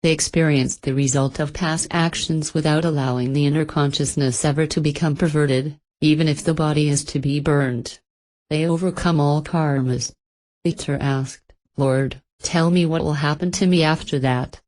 They experienced the result of past actions without allowing the inner consciousness ever to become perverted, even if the body is to be burned. They overcome all karmas. Peter asked, Lord, tell me what will happen to me after that.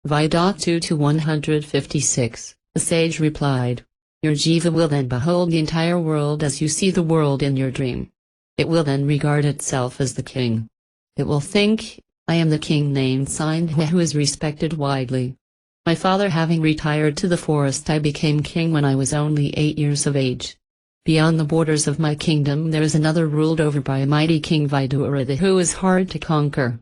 Vida 2-156, the sage replied, your jiva will then behold the entire world as you see the world in your dream. It will then regard itself as the king. It will think, I am the king named Sindha who is respected widely. My father having retired to the forest, I became king when I was only 8 years of age. Beyond the borders of my kingdom there is another ruled over by a mighty king Viduratha who is hard to conquer.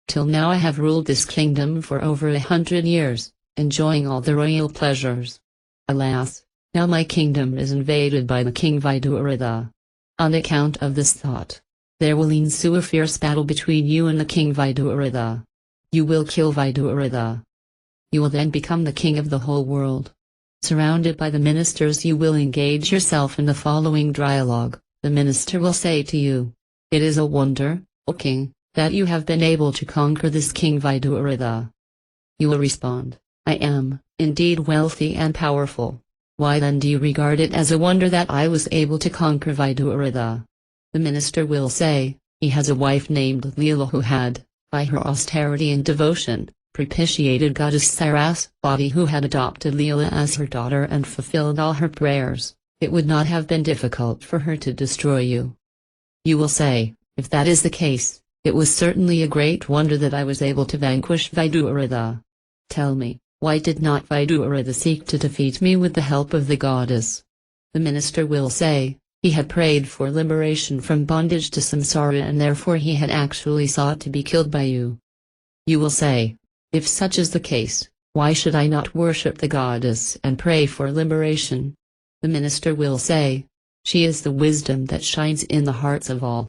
Till now I have ruled this kingdom for over 100 years, enjoying all the royal pleasures. Alas, now my kingdom is invaded by the king Viduratha. On account of this thought, there will ensue a fierce battle between you and the king Viduratha. You will kill Viduratha. You will then become the king of the whole world. Surrounded by the ministers you will engage yourself in the following dialogue. The minister will say to you, it is a wonder, O king, that you have been able to conquer this king Viduratha. You will respond, I am, indeed wealthy and powerful. Why then do you regard it as a wonder that I was able to conquer Viduratha? The minister will say, he has a wife named Leela who had, by her austerity and devotion, propitiated goddess Saraswati who had adopted Leela as her daughter and fulfilled all her prayers. It would not have been difficult for her to destroy you. You will say, if that is the case, it was certainly a great wonder that I was able to vanquish Viduratha. Tell me, why did not Viduratha seek to defeat me with the help of the goddess? The minister will say, he had prayed for liberation from bondage to samsara and therefore he had actually sought to be killed by you. You will say, if such is the case, why should I not worship the goddess and pray for liberation? The minister will say, she is the wisdom that shines in the hearts of all.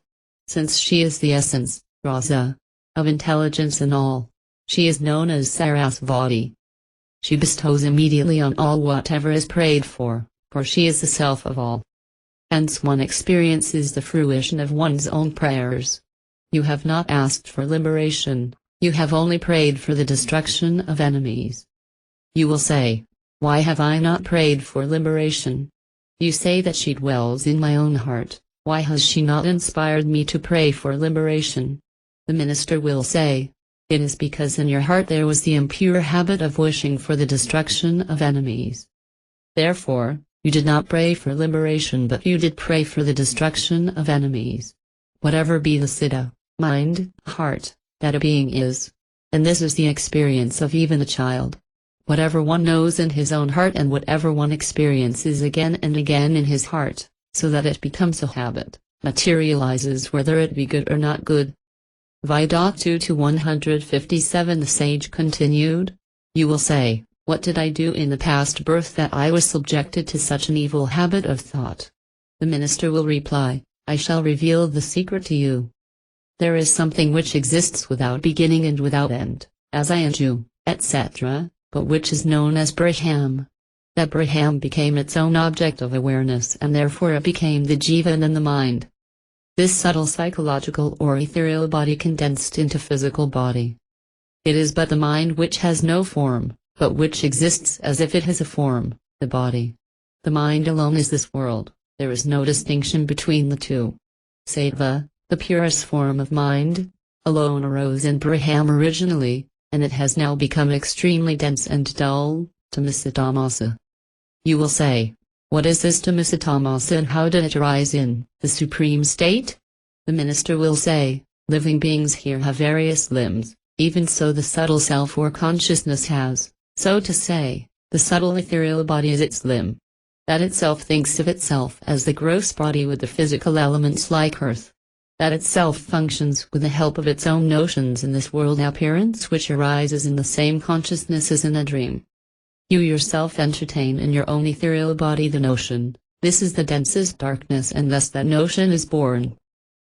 Since she is the essence, rasa, of intelligence in all, she is known as Sarasvati. She bestows immediately on all whatever is prayed for she is the self of all. Hence one experiences the fruition of one's own prayers. You have not asked for liberation, you have only prayed for the destruction of enemies. You will say, why have I not prayed for liberation? You say that she dwells in my own heart, why has she not inspired me to pray for liberation? The minister will say, it is because in your heart there was the impure habit of wishing for the destruction of enemies. Therefore, you did not pray for liberation but you did pray for the destruction of enemies. Whatever be the siddha, mind, heart, that a being is. And this is the experience of even a child. Whatever one knows in his own heart and whatever one experiences again and again in his heart, so that it becomes a habit, materializes whether it be good or not good. Vida 2-157 The sage continued, you will say, what did I do in the past birth that I was subjected to such an evil habit of thought? The minister will reply, I shall reveal the secret to you. There is something which exists without beginning and without end, as I and you, etc., but which is known as Brahman. That Brahman became its own object of awareness and therefore it became the jiva and then the mind. This subtle psychological or ethereal body condensed into physical body. It is but the mind which has no form, but which exists as if it has a form, the body. The mind alone is this world, there is no distinction between the two. Sattva, the purest form of mind, alone arose in Brahman originally, and it has now become extremely dense and dull, tamasa. You will say, what is this tamasa and how did it arise in the supreme state? The minister will say, living beings here have various limbs, even so the subtle self or consciousness has, so to say, the subtle ethereal body is its limb. That itself thinks of itself as the gross body with the physical elements like earth. That itself functions with the help of its own notions in this world appearance which arises in the same consciousness as in a dream. You yourself entertain in your own ethereal body the notion, this is the densest darkness and thus that notion is born.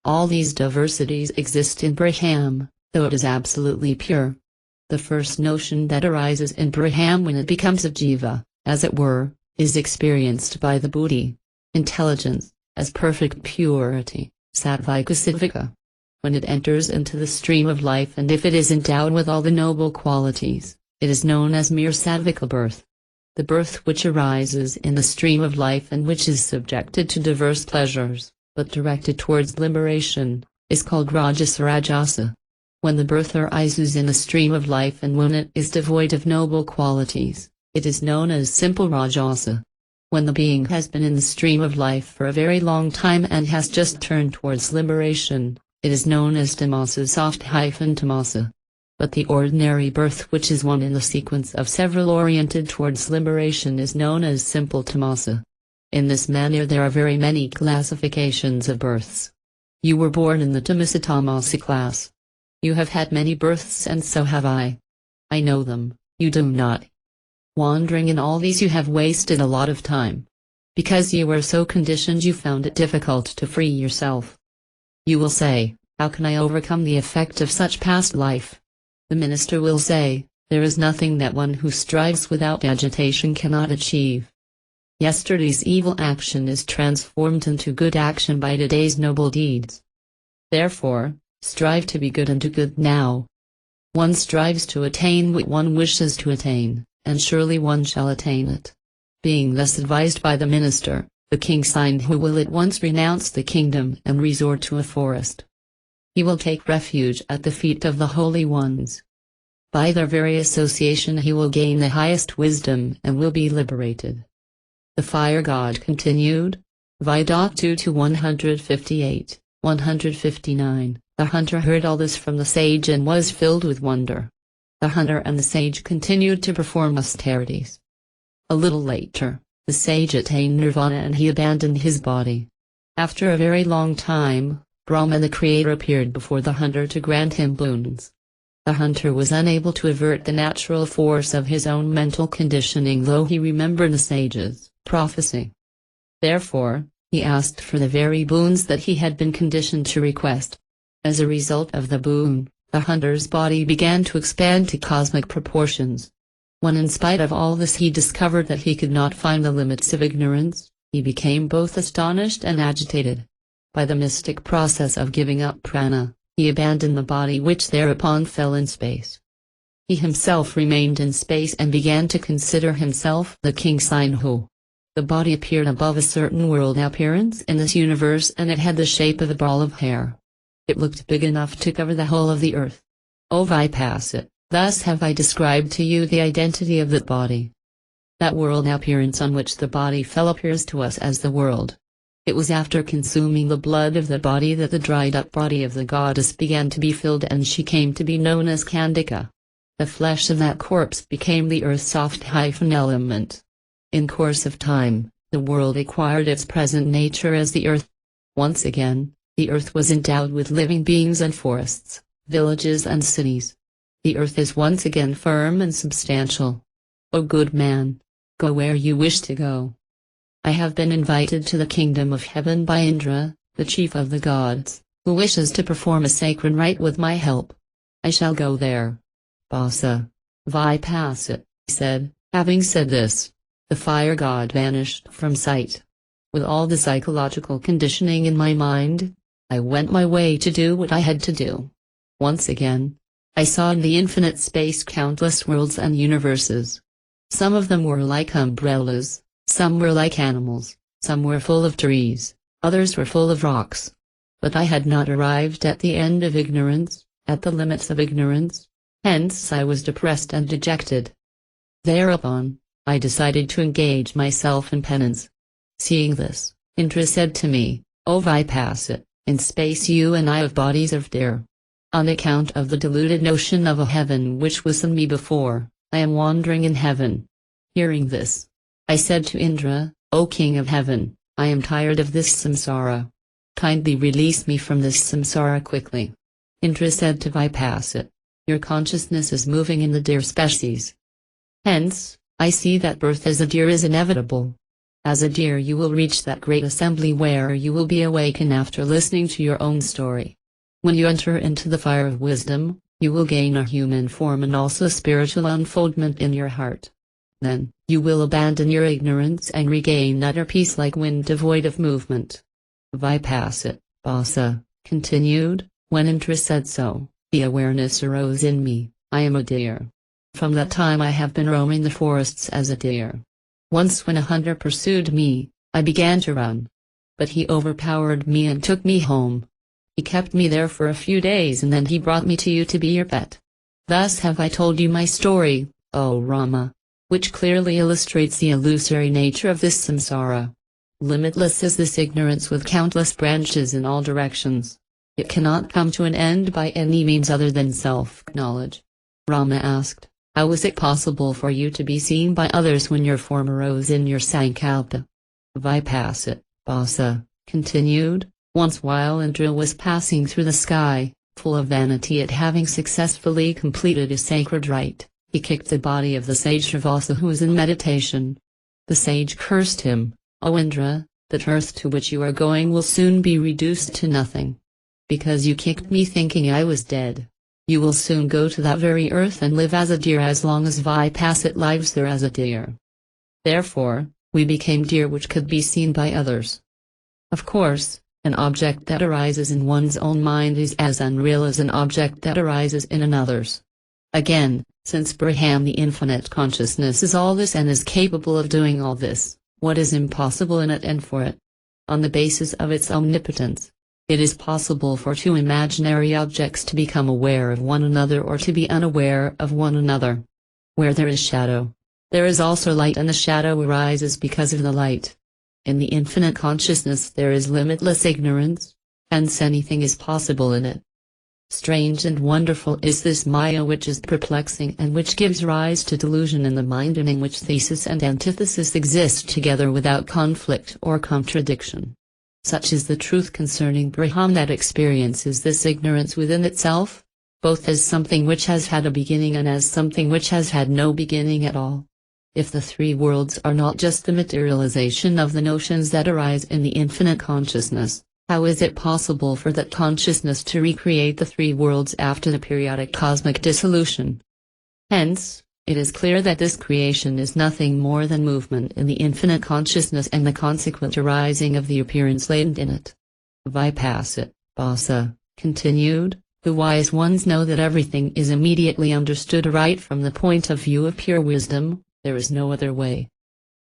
All these diversities exist in Brahman, though it is absolutely pure. The first notion that arises in Brahman when it becomes a jiva, as it were, is experienced by the buddhi, intelligence, as perfect purity, sattvika sattvika. When it enters into the stream of life and if it is endowed with all the noble qualities, It is known as mere sattvical birth. The birth which arises in the stream of life and which is subjected to diverse pleasures, but directed towards liberation, is called Rajasa Rajasa. When the birth arises in the stream of life and when it is devoid of noble qualities, it is known as simple Rajasa. When the being has been in the stream of life for a very long time and has just turned towards liberation, it is known as Tamasa soft-Tamasa. But the ordinary birth which is one in the sequence of several oriented towards liberation is known as simple Tamasa. In this manner there are very many classifications of births. You were born in the Tamasa Tamasa class. You have had many births and so have I. I know them, you do not. Wandering in all these you have wasted a lot of time. Because you were so conditioned you found it difficult to free yourself. You will say, how can I overcome the effect of such past life? The minister will say, there is nothing that one who strives without agitation cannot achieve. Yesterday's evil action is transformed into good action by today's noble deeds. Therefore, strive to be good and do good now. One strives to attain what one wishes to attain, and surely one shall attain it. Being thus advised by the minister, the king Sindhu will at once renounce the kingdom and resort to a forest. He will take refuge at the feet of the holy ones. By their very association he will gain the highest wisdom and will be liberated. The fire god continued. V.2 to 158, 159. The hunter heard all this from the sage and was filled with wonder. The hunter and the sage continued to perform austerities. A little later, the sage attained nirvana and he abandoned his body. After a very long time, Brahma the Creator appeared before the hunter to grant him boons. The hunter was unable to avert the natural force of his own mental conditioning though he remembered the sage's prophecy. Therefore, he asked for the very boons that he had been conditioned to request. As a result of the boon, the hunter's body began to expand to cosmic proportions. When in spite of all this he discovered that he could not find the limits of ignorance, he became both astonished and agitated. By the mystic process of giving up prana, he abandoned the body which thereupon fell in space. He himself remained in space and began to consider himself the king Sindhu. The body appeared above a certain world appearance in this universe and it had the shape of a ball of hair. It looked big enough to cover the whole of the earth. O Vipassit, thus have I described to you the identity of that body. That world appearance on which the body fell appears to us as the world. It was after consuming the blood of the body that the dried up body of the goddess began to be filled and she came to be known as Kandika. The flesh of that corpse became the earth's soft-element. In course of time, the world acquired its present nature as the earth. Once again, the earth was endowed with living beings and forests, villages and cities. The earth is once again firm and substantial. O good man, go where you wish to go. I have been invited to the kingdom of heaven by Indra, the chief of the gods, who wishes to perform a sacred rite with my help. I shall go there. Vasa. Vipassit, said. Having said this, the fire god vanished from sight. With all the psychological conditioning in my mind, I went my way to do what I had to do. Once again, I saw in the infinite space countless worlds and universes. Some of them were like umbrellas, some were like animals, some were full of trees, others were full of rocks. But I had not arrived at the end of ignorance, at the limits of ignorance, hence I was depressed and dejected. Thereupon, I decided to engage myself in penance. Seeing this, Indra said to me, O Vipassit, in space you and I have bodies of deer. On account of the deluded notion of a heaven which was in me before, I am wandering in heaven. Hearing this, I said to Indra, O King of Heaven, I am tired of this samsara. Kindly release me from this samsara quickly. Indra said to Vipassit, your consciousness is moving in the deer species. Hence, I see that birth as a deer is inevitable. As a deer you will reach that great assembly where you will be awakened after listening to your own story. When you enter into the fire of wisdom, you will gain a human form and also spiritual unfoldment in your heart. Then, you will abandon your ignorance and regain utter peace like wind devoid of movement. Vipassit, Vasa, continued, when Indra said so, the awareness arose in me, I am a deer. From that time I have been roaming the forests as a deer. Once when a hunter pursued me, I began to run. But he overpowered me and took me home. He kept me there for a few days and then he brought me to you to be your pet. Thus have I told you my story, O Rama, which clearly illustrates the illusory nature of this samsara. Limitless is this ignorance with countless branches in all directions. It cannot come to an end by any means other than self-knowledge. Rama asked, how is it possible for you to be seen by others when your form arose in your sankalpa? Vasa continued, once while Indra was passing through the sky, full of vanity at having successfully completed a sacred rite, he kicked the body of the sage Sravasa who was in meditation. The sage cursed him, O Indra, that earth to which you are going will soon be reduced to nothing. Because you kicked me thinking I was dead. You will soon go to that very earth and live as a deer as long as Vipassit lives there as a deer. Therefore, we became deer which could be seen by others. Of course, an object that arises in one's own mind is as unreal as an object that arises in another's. Again, since Brahman the infinite consciousness is all this and is capable of doing all this, what is impossible in it and for it? On the basis of its omnipotence, it is possible for two imaginary objects to become aware of one another or to be unaware of one another. Where there is shadow, there is also light and the shadow arises because of the light. In the infinite consciousness there is limitless ignorance, hence anything is possible in it. Strange and wonderful is this Maya which is perplexing and which gives rise to delusion in the mind and in which thesis and antithesis exist together without conflict or contradiction. Such is the truth concerning Brahman that experiences this ignorance within itself, both as something which has had a beginning and as something which has had no beginning at all. If the three worlds are not just the materialization of the notions that arise in the infinite consciousness, how is it possible for that consciousness to recreate the three worlds after the periodic cosmic dissolution? Hence, it is clear that this creation is nothing more than movement in the infinite consciousness and the consequent arising of the appearance latent in it. Vasa continued, the wise ones know that everything is immediately understood aright from the point of view of pure wisdom, there is no other way.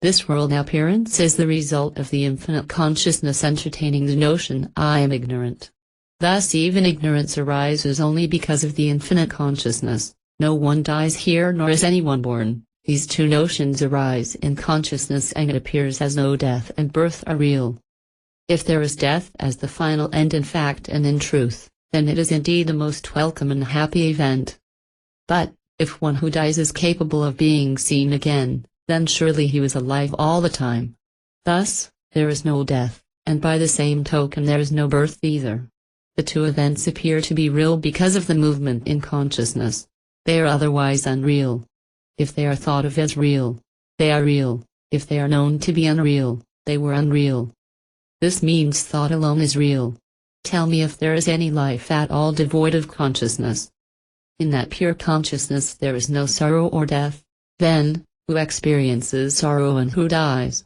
This world appearance is the result of the infinite consciousness entertaining the notion I am ignorant. Thus even ignorance arises only because of the infinite consciousness. No one dies here nor is anyone born, these two notions arise in consciousness and it appears as though death and birth are real. If there is death as the final end in fact and in truth, then it is indeed a most welcome and happy event. But, if one who dies is capable of being seen again, then surely he was alive all the time. Thus, there is no death, and by the same token there is no birth either. The two events appear to be real because of the movement in consciousness. They are otherwise unreal. If they are thought of as real, they are real. If they are known to be unreal, they were unreal. This means thought alone is real. Tell me if there is any life at all devoid of consciousness. In that pure consciousness there is no sorrow or death. Then, who experiences sorrow and who dies?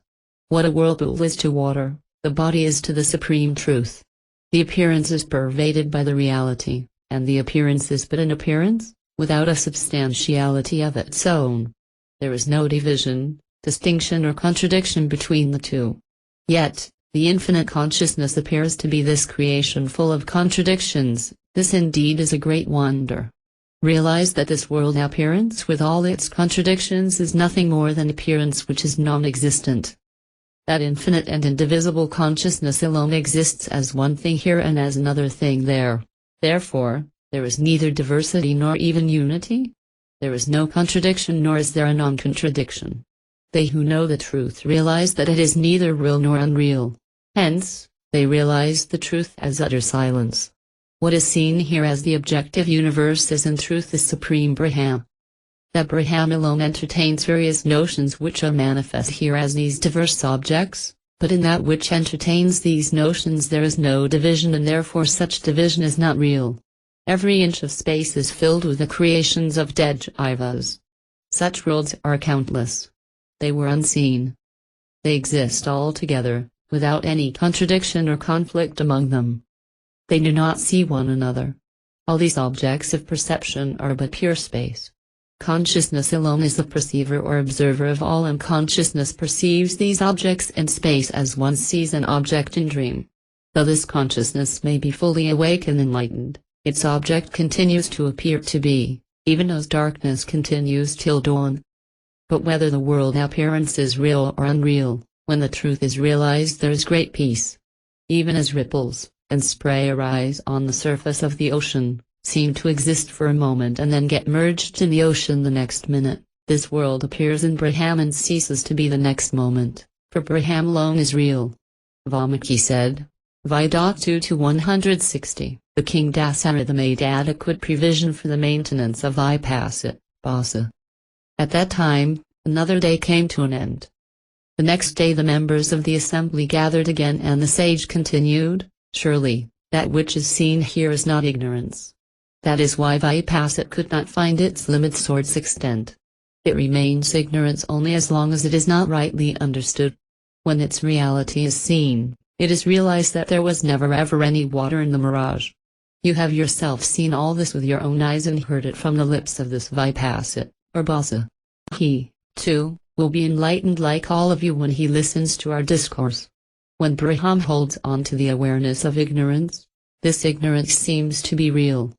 What a whirlpool is to water, the body is to the supreme truth. The appearance is pervaded by the reality, and the appearance is but an appearance, without a substantiality of its own. There is no division, distinction or contradiction between the two. Yet, the infinite consciousness appears to be this creation full of contradictions. This indeed is a great wonder. Realize that this world appearance with all its contradictions is nothing more than appearance which is non-existent. That infinite and indivisible consciousness alone exists as one thing here and as another thing there. Therefore, there is neither diversity nor even unity. There is no contradiction nor is there a non-contradiction. They who know the truth realize that it is neither real nor unreal. Hence, they realize the truth as utter silence. What is seen here as the objective universe is in truth the supreme Brahman. That Brahman alone entertains various notions which are manifest here as these diverse objects, but in that which entertains these notions there is no division and therefore such division is not real. Every inch of space is filled with the creations of dead jivas. Such worlds are countless. They were unseen. They exist all together, without any contradiction or conflict among them. They do not see one another. All these objects of perception are but pure space. Consciousness alone is the perceiver or observer of all, and consciousness perceives these objects in space as one sees an object in dream. Though this consciousness may be fully awake and enlightened, its object continues to appear to be, even as darkness continues till dawn. But whether the world appearance is real or unreal, when the truth is realized there is great peace. Even as ripples and spray arise on the surface of the ocean, seem to exist for a moment and then get merged in the ocean the next minute, this world appears in Brahman and ceases to be the next moment, for Brahman alone is real. Valmiki said, Vidatu to 160, the king Dasaratha made adequate provision for the maintenance of Vasa. At that time, another day came to an end. The next day the members of the assembly gathered again, and the sage continued, Surely, that which is seen here is not ignorance. That is why Vipassana could not find its limits or its extent. It remains ignorance only as long as it is not rightly understood. When its reality is seen, it is realized that there was never ever any water in the mirage. You have yourself seen all this with your own eyes and heard it from the lips of this Vipassana, or Basa. He, too, will be enlightened like all of you when he listens to our discourse. When Brahman holds on to the awareness of ignorance, this ignorance seems to be real.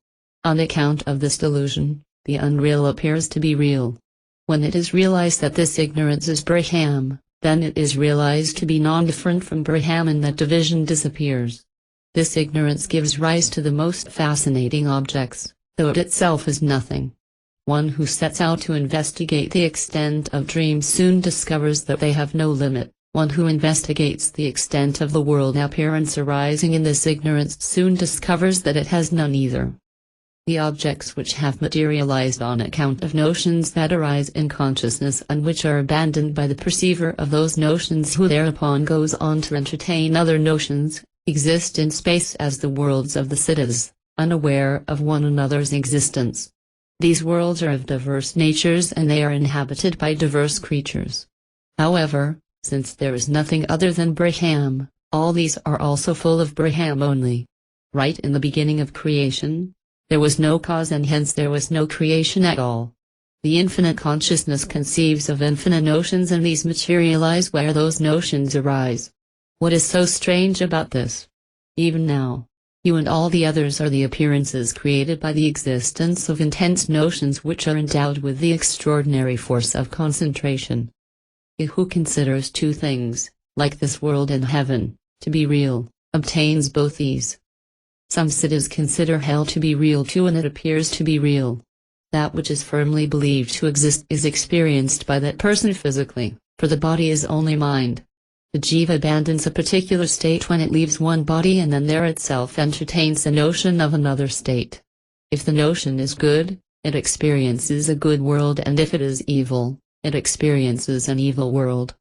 On account of this delusion, the unreal appears to be real. When it is realized that this ignorance is Brahman, then it is realized to be non-different from Brahman, and that division disappears. This ignorance gives rise to the most fascinating objects, though it itself is nothing. One who sets out to investigate the extent of dreams soon discovers that they have no limit. One who investigates the extent of the world appearance arising in this ignorance soon discovers that it has none either. The objects which have materialized on account of notions that arise in consciousness and which are abandoned by the perceiver of those notions who thereupon goes on to entertain other notions, exist in space as the worlds of the siddhas, unaware of one another's existence. These worlds are of diverse natures and they are inhabited by diverse creatures. However, since there is nothing other than Brahman, all these are also full of Brahman only. Right in the beginning of creation, there was no cause and hence there was no creation at all. The infinite consciousness conceives of infinite notions and these materialize where those notions arise. What is so strange about this? Even now, you and all the others are the appearances created by the existence of intense notions which are endowed with the extraordinary force of concentration. He who considers two things, like this world and heaven, to be real, obtains both these. Some siddhas consider hell to be real too, and it appears to be real. That which is firmly believed to exist is experienced by that person physically, for the body is only mind. The jiva abandons a particular state when it leaves one body and then there itself entertains the notion of another state. If the notion is good, it experiences a good world, and if it is evil, it experiences an evil world.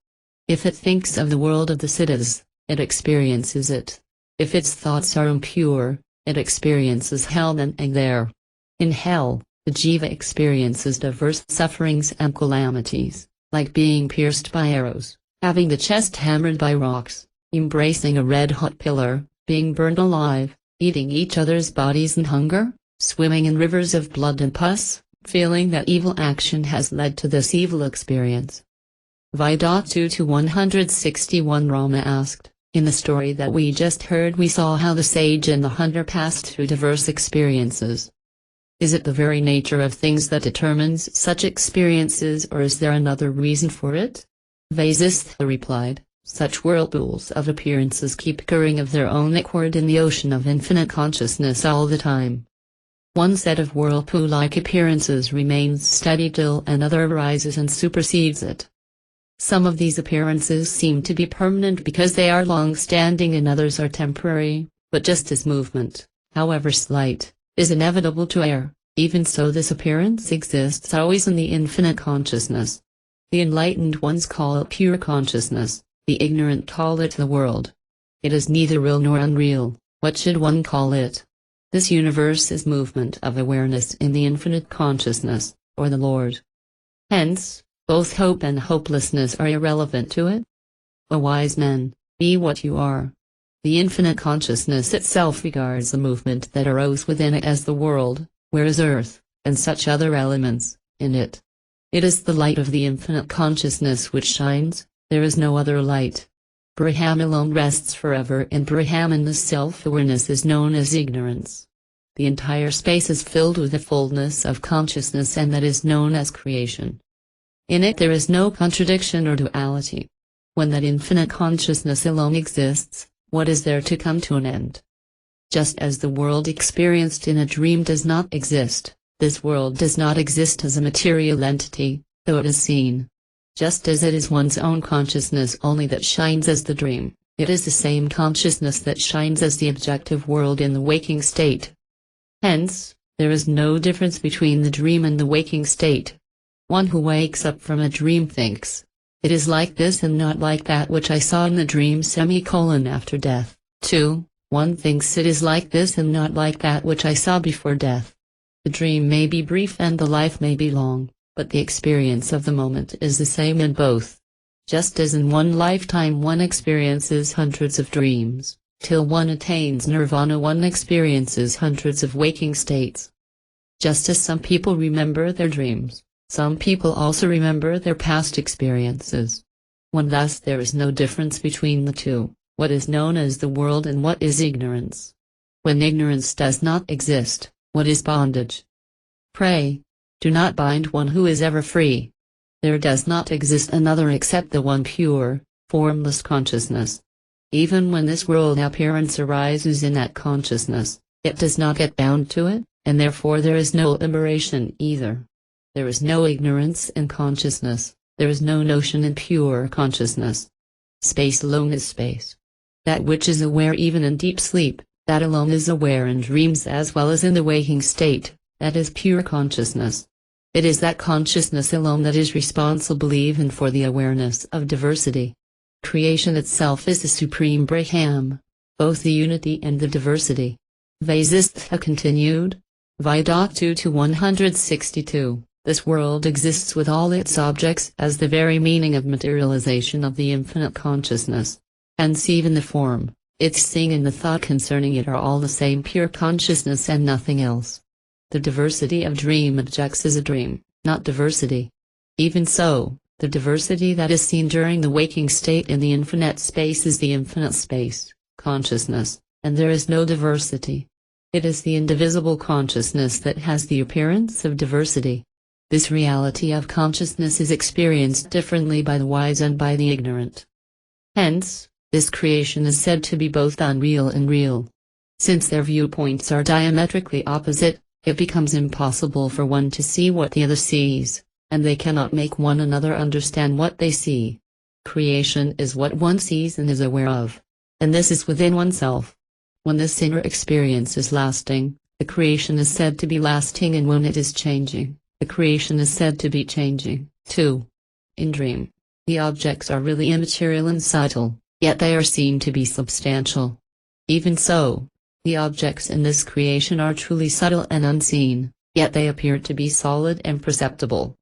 If it thinks of the world of the siddhas, it experiences it. If its thoughts are impure, it experiences hell then and there. In hell, the jiva experiences diverse sufferings and calamities, like being pierced by arrows, having the chest hammered by rocks, embracing a red-hot pillar, being burned alive, eating each other's bodies in hunger, swimming in rivers of blood and pus, feeling that evil action has led to this evil experience. Vidatu to 161 Rama asked, in the story that we just heard we saw how the sage and the hunter passed through diverse experiences. Is it the very nature of things that determines such experiences, or is there another reason for it? Vasishtha replied, such whirlpools of appearances keep occurring of their own accord in the ocean of infinite consciousness all the time. One set of whirlpool-like appearances remains steady till another arises and supersedes it. Some of these appearances seem to be permanent because they are long-standing, and others are temporary, but just as movement, however slight, is inevitable to air, even so this appearance exists always in the infinite consciousness. The enlightened ones call it pure consciousness, the ignorant call it the world. It is neither real nor unreal. What should one call it? This universe is movement of awareness in the infinite consciousness, or the Lord. Hence, both hope and hopelessness are irrelevant to it. O wise men, be what you are. The infinite consciousness itself regards the movement that arose within it as the world, whereas earth, and such other elements, in it. It is the light of the infinite consciousness which shines, there is no other light. Brahman alone rests forever, and Brahman's self-awareness is known as ignorance. The entire space is filled with the fullness of consciousness, and that is known as creation. In it there is no contradiction or duality. When that infinite consciousness alone exists, what is there to come to an end? Just as the world experienced in a dream does not exist, this world does not exist as a material entity, though it is seen. Just as it is one's own consciousness only that shines as the dream, it is the same consciousness that shines as the objective world in the waking state. Hence, there is no difference between the dream and the waking state. One who wakes up from a dream thinks, "It is like this and not like that which I saw in the dream." After death. 2. One thinks it is like this and not like that which I saw before death. The dream may be brief and the life may be long, but the experience of the moment is the same in both. Just as in one lifetime one experiences hundreds of dreams, till one attains nirvana one experiences hundreds of waking states. Just as some people remember their dreams, some people also remember their past experiences. When thus there is no difference between the two, what is known as the world and what is ignorance. When ignorance does not exist, what is bondage? Pray, do not bind one who is ever free. There does not exist another except the one pure, formless consciousness. Even when this world appearance arises in that consciousness, it does not get bound to it, and therefore there is no liberation either. There is no ignorance in consciousness, there is no notion in pure consciousness. Space alone is space. That which is aware even in deep sleep, that alone is aware in dreams as well as in the waking state, that is pure consciousness. It is that consciousness alone that is responsible even for the awareness of diversity. Creation itself is the supreme Brahman, both the unity and the diversity. Vasishtha continued. Vidok 2-162. This world exists with all its objects as the very meaning of materialization of the infinite consciousness. Hence even the form, its seeing and the thought concerning it are all the same pure consciousness and nothing else. The diversity of dream objects is a dream, not diversity. Even so, the diversity that is seen during the waking state in the infinite space is the infinite space, consciousness, and there is no diversity. It is the indivisible consciousness that has the appearance of diversity. This reality of consciousness is experienced differently by the wise and by the ignorant. Hence, this creation is said to be both unreal and real. Since their viewpoints are diametrically opposite, it becomes impossible for one to see what the other sees, and they cannot make one another understand what they see. Creation is what one sees and is aware of, and this is within oneself. When this inner experience is lasting, the creation is said to be lasting, and when it is changing, the creation is said to be changing, too. In dream, the objects are really immaterial and subtle, yet they are seen to be substantial. Even so, the objects in this creation are truly subtle and unseen, yet they appear to be solid and perceptible.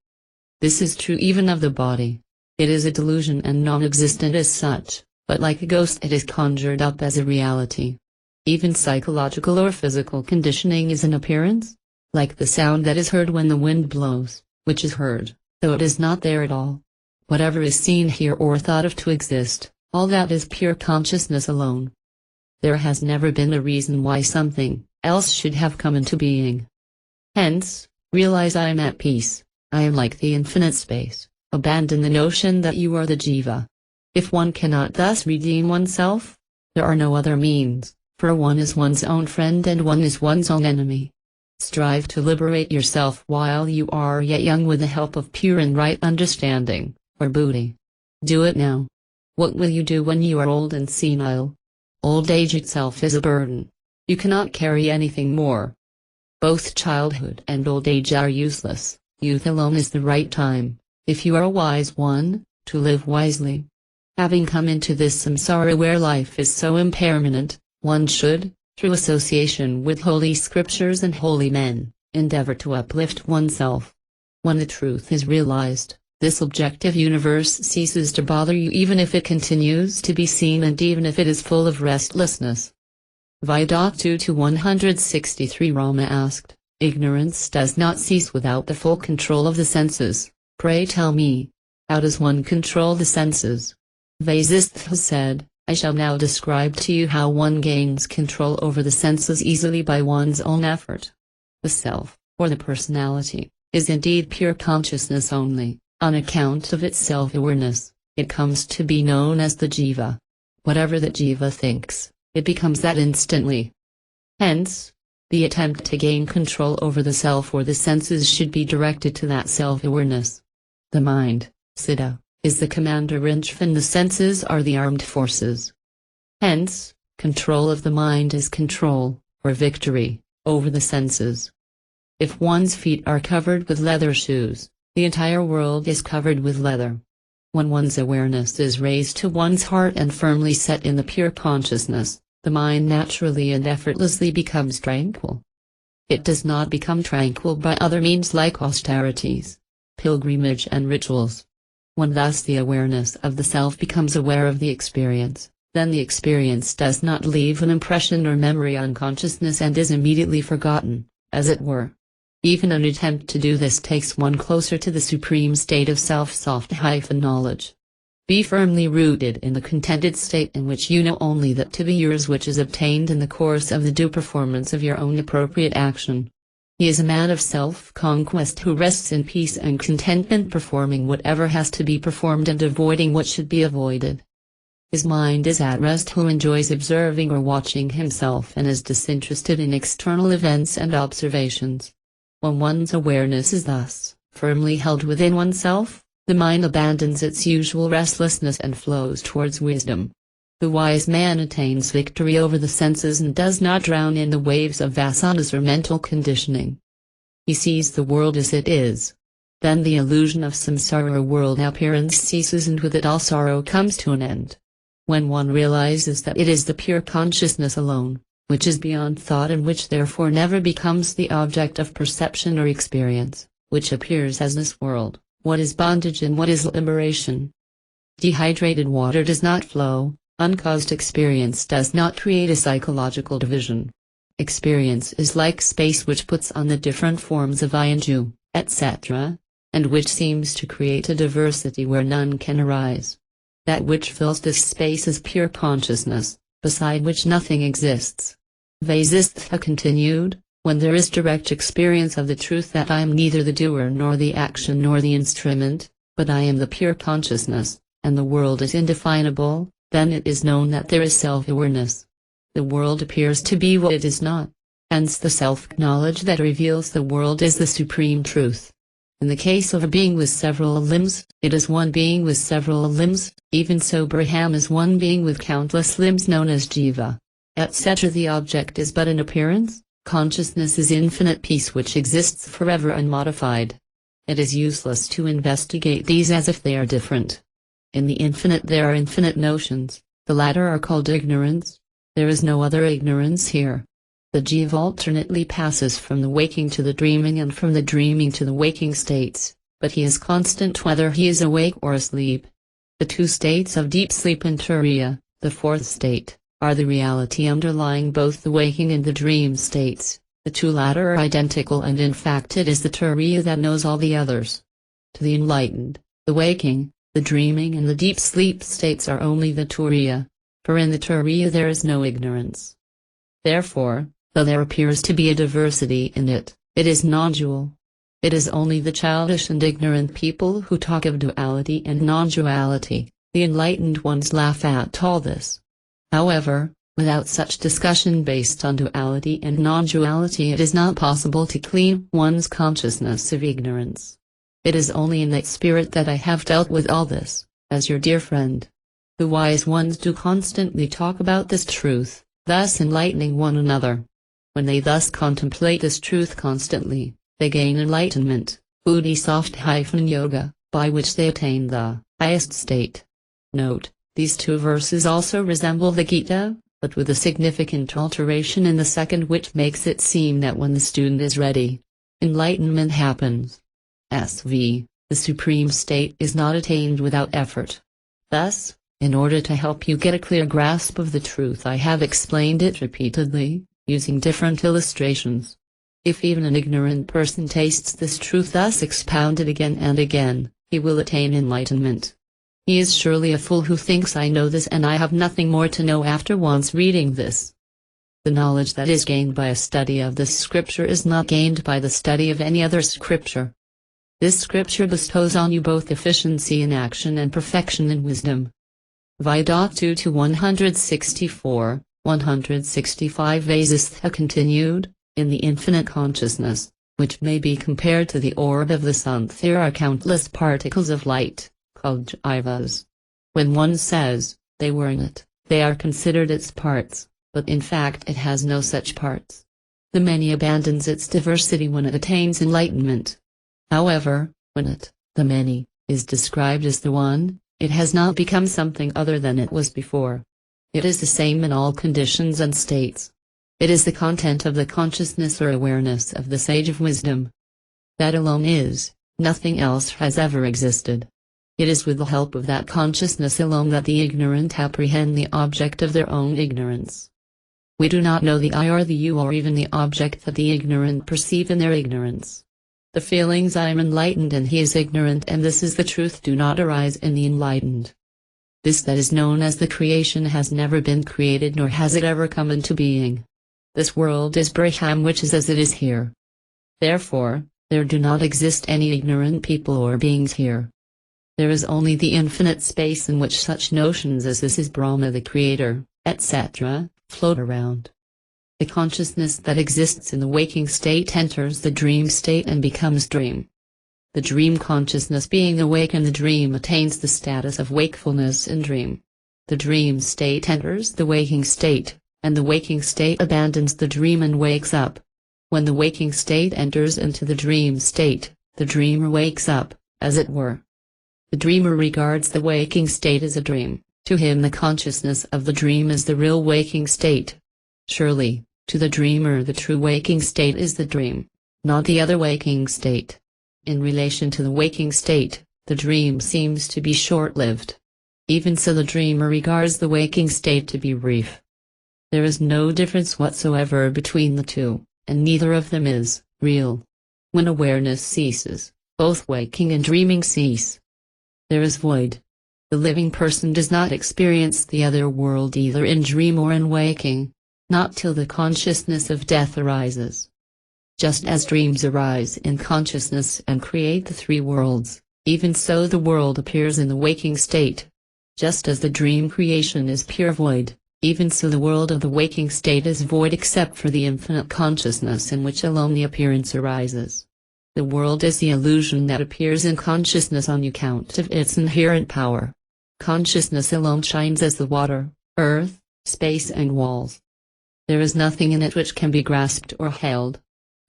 This is true even of the body. It is a delusion and non-existent as such, but like a ghost it is conjured up as a reality. Even psychological or physical conditioning is an appearance, like the sound that is heard when the wind blows, which is heard, though it is not there at all. Whatever is seen here or thought of to exist, all that is pure consciousness alone. There has never been a reason why something else should have come into being. Hence, realize I am at peace, I am like the infinite space, abandon the notion that you are the jiva. If one cannot thus redeem oneself, there are no other means, for one is one's own friend and one is one's own enemy. Strive to liberate yourself while you are yet young with the help of pure and right understanding, or buddhi. Do it now. What will you do when you are old and senile? Old age itself is a burden. You cannot carry anything more. Both childhood and old age are useless. Youth alone is the right time, if you are a wise one, to live wisely. Having come into this samsara where life is so impermanent, one should, through association with holy scriptures and holy men, endeavor to uplift oneself. When the truth is realized, this objective universe ceases to bother you even if it continues to be seen and even if it is full of restlessness. Vidok 2-163 Rama asked, Ignorance does not cease without the full control of the senses. Pray tell me, how does one control the senses? Vasishtha said, I shall now describe to you how one gains control over the senses easily by one's own effort. The self, or the personality, is indeed pure consciousness only. On account of its self-awareness, it comes to be known as the jiva. Whatever the jiva thinks, it becomes that instantly. Hence, the attempt to gain control over the self or the senses should be directed to that self-awareness. The mind, citta, is the commander-in-chief and the senses are the armed forces. Hence, control of the mind is control, or victory, over the senses. If one's feet are covered with leather shoes, the entire world is covered with leather. When one's awareness is raised to one's heart and firmly set in the pure consciousness, the mind naturally and effortlessly becomes tranquil. It does not become tranquil by other means like austerities, pilgrimage and rituals. When thus the awareness of the self becomes aware of the experience, then the experience does not leave an impression or memory on consciousness and is immediately forgotten, as it were. Even an attempt to do this takes one closer to the supreme state of self-knowledge. Be firmly rooted in the contented state in which you know only that to be yours which is obtained in the course of the due performance of your own appropriate action. He is a man of self-conquest who rests in peace and contentment, performing whatever has to be performed and avoiding what should be avoided. His mind is at rest who enjoys observing or watching himself and is disinterested in external events and observations. When one's awareness is thus firmly held within oneself, the mind abandons its usual restlessness and flows towards wisdom. The wise man attains victory over the senses and does not drown in the waves of vasanas or mental conditioning. He sees the world as it is. Then the illusion of samsara or world appearance ceases and with it all sorrow comes to an end. When one realizes that it is the pure consciousness alone, which is beyond thought and which therefore never becomes the object of perception or experience, which appears as this world, what is bondage and what is liberation? Dehydrated water does not flow, uncaused experience does not create a psychological division. Experience is like space which puts on the different forms of I and you, etc., and which seems to create a diversity where none can arise. That which fills this space is pure consciousness, beside which nothing exists. Vasishtha continued, when there is direct experience of the truth that I am neither the doer nor the action nor the instrument, but I am the pure consciousness, and the world is indefinable, then it is known that there is self-awareness. The world appears to be what it is not. Hence the self-knowledge that reveals the world is the supreme truth. In the case of a being with several limbs, it is one being with several limbs, even so Brahman is one being with countless limbs known as jiva, etc. The object is but an appearance. Consciousness is infinite peace which exists forever unmodified. It is useless to investigate these as if they are different. In the infinite there are infinite notions, the latter are called ignorance. There is no other ignorance here. The jiva alternately passes from the waking to the dreaming and from the dreaming to the waking states, but he is constant whether he is awake or asleep. The two states of deep sleep and turiya, the fourth state, are the reality underlying both the waking and the dream states. The two latter are identical and in fact it is the turiya that knows all the others. To the enlightened, the waking, the dreaming and the deep sleep states are only the turiya, for in the turiya there is no ignorance. Therefore, though there appears to be a diversity in it, it is non-dual. It is only the childish and ignorant people who talk of duality and non-duality. The enlightened ones laugh at all this. However, without such discussion based on duality and non-duality it is not possible to clean one's consciousness of ignorance. It is only in that spirit that I have dealt with all this, as your dear friend. The wise ones do constantly talk about this truth, thus enlightening one another. When they thus contemplate this truth constantly, they gain enlightenment, Yoga, by which they attain the highest state. Note, these two verses also resemble the Gita, but with a significant alteration in the second which makes it seem that when the student is ready, enlightenment happens. SV, the supreme state is not attained without effort. Thus, in order to help you get a clear grasp of the truth I have explained it repeatedly, using different illustrations. If even an ignorant person tastes this truth thus expounded again and again, he will attain enlightenment. He is surely a fool who thinks I know this and I have nothing more to know after once reading this. The knowledge that is gained by a study of this scripture is not gained by the study of any other scripture. This scripture bestows on you both efficiency in action and perfection in wisdom. V.2 to 164, 165 Vasistha continued, in the infinite consciousness, which may be compared to the orb of the sun, there are countless particles of light, called jivas. When one says, they were in it, they are considered its parts, but in fact it has no such parts. The many abandons its diversity when it attains enlightenment. However, when it, the many, is described as the one, it has not become something other than it was before. It is the same in all conditions and states. It is the content of the consciousness or awareness of the sage of wisdom. That alone is, nothing else has ever existed. It is with the help of that consciousness alone that the ignorant apprehend the object of their own ignorance. We do not know the I or the you or even the object that the ignorant perceive in their ignorance. The feelings I am enlightened and he is ignorant and this is the truth do not arise in the enlightened. This that is known as the creation has never been created nor has it ever come into being. This world is Brahman which is as it is here. Therefore, there do not exist any ignorant people or beings here. There is only the infinite space in which such notions as this is Brahma the Creator, etc., float around. The consciousness that exists in the waking state enters the dream state and becomes dream. The dream consciousness being awake in the dream attains the status of wakefulness in dream. The dream state enters the waking state, and the waking state abandons the dream and wakes up. When the waking state enters into the dream state, the dreamer wakes up, as it were. The dreamer regards the waking state as a dream. To him the consciousness of the dream is the real waking state. Surely, to the dreamer the true waking state is the dream, not the other waking state. In relation to the waking state, the dream seems to be short-lived. Even so the dreamer regards the waking state to be brief. There is no difference whatsoever between the two, and neither of them is real. When awareness ceases, both waking and dreaming cease. There is void. The living person does not experience the other world either in dream or in waking, not till the consciousness of death arises. Just as dreams arise in consciousness and create the three worlds, even so the world appears in the waking state. Just as the dream creation is pure void, even so the world of the waking state is void except for the infinite consciousness in which alone the appearance arises. The world is the illusion that appears in consciousness on account of its inherent power. Consciousness alone shines as the water, earth, space and walls. There is nothing in it which can be grasped or held.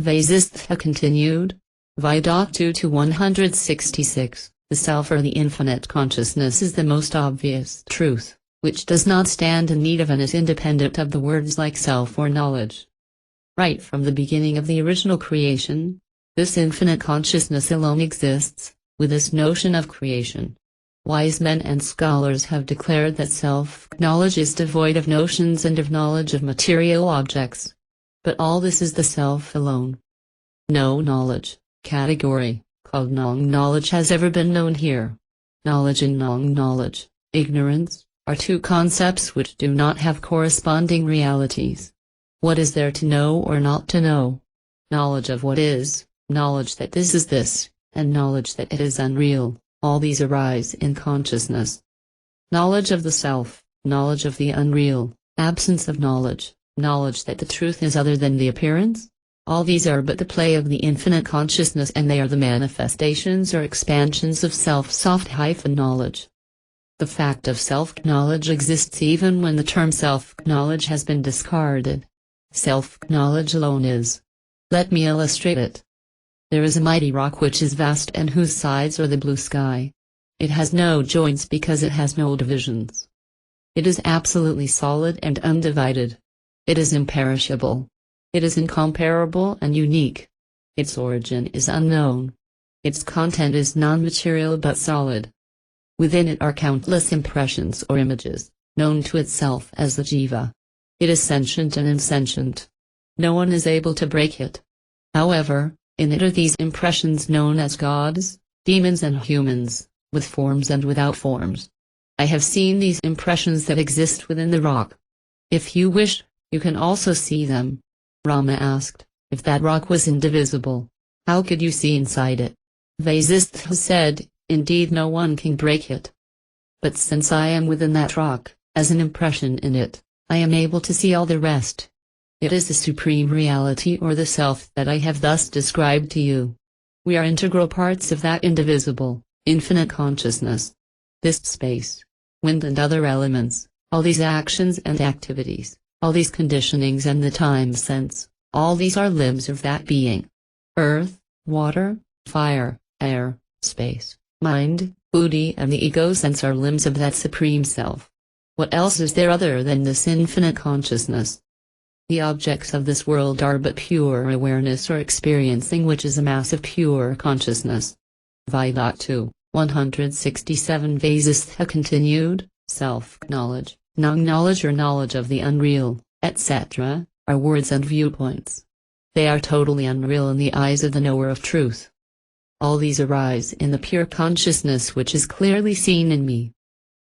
Vasistha continued. V.2 to 166, the self or the infinite consciousness is the most obvious truth, which does not stand in need of and is independent of the words like self or knowledge. Right from the beginning of the original creation, this infinite consciousness alone exists, with this notion of creation. Wise men and scholars have declared that self-knowledge is devoid of notions and of knowledge of material objects. But all this is the self alone. No knowledge, category, called non-knowledge has ever been known here. Knowledge and non-knowledge, ignorance, are two concepts which do not have corresponding realities. What is there to know or not to know? Knowledge of what is, knowledge that this is this, and knowledge that it is unreal, all these arise in consciousness. Knowledge of the self, knowledge of the unreal, absence of knowledge, knowledge that the truth is other than the appearance, all these are but the play of the infinite consciousness and they are the manifestations or expansions of self-knowledge. The fact of self-knowledge exists even when the term self-knowledge has been discarded. Self-knowledge alone is. Let me illustrate it. There is a mighty rock which is vast and whose sides are the blue sky. It has no joints because it has no divisions. It is absolutely solid and undivided. It is imperishable. It is incomparable and unique. Its origin is unknown. Its content is non-material but solid. Within it are countless impressions or images, known to itself as the jiva. It is sentient and insentient. No one is able to break it. However, in it are these impressions known as gods, demons and humans, with forms and without forms. I have seen these impressions that exist within the rock. If you wish, you can also see them. Rama asked, if that rock was indivisible, how could you see inside it? Vasishtha said, indeed no one can break it. But since I am within that rock, as an impression in it, I am able to see all the rest. It is the supreme reality or the self that I have thus described to you. We are integral parts of that indivisible, infinite consciousness. This space, wind and other elements, all these actions and activities, all these conditionings and the time sense, all these are limbs of that being. Earth, water, fire, air, space, mind, buddhi and the ego sense are limbs of that supreme self. What else is there other than this infinite consciousness? The objects of this world are but pure awareness or experiencing, which is a mass of pure consciousness. Vedanta 167 Vasistha continued, self-knowledge, non-knowledge or knowledge of the unreal, etc., are words and viewpoints. They are totally unreal in the eyes of the knower of truth. All these arise in the pure consciousness which is clearly seen in me.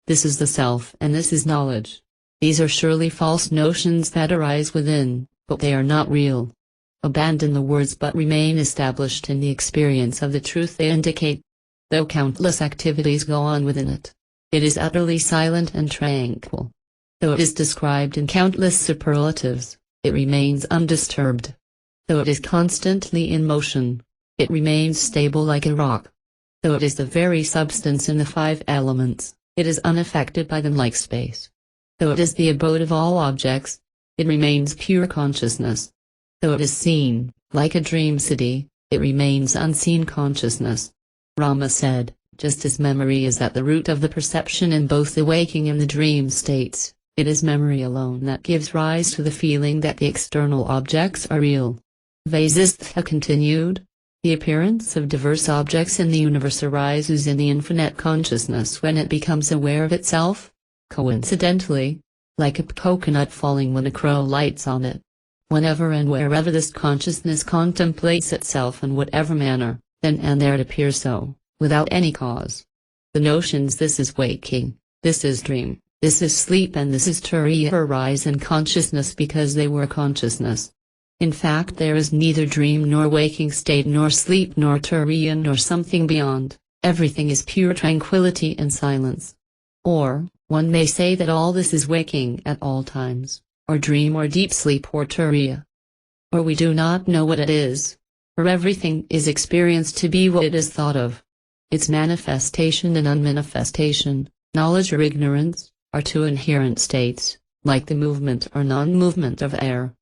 This is the self and this is knowledge. These are surely false notions that arise within, but they are not real. Abandon the words but remain established in the experience of the truth they indicate. Though countless activities go on within it, it is utterly silent and tranquil. Though it is described in countless superlatives, it remains undisturbed. Though it is constantly in motion, it remains stable like a rock. Though it is the very substance in the five elements, it is unaffected by them like space. Though it is the abode of all objects, it remains pure consciousness. Though it is seen, like a dream city, it remains unseen consciousness. Rama said, just as memory is at the root of the perception in both the waking and the dream states, it is memory alone that gives rise to the feeling that the external objects are real. Vasistha continued, the appearance of diverse objects in the universe arises in the infinite consciousness when it becomes aware of itself. Coincidentally, like a coconut falling when a crow lights on it. Whenever and wherever this consciousness contemplates itself in whatever manner, then and there it appears so, without any cause. The notions this is waking, this is dream, this is sleep and this is turiya arise in consciousness because they were consciousness. In fact there is neither dream nor waking state nor sleep nor turiya nor something beyond, everything is pure tranquility and silence. Or, one may say that all this is waking at all times, or dream or deep sleep or turiya. Or we do not know what it is. For everything is experienced to be what it is thought of. Its manifestation and unmanifestation, knowledge or ignorance, are two inherent states, like the movement or non-movement of air.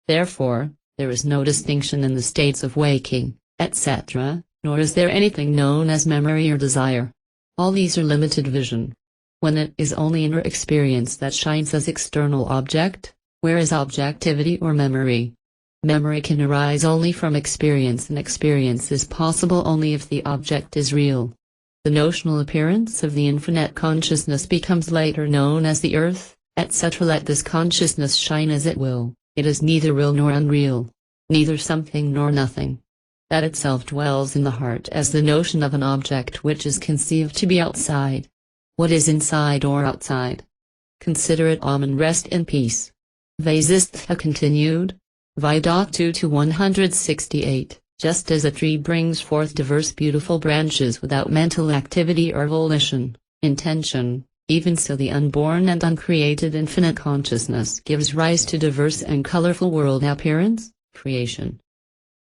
Therefore, there is no distinction in the states of waking, etc., nor is there anything known as memory or desire. All these are limited vision. When it is only inner experience that shines as external object, where is objectivity or memory? Memory can arise only from experience and experience is possible only if the object is real. The notional appearance of the infinite consciousness becomes later known as the earth, etc. Let this consciousness shine as it will, it is neither real nor unreal, neither something nor nothing. That itself dwells in the heart as the notion of an object which is conceived to be outside. What is inside or outside? Consider it and rest in peace. Vasistha continued, Vedanta 168, just as a tree brings forth diverse beautiful branches without mental activity or volition, intention, even so the unborn and uncreated infinite consciousness gives rise to diverse and colorful world appearance, creation.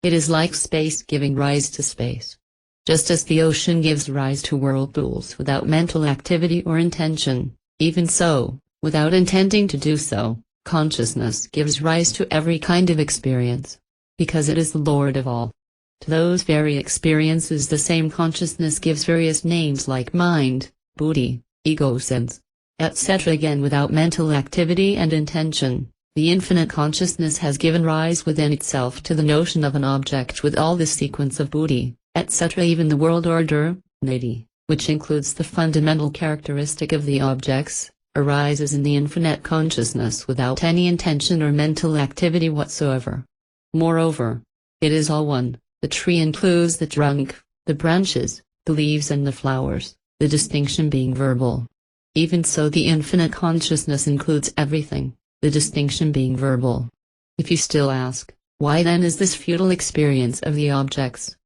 It is like space giving rise to space. Just as the ocean gives rise to whirlpools without mental activity or intention, even so, without intending to do so, consciousness gives rise to every kind of experience, because it is the Lord of all. To those very experiences the same consciousness gives various names like mind, buddhi, ego sense, etc. Again without mental activity and intention, the infinite consciousness has given rise within itself to the notion of an object with all this sequence of buddhi, etc. Even the world order, niti, which includes the fundamental characteristic of the objects, arises in the infinite consciousness without any intention or mental activity whatsoever. Moreover, It is all one. The tree includes the trunk, the branches, the leaves and the flowers, the distinction being verbal. Even so, the infinite consciousness includes everything, the distinction being verbal. If you still ask, why then is this futile experience of the objects?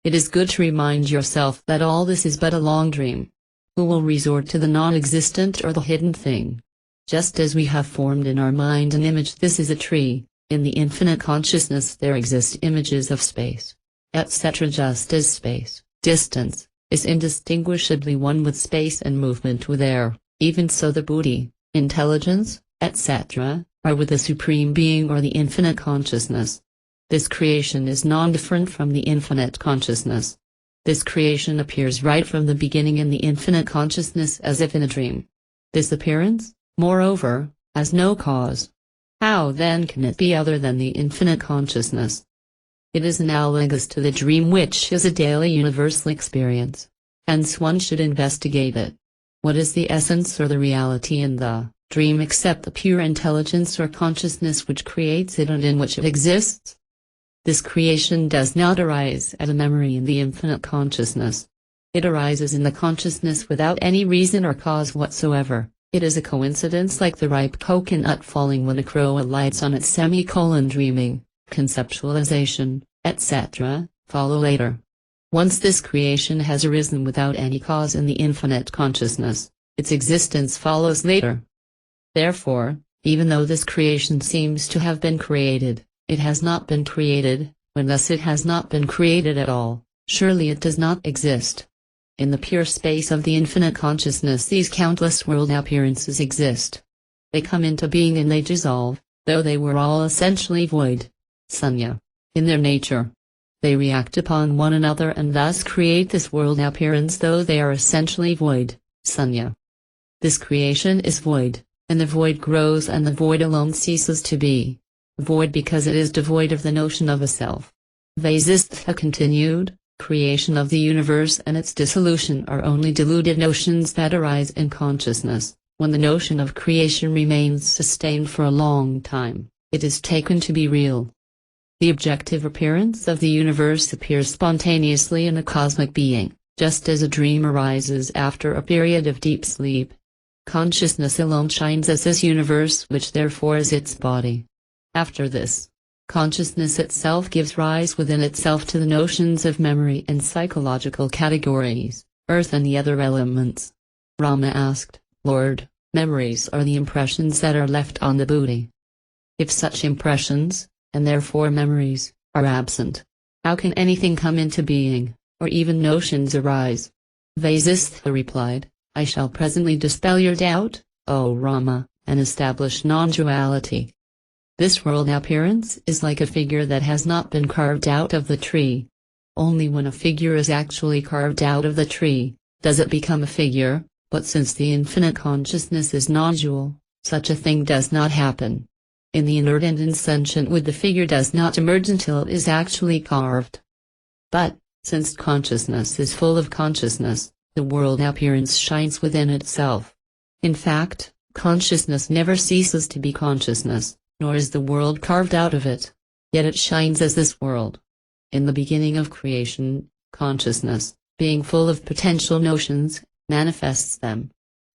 It is good to remind yourself that all this is but a long dream. Who will resort to the non-existent or the hidden thing? Just as we have formed in our mind an image, this is a tree, in the infinite consciousness there exist images of space, etc. Just as space, distance, is indistinguishably one with space and movement with air, even so the buddhi, intelligence, etc., are with the Supreme Being or the infinite consciousness. This creation is non-different from the infinite consciousness. This creation appears right from the beginning in the infinite consciousness as if in a dream. This appearance, moreover, has no cause. How then can it be other than the infinite consciousness? It is analogous to the dream, which is a daily universal experience. Hence one should investigate it. What is the essence or the reality in the dream except the pure intelligence or consciousness which creates it and in which it exists? This creation does not arise at a memory in the infinite consciousness. It arises in the consciousness without any reason or cause whatsoever. It is a coincidence, like the ripe coconut falling when a crow alights on it. Dreaming, conceptualization, etc., follow later. Once this creation has arisen without any cause in the infinite consciousness, its existence follows later. Therefore, even though this creation seems to have been created, it has not been created. When thus it has not been created at all, surely it does not exist. In the pure space of the infinite consciousness these countless world appearances exist. They come into being and they dissolve, though they were all essentially void. Sunya. In their nature. They react upon one another and thus create this world appearance, though they are essentially void. Sunya. This creation is void, and the void grows and the void alone ceases to be. Void because it is devoid of the notion of a self. Vasishtha continued, creation of the universe and its dissolution are only deluded notions that arise in consciousness. When the notion of creation remains sustained for a long time, it is taken to be real. The objective appearance of the universe appears spontaneously in a cosmic being, just as a dream arises after a period of deep sleep. Consciousness alone shines as this universe, which therefore is its body. After this, consciousness itself gives rise within itself to the notions of memory and psychological categories, earth and the other elements. Rama asked, Lord, memories are the impressions that are left on the buddhi. If such impressions, and therefore memories, are absent, how can anything come into being, or even notions arise? Vasishtha replied, I shall presently dispel your doubt, O Rama, and establish non-duality. This world appearance is like a figure that has not been carved out of the tree. Only when a figure is actually carved out of the tree, does it become a figure, but since the infinite consciousness is non-dual, such a thing does not happen. In the inert and insentient wood the figure does not emerge until it is actually carved. But, since consciousness is full of consciousness, the world appearance shines within itself. In fact, consciousness never ceases to be consciousness, nor is the world carved out of it. Yet it shines as this world. In the beginning of creation, consciousness, being full of potential notions, manifests them.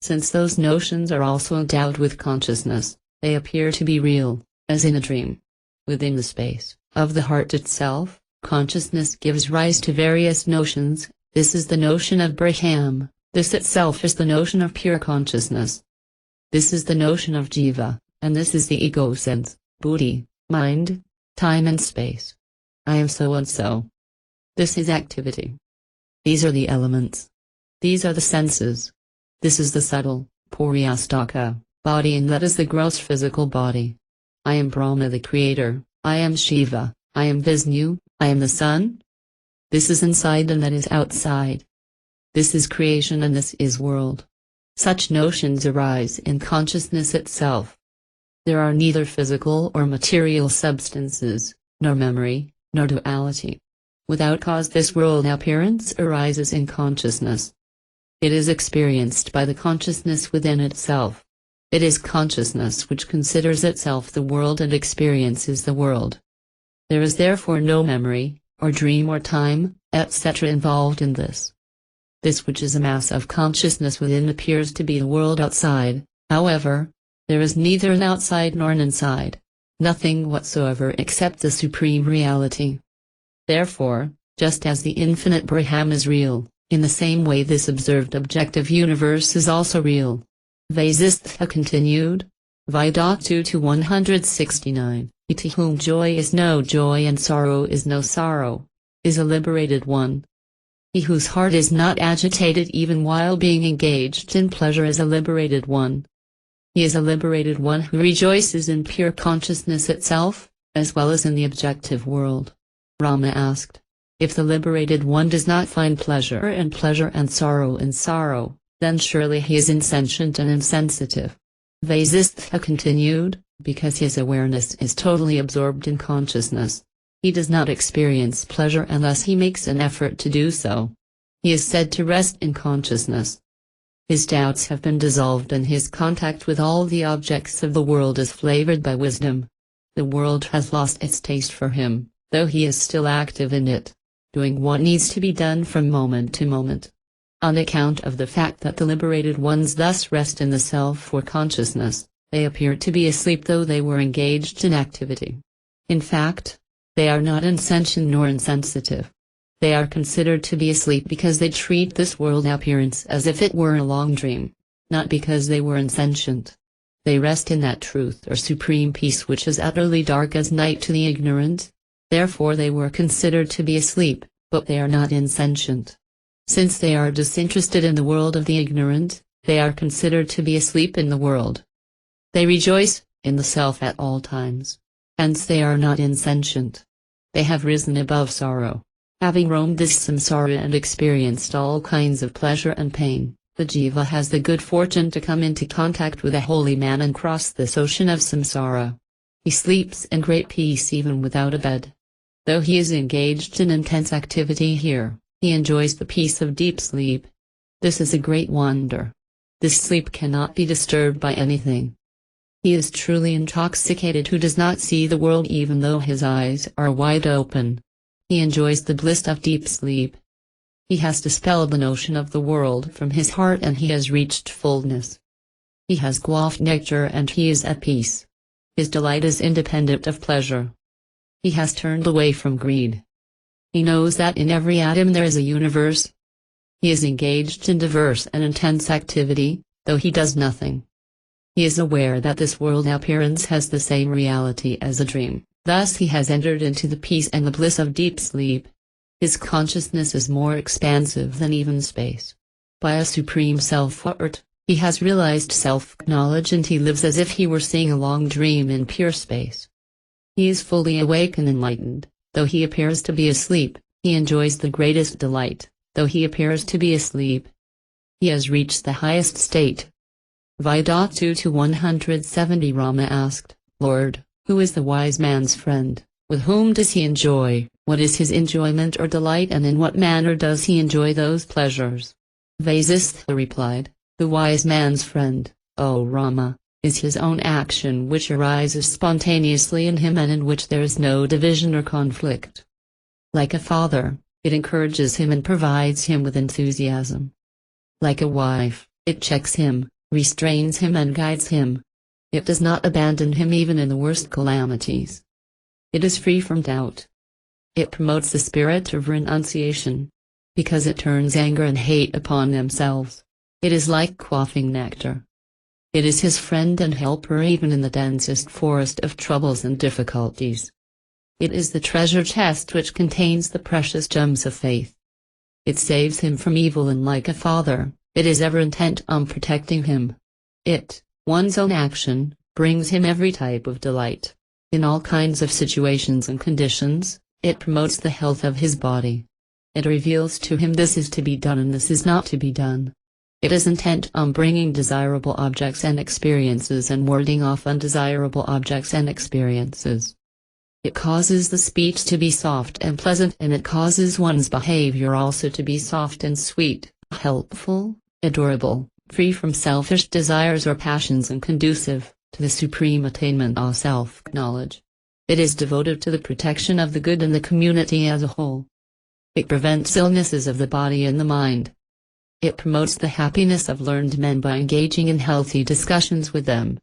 Since those notions are also endowed with consciousness, they appear to be real, as in a dream. Within the space of the heart itself, consciousness gives rise to various notions. This is the notion of Brahman, this itself is the notion of pure consciousness. This is the notion of jiva, and this is the ego sense, buddhi, mind, time and space. I am so and so. This is activity. These are the elements. These are the senses. This is the subtle, Puryastaka, body, and that is the gross physical body. I am Brahma the creator, I am Shiva, I am Vishnu, I am the sun. This is inside and that is outside. This is creation and this is world. Such notions arise in consciousness itself. There are neither physical or material substances, nor memory, nor duality. Without cause this world appearance arises in consciousness. It is experienced by the consciousness within itself. It is consciousness which considers itself the world and experiences the world. There is therefore no memory, or dream or time, etc. involved in this. This which is a mass of consciousness within appears to be the world outside. However, there is neither an outside nor an inside, nothing whatsoever except the supreme reality. Therefore, just as the infinite Brahman is real, in the same way this observed objective universe is also real. Vasishtha continued. Vida 2-169, He to whom joy is no joy and sorrow is no sorrow, is a liberated one. He whose heart is not agitated even while being engaged in pleasure is a liberated one. He is a liberated one who rejoices in pure consciousness itself, as well as in the objective world. Rama asked, if the liberated one does not find pleasure and sorrow in sorrow, then surely he is insentient and insensitive. Vasishtha continued, because his awareness is totally absorbed in consciousness. He does not experience pleasure unless he makes an effort to do so. He is said to rest in consciousness. His doubts have been dissolved and his contact with all the objects of the world is flavored by wisdom. The world has lost its taste for him, though he is still active in it, doing what needs to be done from moment to moment. On account of the fact that the liberated ones thus rest in the self for consciousness, they appear to be asleep though they were engaged in activity. In fact, they are not insentient nor insensitive. They are considered to be asleep because they treat this world appearance as if it were a long dream, not because they were insentient. They rest in that truth or supreme peace which is utterly dark as night to the ignorant. Therefore they were considered to be asleep, but they are not insentient. Since they are disinterested in the world of the ignorant, they are considered to be asleep in the world. They rejoice in the self at all times. Hence they are not insentient. They have risen above sorrow. Having roamed this samsara and experienced all kinds of pleasure and pain, the jiva has the good fortune to come into contact with a holy man and cross this ocean of samsara. He sleeps in great peace even without a bed. Though he is engaged in intense activity here, he enjoys the peace of deep sleep. This is a great wonder. This sleep cannot be disturbed by anything. He is truly intoxicated who does not see the world even though his eyes are wide open. He enjoys the bliss of deep sleep. He has dispelled the notion of the world from his heart and he has reached fullness. He has quaffed nectar and he is at peace. His delight is independent of pleasure. He has turned away from greed. He knows that in every atom there is a universe. He is engaged in diverse and intense activity, though he does nothing. He is aware that this world appearance has the same reality as a dream, thus he has entered into the peace and the bliss of deep sleep. His consciousness is more expansive than even space. By a supreme self-effort, he has realized self-knowledge and he lives as if he were seeing a long dream in pure space. He is fully awake and enlightened, though he appears to be asleep. He enjoys the greatest delight, though he appears to be asleep. He has reached the highest state. Vida 2-170 Rama asked, Lord, who is the wise man's friend? With whom does he enjoy? What is his enjoyment or delight and in what manner does he enjoy those pleasures? Vasishtha replied, the wise man's friend, O Rama, is his own action which arises spontaneously in him and in which there is no division or conflict. Like a father, it encourages him and provides him with enthusiasm. Like a wife, it checks him, restrains him and guides him. It does not abandon him even in the worst calamities. It is free from doubt. It promotes the spirit of renunciation. Because it turns anger and hate upon themselves. It is like quaffing nectar. It is his friend and helper even in the densest forest of troubles and difficulties. It is the treasure chest which contains the precious gems of faith. It saves him from evil and like a father, it is ever intent on protecting him. It, one's own action, brings him every type of delight. In all kinds of situations and conditions, it promotes the health of his body. It reveals to him this is to be done and this is not to be done. It is intent on bringing desirable objects and experiences and warding off undesirable objects and experiences. It causes the speech to be soft and pleasant and it causes one's behavior also to be soft and sweet, helpful, adorable, free from selfish desires or passions and conducive to the supreme attainment of self-knowledge. It is devoted to the protection of the good and the community as a whole. It prevents illnesses of the body and the mind. It promotes the happiness of learned men by engaging in healthy discussions with them.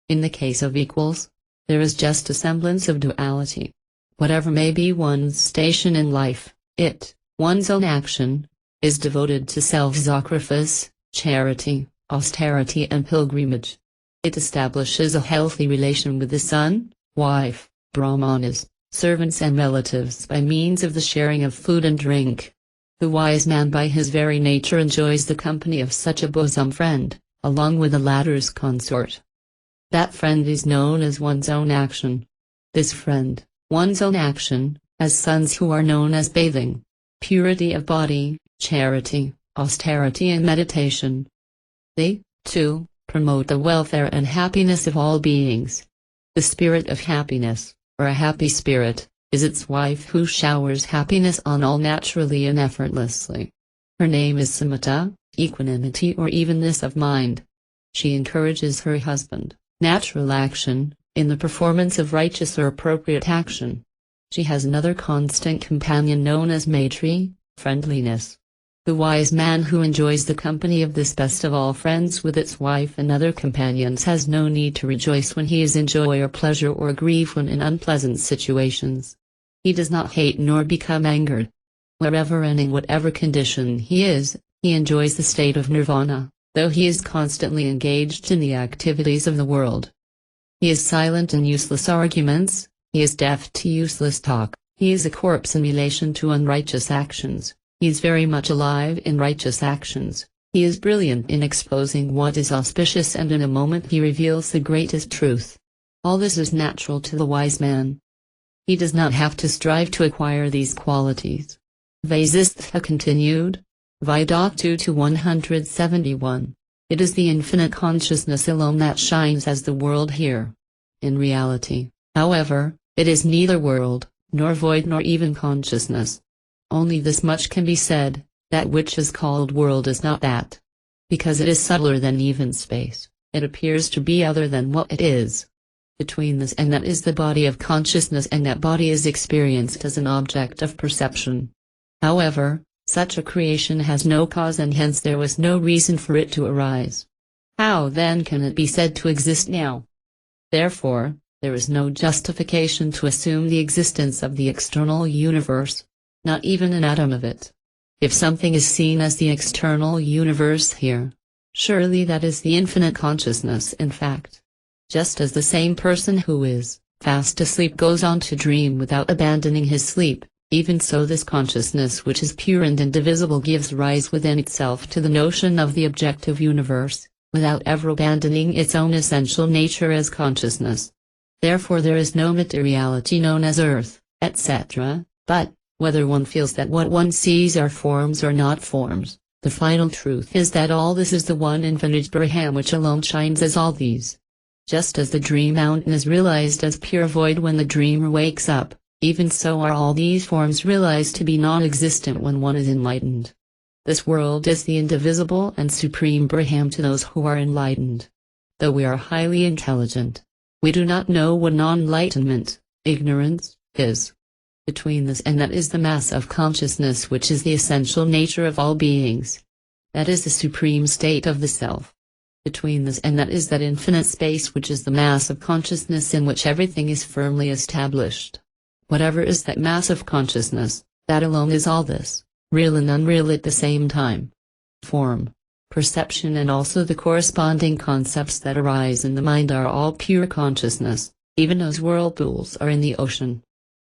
In the case of equals, there is just a semblance of duality. Whatever may be one's station in life, one's own action, is devoted to self-sacrifice, charity, austerity and pilgrimage. It establishes a healthy relation with the son, wife, brahmanas, servants and relatives by means of the sharing of food and drink. The wise man by his very nature enjoys the company of such a bosom friend, along with the latter's consort. That friend is known as one's own action. This friend, one's own action, as sons who are known as bathing, purity of body, charity, austerity and meditation. They, too, promote the welfare and happiness of all beings. The spirit of happiness, or a happy spirit, is its wife who showers happiness on all naturally and effortlessly. Her name is Samhita, equanimity or evenness of mind. She encourages her husband, natural action, in the performance of righteous or appropriate action. She has another constant companion known as Maitri, friendliness. The wise man who enjoys the company of this best of all friends with its wife and other companions has no need to rejoice when he is in joy or pleasure or grieve when in unpleasant situations. He does not hate nor become angered. Wherever and in whatever condition he is, he enjoys the state of nirvana, though he is constantly engaged in the activities of the world. He is silent in useless arguments, he is deaf to useless talk, he is a corpse in relation to unrighteous actions. He is very much alive in righteous actions, he is brilliant in exposing what is auspicious and in a moment he reveals the greatest truth. All this is natural to the wise man. He does not have to strive to acquire these qualities. Vasishtha continued. Vidaktu to 171. It is the infinite consciousness alone that shines as the world here. In reality, however, it is neither world, nor void nor even consciousness. Only this much can be said, that which is called world is not that. Because it is subtler than even space, it appears to be other than what it is. Between this and that is the body of consciousness, and that body is experienced as an object of perception. However, such a creation has no cause and hence there was no reason for it to arise. How then can it be said to exist now? Therefore, there is no justification to assume the existence of the external universe. Not even an atom of it. If something is seen as the external universe here, surely that is the infinite consciousness in fact. Just as the same person who is fast asleep goes on to dream without abandoning his sleep, even so this consciousness which is pure and indivisible gives rise within itself to the notion of the objective universe, without ever abandoning its own essential nature as consciousness. Therefore there is no materiality known as earth, etc., but, whether one feels that what one sees are forms or not forms, the final truth is that all this is the one infinite Brahman which alone shines as all these. Just as the dream mountain is realized as pure void when the dreamer wakes up, even so are all these forms realized to be non-existent when one is enlightened. This world is the indivisible and supreme Brahman to those who are enlightened. Though we are highly intelligent, we do not know what non-enlightenment, ignorance, is. Between this and that is the mass of consciousness which is the essential nature of all beings. That is the supreme state of the self. Between this and that is that infinite space which is the mass of consciousness in which everything is firmly established. Whatever is that mass of consciousness, that alone is all this, real and unreal at the same time. Form, perception and also the corresponding concepts that arise in the mind are all pure consciousness, even as whirlpools are in the ocean.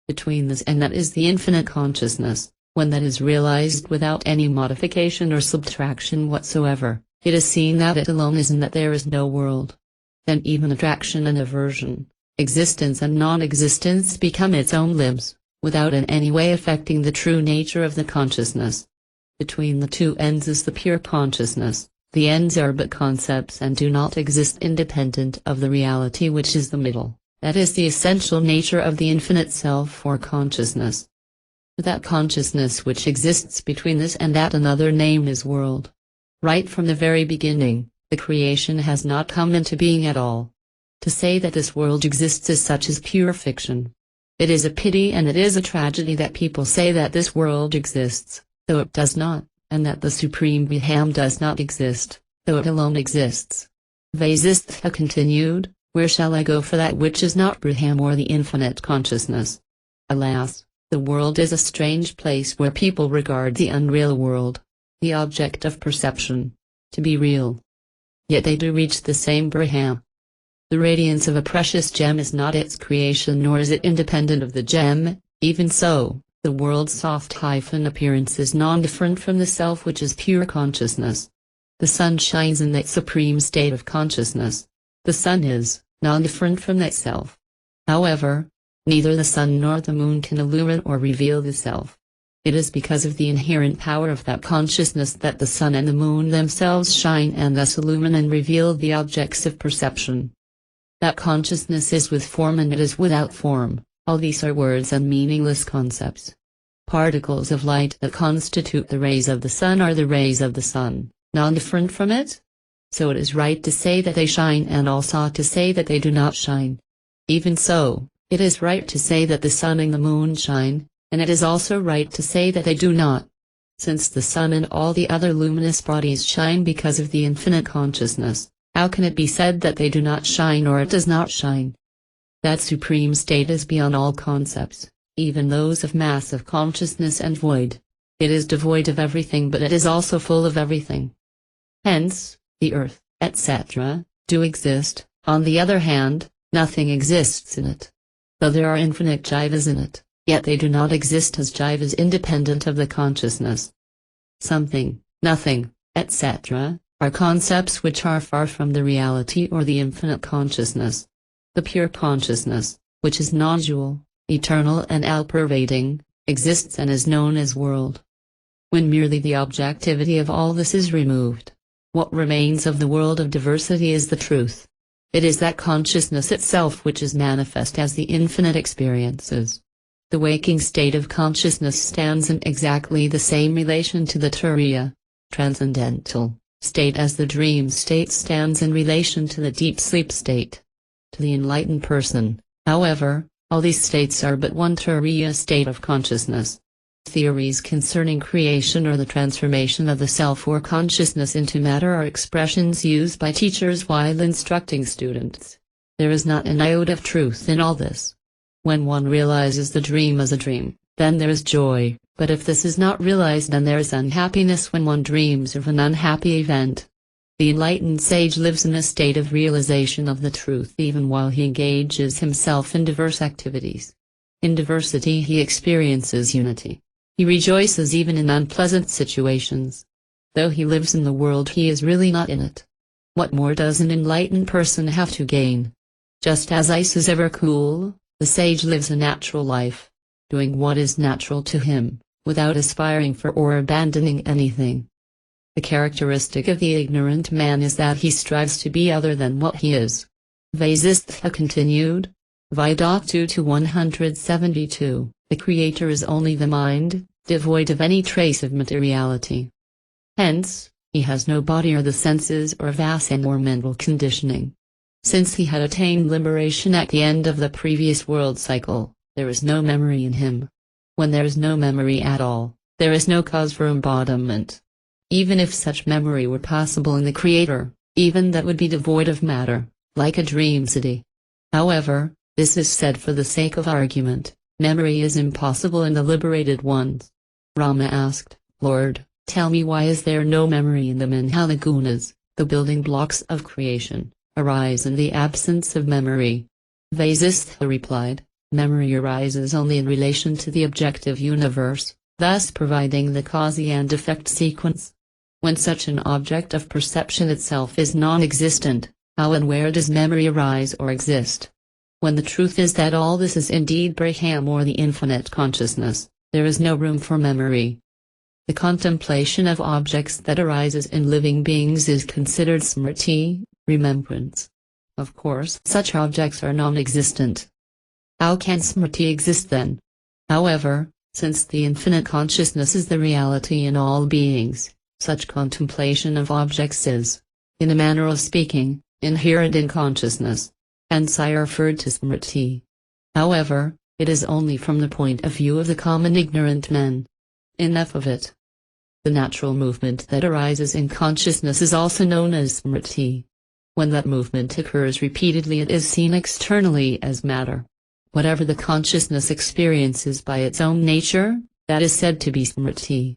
Between this and that is the infinite consciousness. When that is realized without any modification or subtraction whatsoever, it is seen that it alone is and that there is no world. Then even attraction and aversion, existence and non-existence become its own limbs, without in any way affecting the true nature of the consciousness. Between the two ends is the pure consciousness. The ends are but concepts and do not exist independent of the reality which is the middle. That is the essential nature of the infinite self or consciousness. That consciousness which exists between this and that another name is world. Right from the very beginning, the creation has not come into being at all. To say that this world exists as such is pure fiction. It is a pity and it is a tragedy that people say that this world exists, though it does not, and that the Supreme Brahman does not exist, though it alone exists. Vasishtha continued, where shall I go for that which is not Brahman or the infinite consciousness? Alas, the world is a strange place where people regard the unreal world, the object of perception, to be real. Yet they do reach the same Brahman. The radiance of a precious gem is not its creation nor is it independent of the gem, even so, the world's soft appearance is non-different from the self which is pure consciousness. The sun shines in that supreme state of consciousness. The sun is non-different from that self. However, neither the sun nor the moon can illumine or reveal the self. It is because of the inherent power of that consciousness that the sun and the moon themselves shine and thus illumine and reveal the objects of perception. That consciousness is with form and it is without form. All these are words and meaningless concepts. Particles of light that constitute the rays of the sun are the rays of the sun, non-different from it? So it is right to say that they shine and also to say that they do not shine. Even so, it is right to say that the sun and the moon shine, and it is also right to say that they do not. Since the sun and all the other luminous bodies shine because of the infinite consciousness, how can it be said that they do not shine or it does not shine? That supreme state is beyond all concepts, even those of mass of consciousness and void. It is devoid of everything but it is also full of everything. Hence, the earth, etc., do exist. On the other hand, nothing exists in it. Though there are infinite jivas in it, yet they do not exist as jivas independent of the consciousness. Something, nothing, etc., are concepts which are far from the reality or the infinite consciousness. The pure consciousness, which is non-dual, eternal and all-pervading, exists and is known as world. When merely the objectivity of all this is removed, what remains of the world of diversity is the truth. It is that consciousness itself which is manifest as the infinite experiences. The waking state of consciousness stands in exactly the same relation to the turiya, transcendental, state as the dream state stands in relation to the deep sleep state. To the enlightened person, however, all these states are but one turiya state of consciousness. Theories concerning creation or the transformation of the self or consciousness into matter are expressions used by teachers while instructing students. There is not an iota of truth in all this. When one realizes the dream as a dream, then there is joy, but if this is not realized then there is unhappiness when one dreams of an unhappy event. The enlightened sage lives in a state of realization of the truth even while he engages himself in diverse activities. In diversity he experiences unity. He rejoices even in unpleasant situations. Though he lives in the world he is really not in it. What more does an enlightened person have to gain? Just as ice is ever cool, the sage lives a natural life, doing what is natural to him, without aspiring for or abandoning anything. The characteristic of the ignorant man is that he strives to be other than what he is. Vasistha continued. Vidaktu to 172, the creator is only the mind, devoid of any trace of materiality. Hence, he has no body or the senses or vasana or mental conditioning. Since he had attained liberation at the end of the previous world cycle, there is no memory in him. When there is no memory at all, there is no cause for embodiment. Even if such memory were possible in the Creator, even that would be devoid of matter, like a dream city. However, this is said for the sake of argument. Memory is impossible in the liberated ones. Rama asked, Lord, tell me why is there no memory in the Manhalagunas, the building blocks of creation, arise in the absence of memory? Vasistha replied, memory arises only in relation to the objective universe, thus providing the cause and effect sequence. When such an object of perception itself is non-existent, how and where does memory arise or exist? When the truth is that all this is indeed Brahman or the infinite consciousness, there is no room for memory. The contemplation of objects that arises in living beings is considered smriti, remembrance. Of course, such objects are non-existent. How can smriti exist then? However, since the infinite consciousness is the reality in all beings, such contemplation of objects is, in a manner of speaking, inherent in consciousness. Hence I referred to smriti. However, It is only from the point of view of the common ignorant men. Enough of it. The natural movement that arises in consciousness is also known as smriti. When that movement occurs repeatedly, it is seen externally as matter. Whatever the consciousness experiences by its own nature, that is said to be smriti.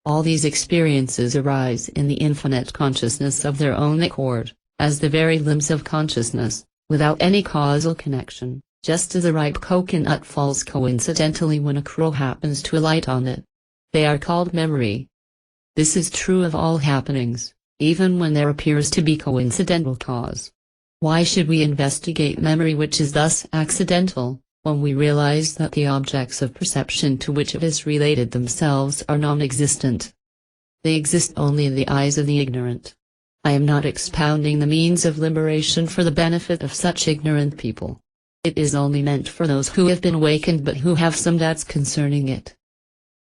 All these experiences arise in the infinite consciousness of their own accord, as the very limbs of consciousness, without any causal connection, just as a ripe coconut falls coincidentally when a crow happens to alight on it. They are called memory. This is true of all happenings, even when there appears to be coincidental cause. Why should we investigate memory which is thus accidental, when we realize that the objects of perception to which it is related themselves are non-existent? They exist only in the eyes of the ignorant. I am not expounding the means of liberation for the benefit of such ignorant people. It is only meant for those who have been awakened but who have some doubts concerning it.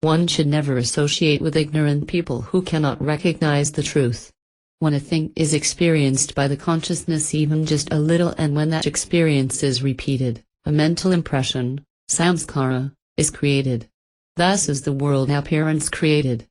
One should never associate with ignorant people who cannot recognize the truth. When a thing is experienced by the consciousness even just a little, and when that experience is repeated, a mental impression, samskara, is created. Thus is the world appearance created.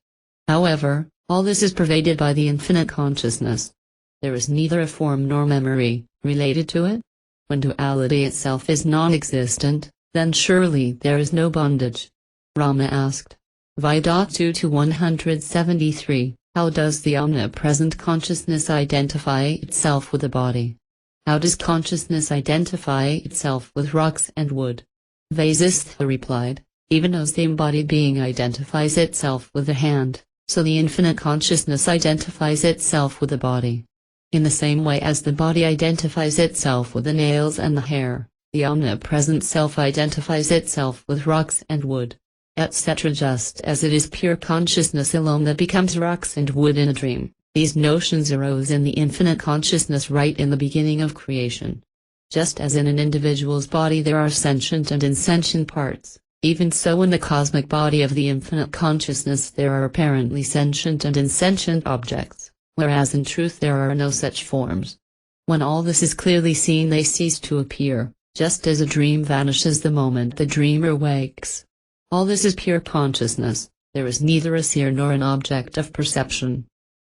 However, all this is pervaded by the infinite consciousness. There is neither a form nor memory related to it. When duality itself is non-existent, then surely there is no bondage. Rama asked. Vidatu to 173, how does the omnipresent consciousness identify itself with the body? How does consciousness identify itself with rocks and wood? Vasishtha replied, even as the embodied being identifies itself with the hand, so the infinite consciousness identifies itself with the body. In the same way as the body identifies itself with the nails and the hair, the omnipresent self identifies itself with rocks and wood, etc. Just as it is pure consciousness alone that becomes rocks and wood in a dream, these notions arose in the infinite consciousness right in the beginning of creation. Just as in an individual's body there are sentient and insentient parts, even so in the cosmic body of the infinite consciousness there are apparently sentient and insentient objects, whereas in truth there are no such forms. When all this is clearly seen, they cease to appear, just as a dream vanishes the moment the dreamer wakes. All this is pure consciousness, there is neither a seer nor an object of perception.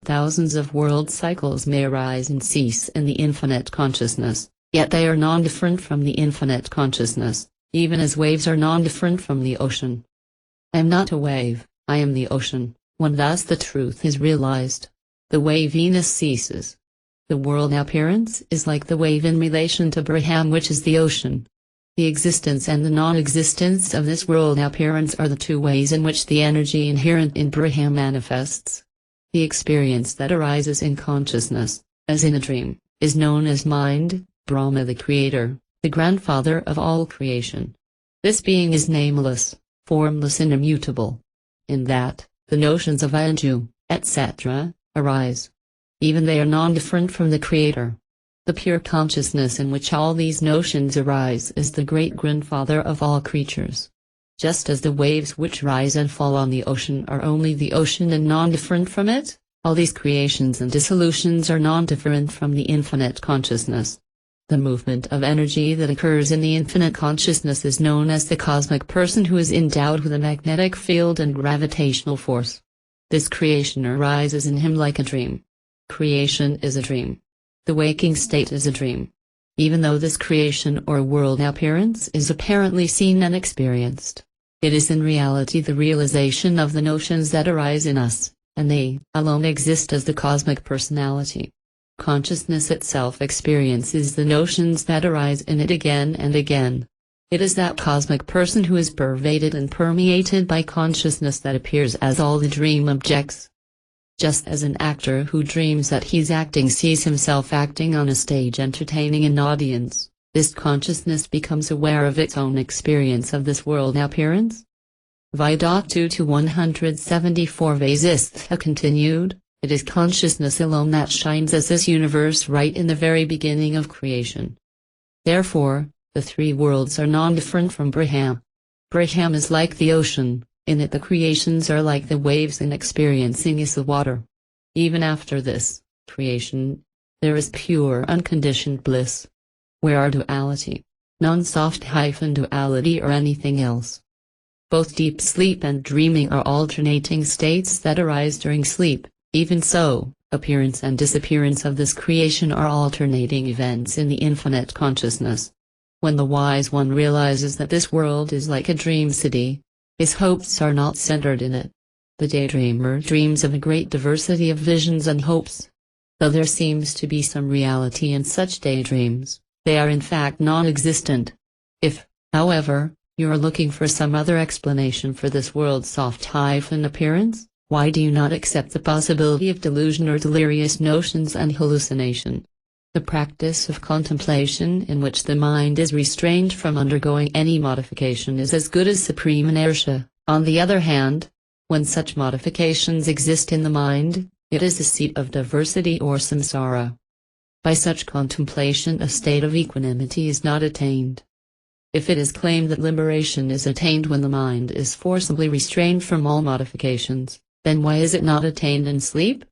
Thousands of world cycles may arise and cease in the infinite consciousness, yet they are non-different from the infinite consciousness, even as waves are non-different from the ocean. I am not a wave, I am the ocean. When thus the truth is realized, the waviness ceases. The world appearance is like the wave in relation to Brahman, which is the ocean. The existence and the non-existence of this world appearance are the two ways in which the energy inherent in Brahman manifests. The experience that arises in consciousness, as in a dream, is known as mind, Brahma the Creator, the grandfather of all creation. This being is nameless, formless and immutable. In that, the notions of I and you, etc., arise. Even they are non-different from the Creator. The pure consciousness in which all these notions arise is the great-grandfather of all creatures. Just as the waves which rise and fall on the ocean are only the ocean and non-different from it, all these creations and dissolutions are non-different from the infinite consciousness. The movement of energy that occurs in the infinite consciousness is known as the cosmic person, who is endowed with a magnetic field and gravitational force. This creation arises in him like a dream. Creation is a dream. The waking state is a dream. Even though this creation or world appearance is apparently seen and experienced, it is in reality the realization of the notions that arise in us, and they alone exist as the cosmic personality. Consciousness itself experiences the notions that arise in it again and again. It is that cosmic person who is pervaded and permeated by consciousness that appears as all the dream objects. Just as an actor who dreams that he's acting sees himself acting on a stage entertaining an audience, this consciousness becomes aware of its own experience of this world appearance. Vidatu to 174 Vasistha continued, it is consciousness alone that shines as this universe right in the very beginning of creation. Therefore, the three worlds are non-different from Brahman. Brahman is like the ocean, in it the creations are like the waves and experiencing is the water. Even after this creation, there is pure unconditioned bliss. Where are duality, non-soft-duality or anything else. Both deep sleep and dreaming are alternating states that arise during sleep. Even so, appearance and disappearance of this creation are alternating events in the infinite consciousness. When the wise one realizes that this world is like a dream city, his hopes are not centered in it. The daydreamer dreams of a great diversity of visions and hopes. Though there seems to be some reality in such daydreams, they are in fact non-existent. If, however, you are looking for some other explanation for this world's soft-appearance, why do you not accept the possibility of delusion or delirious notions and hallucination? The practice of contemplation in which the mind is restrained from undergoing any modification is as good as supreme inertia. On the other hand, when such modifications exist in the mind, it is the seat of diversity or samsara. By such contemplation a state of equanimity is not attained. If it is claimed that liberation is attained when the mind is forcibly restrained from all modifications, then why is it not attained in sleep?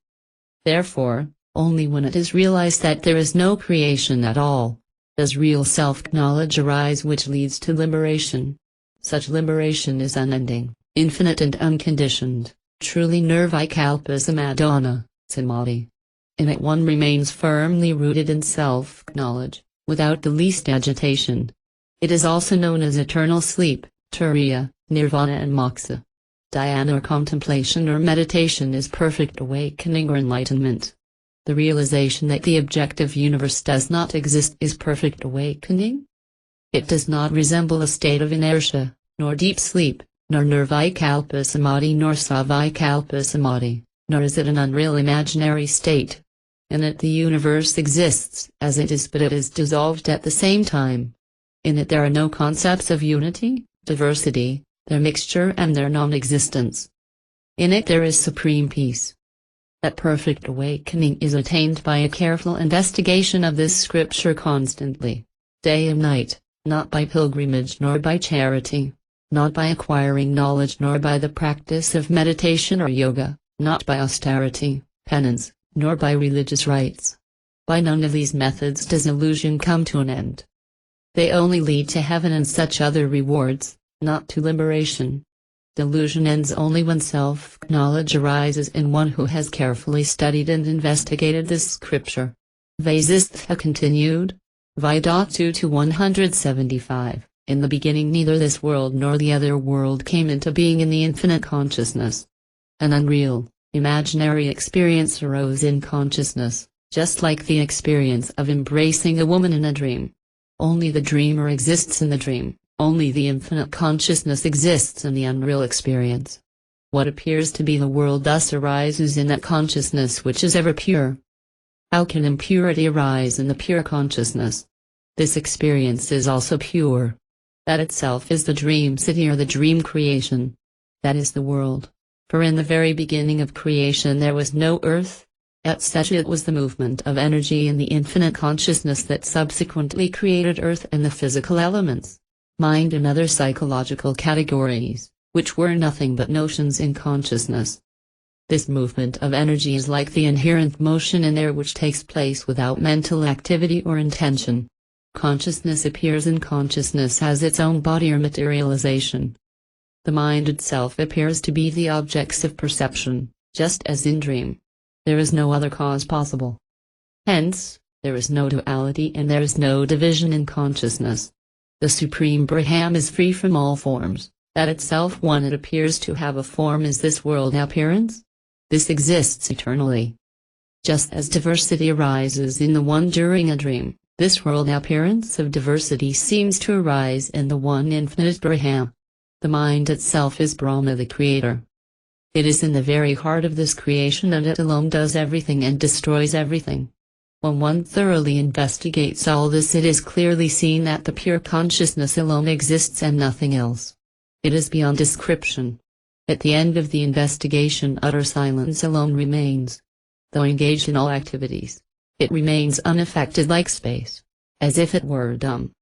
Therefore, only when it is realized that there is no creation at all, does real self-knowledge arise which leads to liberation. Such liberation is unending, infinite and unconditioned, truly nirvikalpa samadhi. In it one remains firmly rooted in self-knowledge, without the least agitation. It is also known as eternal sleep, turiya, nirvana and moksha. Dhyana or contemplation or meditation is perfect awakening or enlightenment. The realization that the objective universe does not exist is perfect awakening. It does not resemble a state of inertia, nor deep sleep, nor nirvikalpa samadhi nor savikalpa samadhi, nor is it an unreal imaginary state. In it the universe exists as it is, but it is dissolved at the same time. In it there are no concepts of unity, diversity, their mixture and their non-existence. In it there is supreme peace. That perfect awakening is attained by a careful investigation of this scripture constantly, day and night, not by pilgrimage nor by charity, not by acquiring knowledge nor by the practice of meditation or yoga, not by austerity, penance, nor by religious rites. By none of these methods does illusion come to an end. They only lead to heaven and such other rewards, not to liberation. Delusion ends only when self-knowledge arises in one who has carefully studied and investigated this scripture. Vasishtha continued. Vidatu to 175. In the beginning neither this world nor the other world came into being in the infinite consciousness. An unreal, imaginary experience arose in consciousness, just like the experience of embracing a woman in a dream. Only the dreamer exists in the dream. Only the infinite consciousness exists in the unreal experience. What appears to be the world thus arises in that consciousness which is ever pure. How can impurity arise in the pure consciousness? This experience is also pure. That itself is the dream city or the dream creation. That is the world. For in the very beginning of creation there was no earth, etc. It was the movement of energy in the infinite consciousness that subsequently created earth and the physical elements, mind and other psychological categories, which were nothing but notions in consciousness. This movement of energy is like the inherent motion in air which takes place without mental activity or intention. Consciousness appears in consciousness as its own body or materialization. The mind itself appears to be the objects of perception, just as in dream. There is no other cause possible. Hence, there is no duality and there is no division in consciousness. The Supreme Brahman is free from all forms. That itself one it appears to have a form is this world appearance. This exists eternally. Just as diversity arises in the one during a dream, this world appearance of diversity seems to arise in the one infinite Brahman. The mind itself is Brahma the Creator. It is in the very heart of this creation and it alone does everything and destroys everything. When one thoroughly investigates all this it is clearly seen that the pure consciousness alone exists and nothing else. It is beyond description. At the end of the investigation utter silence alone remains. Though engaged in all activities, it remains unaffected like space, as if it were dumb.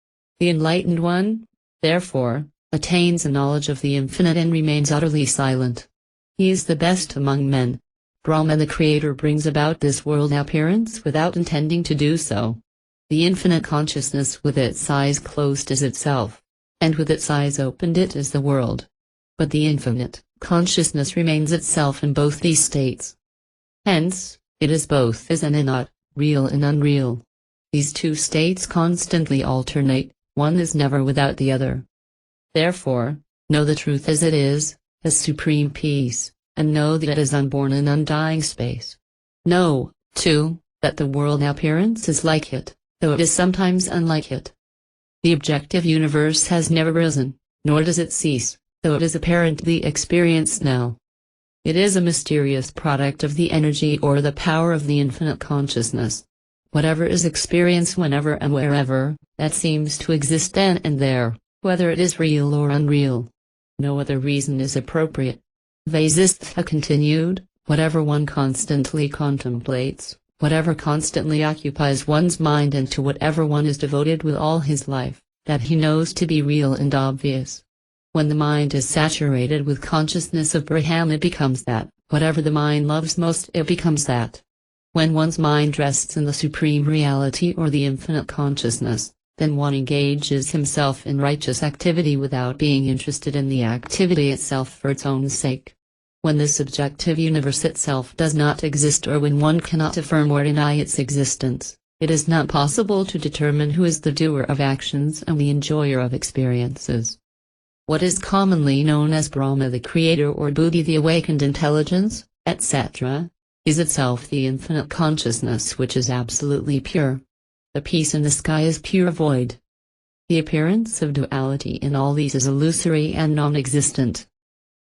The enlightened one, therefore, attains a knowledge of the infinite and remains utterly silent. He is the best among men. Brahma the Creator brings about this world appearance without intending to do so. The infinite consciousness with its eyes closed is itself, and with its eyes opened it is the world. But the infinite consciousness remains itself in both these states. Hence, it is both as and not, real and unreal. These two states constantly alternate, one is never without the other. Therefore, know the truth as it is, as supreme peace, and know that it is unborn and undying space. Know, too, that the world appearance is like it, though it is sometimes unlike it. The objective universe has never risen, nor does it cease, though it is apparently experienced now. It is a mysterious product of the energy or the power of the infinite consciousness. Whatever is experienced whenever and wherever, that seems to exist then and there, whether it is real or unreal. No other reason is appropriate. Vasishtha continued, whatever one constantly contemplates, whatever constantly occupies one's mind and to whatever one is devoted with all his life, that he knows to be real and obvious. When the mind is saturated with consciousness of Brahman, it becomes that. Whatever the mind loves most, it becomes that. When one's mind rests in the supreme reality or the infinite consciousness, then one engages himself in righteous activity without being interested in the activity itself for its own sake. When the subjective universe itself does not exist, or when one cannot affirm or deny its existence, it is not possible to determine who is the doer of actions and the enjoyer of experiences. What is commonly known as Brahma, the creator, or Buddhi, the awakened intelligence, etc., is itself the infinite consciousness which is absolutely pure. The peace in the sky is pure void. The appearance of duality in all these is illusory and non-existent.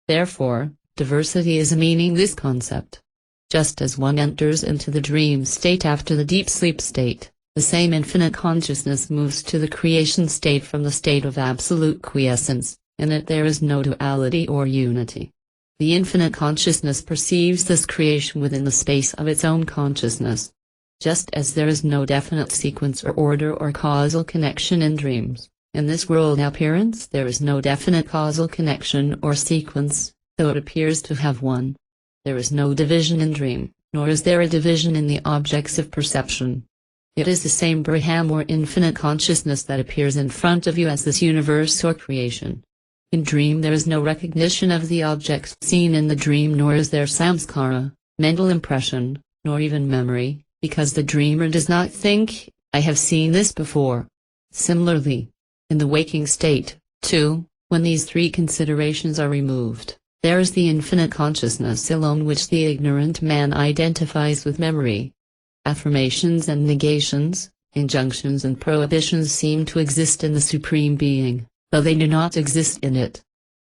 Therefore, diversity is meaning this concept. Just as one enters into the dream state after the deep sleep state, the same infinite consciousness moves to the creation state from the state of absolute quiescence. In it there is no duality or unity. The infinite consciousness perceives this creation within the space of its own consciousness. Just as there is no definite sequence or order or causal connection in dreams, in this world appearance there is no definite causal connection or sequence, though it appears to have one. There is no division in dream, nor is there a division in the objects of perception. It is the same Brahman or infinite consciousness that appears in front of you as this universe or creation. In dream there is no recognition of the objects seen in the dream, nor is there samskara, mental impression, nor even memory, because the dreamer does not think, I have seen this before. Similarly, in the waking state, too, when these three considerations are removed, there is the infinite consciousness alone which the ignorant man identifies with memory. Affirmations and negations, injunctions and prohibitions seem to exist in the Supreme Being, though they do not exist in it.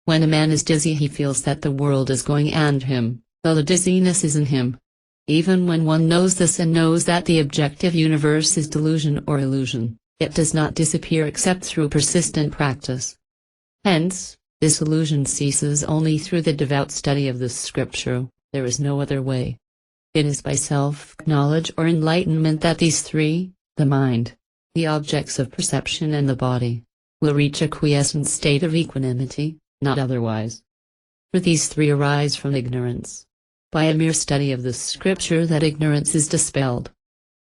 When a man is dizzy, he feels that the world is going and him, though the dizziness is in him. Even when one knows this and knows that the objective universe is delusion or illusion, it does not disappear except through persistent practice. Hence, this illusion ceases only through the devout study of this scripture. There is no other way. It is by self-knowledge or enlightenment that these three, the mind, the objects of perception and the body, will reach a quiescent state of equanimity, not otherwise. For these three arise from ignorance. By a mere study of this scripture that ignorance is dispelled.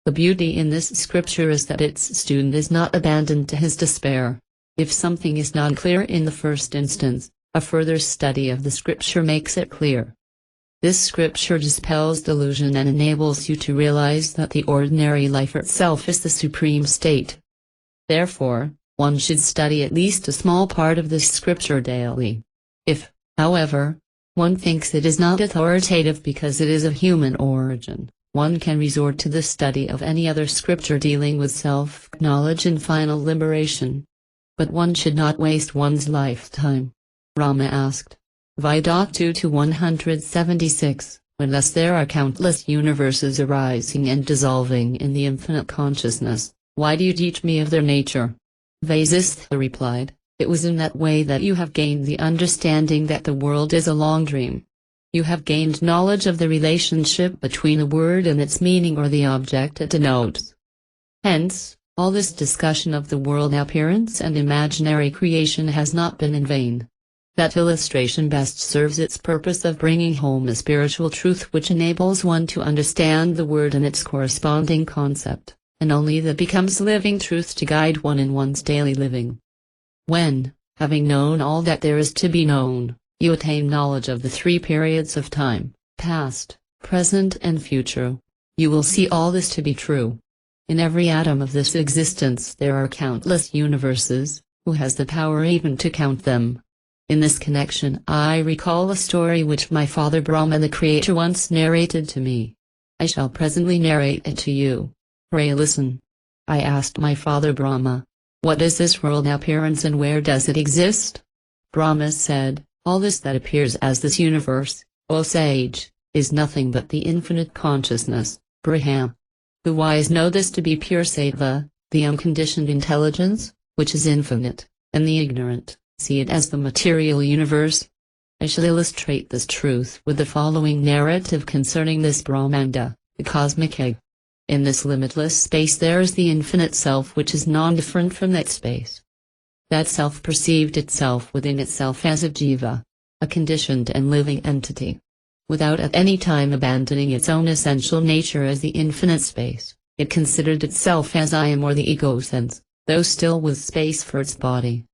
The beauty in this scripture is that its student is not abandoned to his despair. If something is not clear in the first instance, a further study of the scripture makes it clear. This scripture dispels delusion and enables you to realize that the ordinary life itself is the supreme state. Therefore, one should study at least a small part of this scripture daily. If, however, one thinks it is not authoritative because it is of human origin, one can resort to the study of any other scripture dealing with self-knowledge and final liberation. But one should not waste one's lifetime. Rama asked. Vidatu to 176, when thus there are countless universes arising and dissolving in the infinite consciousness, why do you teach me of their nature? Vasishtha replied, it was in that way that you have gained the understanding that the world is a long dream. You have gained knowledge of the relationship between a word and its meaning or the object it denotes. Hence, all this discussion of the world appearance and imaginary creation has not been in vain. That illustration best serves its purpose of bringing home a spiritual truth which enables one to understand the word and its corresponding concept, and only that becomes living truth to guide one in one's daily living. When, having known all that there is to be known, you attain knowledge of the three periods of time, past, present and future, you will see all this to be true. In every atom of this existence there are countless universes. Who has the power even to count them? In this connection I recall a story which my father Brahma the Creator once narrated to me. I shall presently narrate it to you. Pray listen. I asked my father Brahma, what is this world appearance and where does it exist? Brahma said, all this that appears as this universe, O sage, is nothing but the infinite consciousness, Brahma. The wise know this to be pure sattva, the unconditioned intelligence, which is infinite, and the ignorant see it as the material universe. I shall illustrate this truth with the following narrative concerning this Brahmanda, the cosmic egg. In this limitless space there is the infinite self which is non-different from that space. That self perceived itself within itself as a jiva, a conditioned and living entity. Without at any time abandoning its own essential nature as the infinite space, it considered itself as I am or the ego sense, though still with space for its body.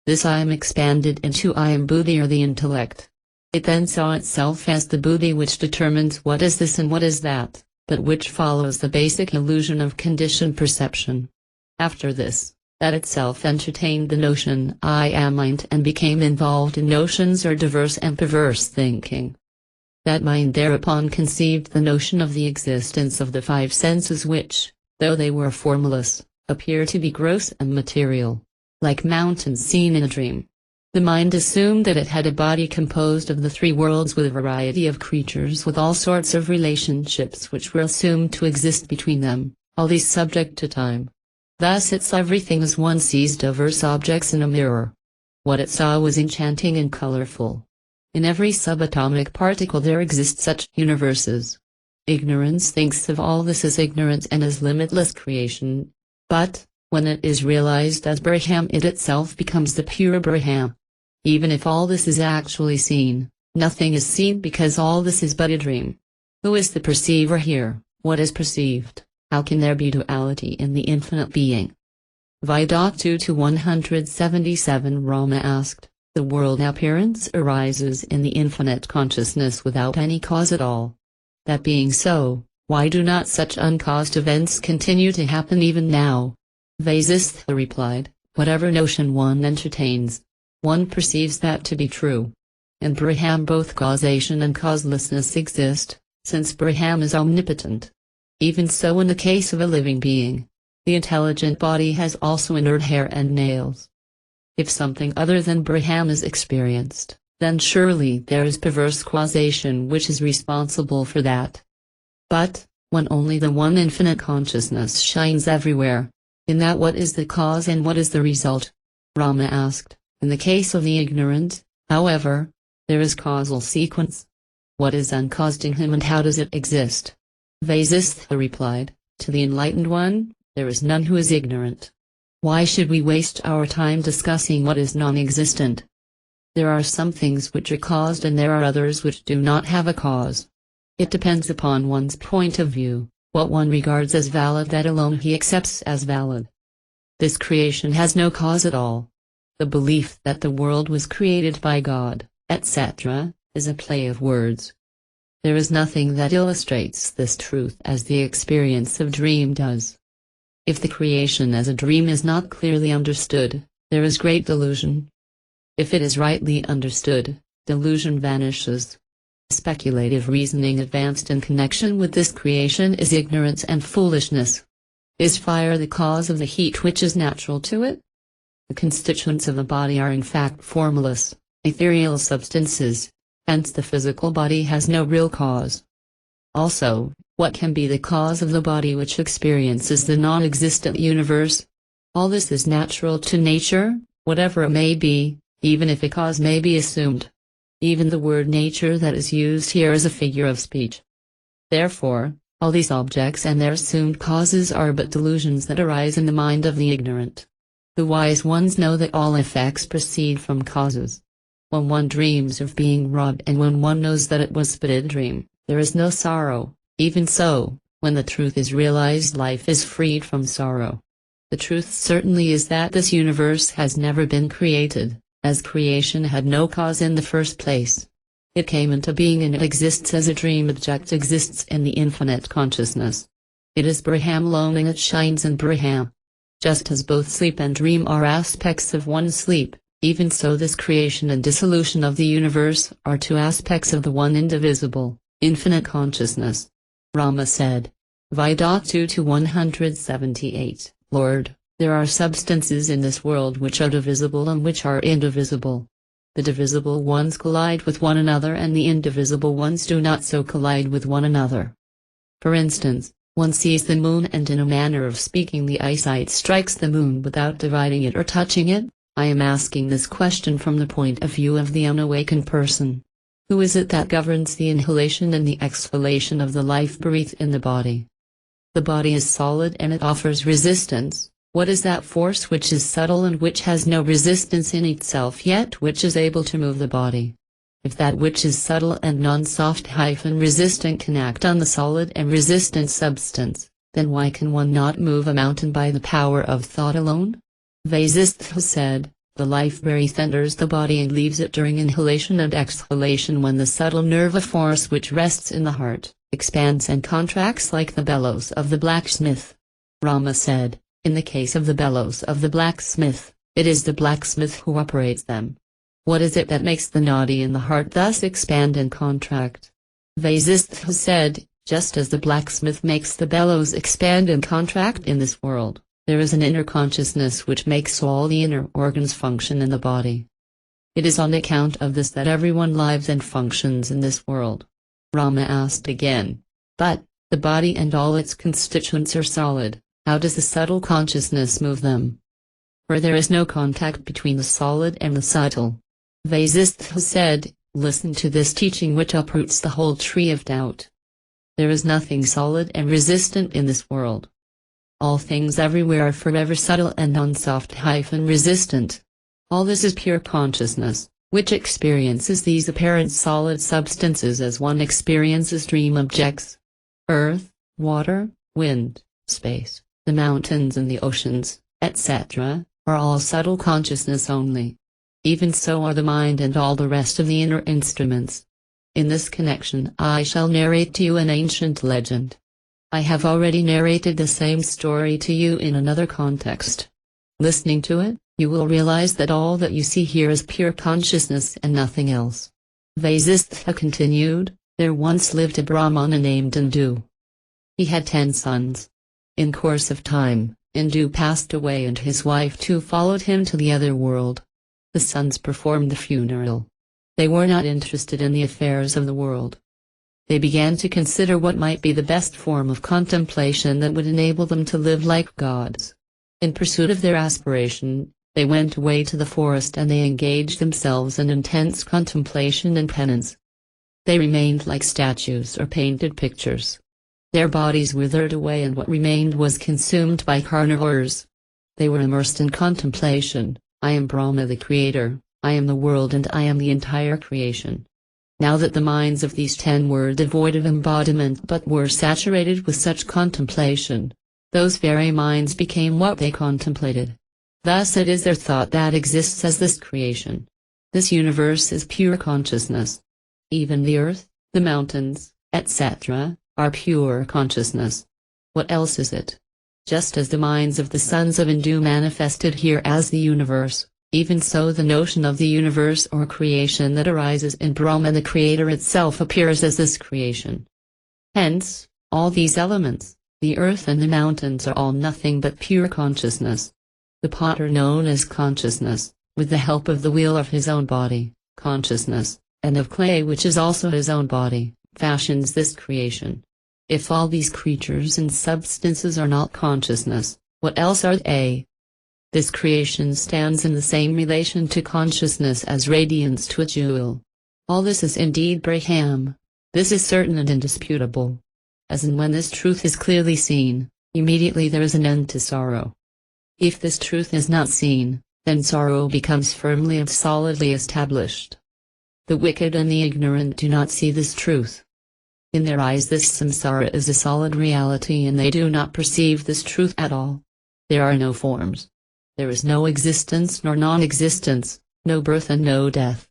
This I am expanded into I am buddhi or the intellect. It then saw itself as the buddhi which determines what is this and what is that, but which follows the basic illusion of conditioned perception. After this, that itself entertained the notion I am mind and became involved in notions or diverse and perverse thinking. That mind thereupon conceived the notion of the existence of the five senses which, though they were formless, appear to be gross and material, like mountains seen in a dream. The mind assumed that it had a body composed of the three worlds with a variety of creatures with all sorts of relationships which were assumed to exist between them, all these subject to time. Thus it saw everything as one sees diverse objects in a mirror. What it saw was enchanting and colorful. In every subatomic particle there exist such universes. Ignorance thinks of all this as ignorance and as limitless creation. But, when it is realized as Brahman, it itself becomes the pure Brahman. Even if all this is actually seen, nothing is seen because all this is but a dream. Who is the perceiver here? What is perceived? How can there be duality in the infinite being? Vidatu 177 Rama asked, the world appearance arises in the infinite consciousness without any cause at all. That being so, why do not such uncaused events continue to happen even now? Vasishtha replied, whatever notion one entertains, one perceives that to be true. In Brahman both causation and causelessness exist, since Brahman is omnipotent. Even so in the case of a living being, the intelligent body has also inert hair and nails. If something other than Brahman is experienced, then surely there is perverse causation which is responsible for that. But, when only the one infinite consciousness shines everywhere, in that what is the cause and what is the result? Rama asked, in the case of the ignorant, however, there is causal sequence. What is uncaused in him and how does it exist? Vasishtha replied, to the enlightened one, there is none who is ignorant. Why should we waste our time discussing what is non-existent? There are some things which are caused and there are others which do not have a cause. It depends upon one's point of view, what one regards as valid that alone he accepts as valid. This creation has no cause at all. The belief that the world was created by God, etc., is a play of words. There is nothing that illustrates this truth as the experience of dream does. If the creation as a dream is not clearly understood, there is great delusion. If it is rightly understood, delusion vanishes. Speculative reasoning advanced in connection with this creation is ignorance and foolishness. Is fire the cause of the heat which is natural to it? The constituents of a body are in fact formless, ethereal substances, hence the physical body has no real cause. Also, what can be the cause of the body which experiences the non-existent universe? All this is natural to nature, whatever it may be, even if a cause may be assumed. Even the word nature that is used here is a figure of speech. Therefore, all these objects and their assumed causes are but delusions that arise in the mind of the ignorant. The wise ones know that all effects proceed from causes. When one dreams of being robbed and when one knows that it was but a dream, there is no sorrow. Even so, When the truth is realized, life is freed from sorrow. The truth certainly is that this universe has never been created, as creation had no cause in the first place. It came into being and it exists as a dream object exists in the infinite consciousness. It is Brahman alone and it shines in Brahman. Just as both sleep and dream are aspects of one sleep, even so this creation and dissolution of the universe are two aspects of the one indivisible, infinite consciousness. Rama said. V.2 to 178, Lord, there are substances in this world which are divisible and which are indivisible. The divisible ones collide with one another and the indivisible ones do not so collide with one another. For instance, one sees the moon and in a manner of speaking the eyesight strikes the moon without dividing it or touching it. I am asking this question from the point of view of the unawakened person. Who is it that governs the inhalation and the exhalation of the life breathed in the body? The body is solid and it offers resistance. What is that force which is subtle and which has no resistance in itself yet which is able to move the body? If that which is subtle and non-soft-resistant can act on the solid and resistant substance, then why can one not move a mountain by the power of thought alone? Vasishtha said, the life breath enters the body and leaves it during inhalation and exhalation when the subtle nerve force which rests in the heart, expands and contracts like the bellows of the blacksmith. Rama said, in the case of the bellows of the blacksmith, it is the blacksmith who operates them. What is it that makes the nadi in the heart thus expand and contract? Vasishtha said, just as the blacksmith makes the bellows expand and contract in this world, there is an inner consciousness which makes all the inner organs function in the body. It is on account of this that everyone lives and functions in this world. Rama asked again, but, the body and all its constituents are solid, how does the subtle consciousness move them? For there is no contact between the solid and the subtle. Vasishtha said, listen to this teaching which uproots the whole tree of doubt. There is nothing solid and resistant in this world. All things everywhere are forever subtle and non-soft-resistant. All this is pure consciousness, which experiences these apparent solid substances as one experiences dream objects. Earth, water, wind, space, the mountains and the oceans, etc., are all subtle consciousness only. Even so are the mind and all the rest of the inner instruments. In this connection I shall narrate to you an ancient legend. I have already narrated the same story to you in another context. Listening to it, you will realize that all that you see here is pure consciousness and nothing else. Vasishtha continued, there once lived a Brahmana named Indu. He had 10 sons. In course of time, Indu passed away and his wife too followed him to the other world. The sons performed the funeral. They were not interested in the affairs of the world. They began to consider what might be the best form of contemplation that would enable them to live like gods. In pursuit of their aspiration, they went away to the forest and they engaged themselves in intense contemplation and penance. They remained like statues or painted pictures. Their bodies withered away and what remained was consumed by carnivores. They were immersed in contemplation. I am Brahma the Creator, I am the world and I am the entire creation. Now that the minds of these 10 were devoid of embodiment but were saturated with such contemplation, those very minds became what they contemplated. Thus it is their thought that exists as this creation. This universe is pure consciousness. Even the earth, the mountains, etc., are pure consciousness. What else is it? Just as the minds of the sons of Indu manifested here as the universe, even so the notion of the universe or creation that arises in Brahma the Creator itself appears as this creation. Hence, all these elements, the earth and the mountains are all nothing but pure consciousness. The potter known as consciousness, with the help of the wheel of his own body, consciousness, and of clay which is also his own body, fashions this creation. If all these creatures and substances are not consciousness, what else are they? This creation stands in the same relation to consciousness as radiance to a jewel. All this is indeed Brahman. This is certain and indisputable. As and when this truth is clearly seen, immediately there is an end to sorrow. If this truth is not seen, then sorrow becomes firmly and solidly established. The wicked and the ignorant do not see this truth. In their eyes this samsara is a solid reality and they do not perceive this truth at all. There are no forms. There is no existence nor non-existence, no birth and no death.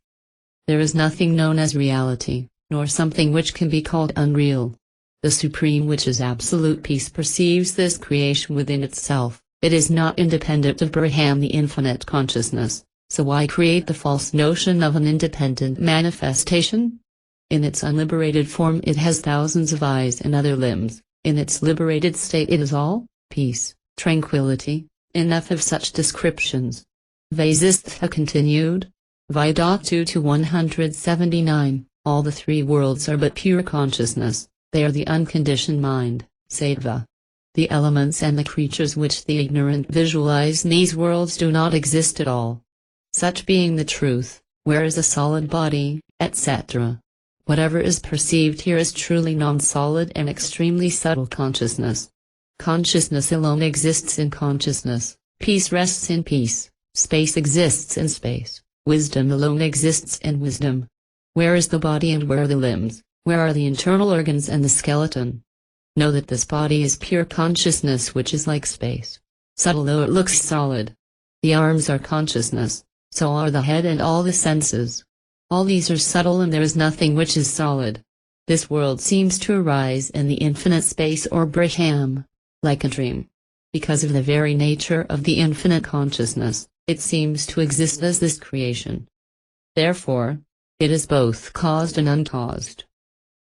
There is nothing known as reality, nor something which can be called unreal. The Supreme, which is absolute peace, perceives this creation within itself. It is not independent of Brahman, the infinite consciousness, so why create the false notion of an independent manifestation? In its unliberated form it has thousands of eyes and other limbs. In its liberated state it is all peace, tranquility. Enough of such descriptions. Vasishtha continued. Vidatu to 179. All the three worlds are but pure consciousness. They are the unconditioned mind, sattva. The elements and the creatures which the ignorant visualize in these worlds do not exist at all. Such being the truth, where is a solid body, etc. Whatever is perceived here is truly non-solid and extremely subtle consciousness. Consciousness alone exists in consciousness, peace rests in peace, space exists in space, wisdom alone exists in wisdom. Where is the body and where are the limbs, where are the internal organs and the skeleton? Know that this body is pure consciousness which is like space, subtle though it looks solid. The arms are consciousness, so are the head and all the senses. All these are subtle and there is nothing which is solid. This world seems to arise in the infinite space or Brahman, like a dream. Because of the very nature of the infinite consciousness, it seems to exist as this creation. Therefore, it is both caused and uncaused.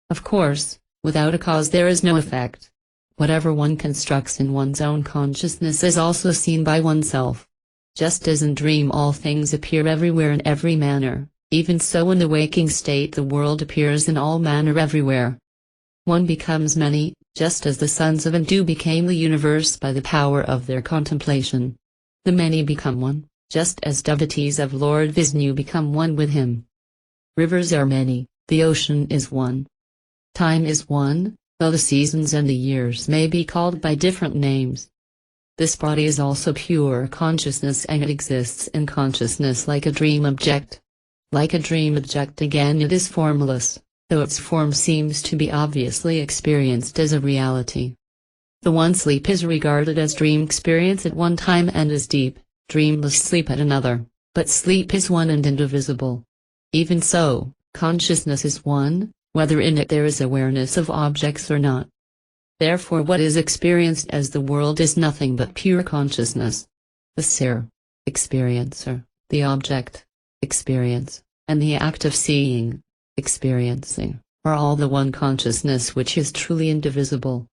Of course, without a cause there is no effect. Whatever one constructs in one's own consciousness is also seen by oneself. Just as in dream all things appear everywhere in every manner, even so in the waking state the world appears in all manner everywhere. One becomes many, just as the sons of Hindu became the universe by the power of their contemplation. The many become one, just as devotees of Lord Vishnu become one with him. Rivers are many, the ocean is one. Time is one, though the seasons and the years may be called by different names. This body is also pure consciousness and it exists in consciousness like a dream object. Like a dream object again it is formless, though its form seems to be obviously experienced as a reality. The one sleep is regarded as dream experience at one time and as deep, dreamless sleep at another, but sleep is one and indivisible. Even so, consciousness is one, whether in it there is awareness of objects or not. Therefore what is experienced as the world is nothing but pure consciousness. The seer, experiencer, the object, experience, and the act of seeing, experiencing, are all the one consciousness which is truly indivisible.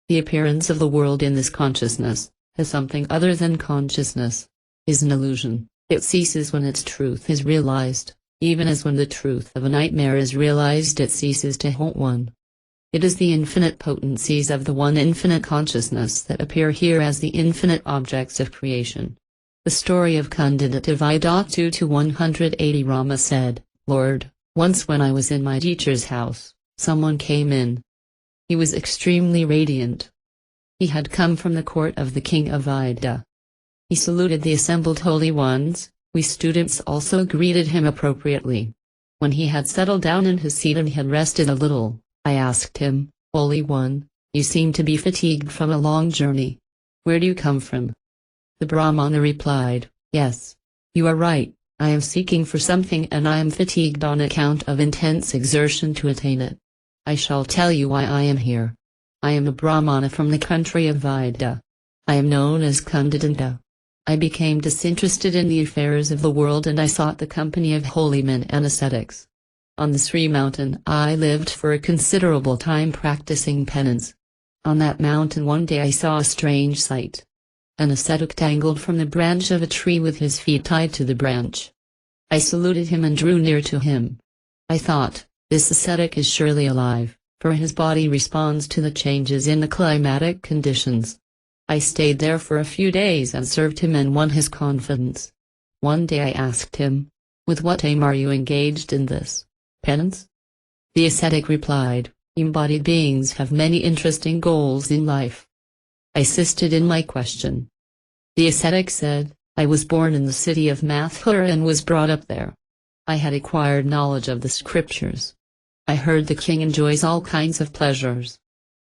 The appearance of the world in this consciousness, as something other than consciousness, is an illusion. It ceases when its truth is realized, even as when the truth of a nightmare is realized it ceases to haunt one. It is the infinite potencies of the one infinite consciousness that appear here as the infinite objects of creation. The story of Kundita Vidatu to 180. Rama said, Lord, once when I was in my teacher's house, someone came in. He was extremely radiant. He had come from the court of the king of Vedanta. He saluted the assembled holy ones. We students also greeted him appropriately. When he had settled down in his seat and had rested a little, I asked him, Holy One, you seem to be fatigued from a long journey. Where do you come from? The Brahmana replied, Yes, you are right, I am seeking for something and I am fatigued on account of intense exertion to attain it. I shall tell you why I am here. I am a Brahmana from the country of Vedanta. I am known as Kundita. I became disinterested in the affairs of the world and I sought the company of holy men and ascetics. On the Sri mountain I lived for a considerable time practicing penance. On that mountain one day I saw a strange sight. An ascetic dangled from the branch of a tree with his feet tied to the branch. I saluted him and drew near to him. I thought, this ascetic is surely alive, for his body responds to the changes in the climatic conditions. I stayed there for a few days and served him and won his confidence. One day I asked him, with what aim are you engaged in this penance? The ascetic replied, embodied beings have many interesting goals in life. I insisted in my question. The ascetic said, I was born in the city of Mathura and was brought up there. I had acquired knowledge of the scriptures. I heard the king enjoys all kinds of pleasures.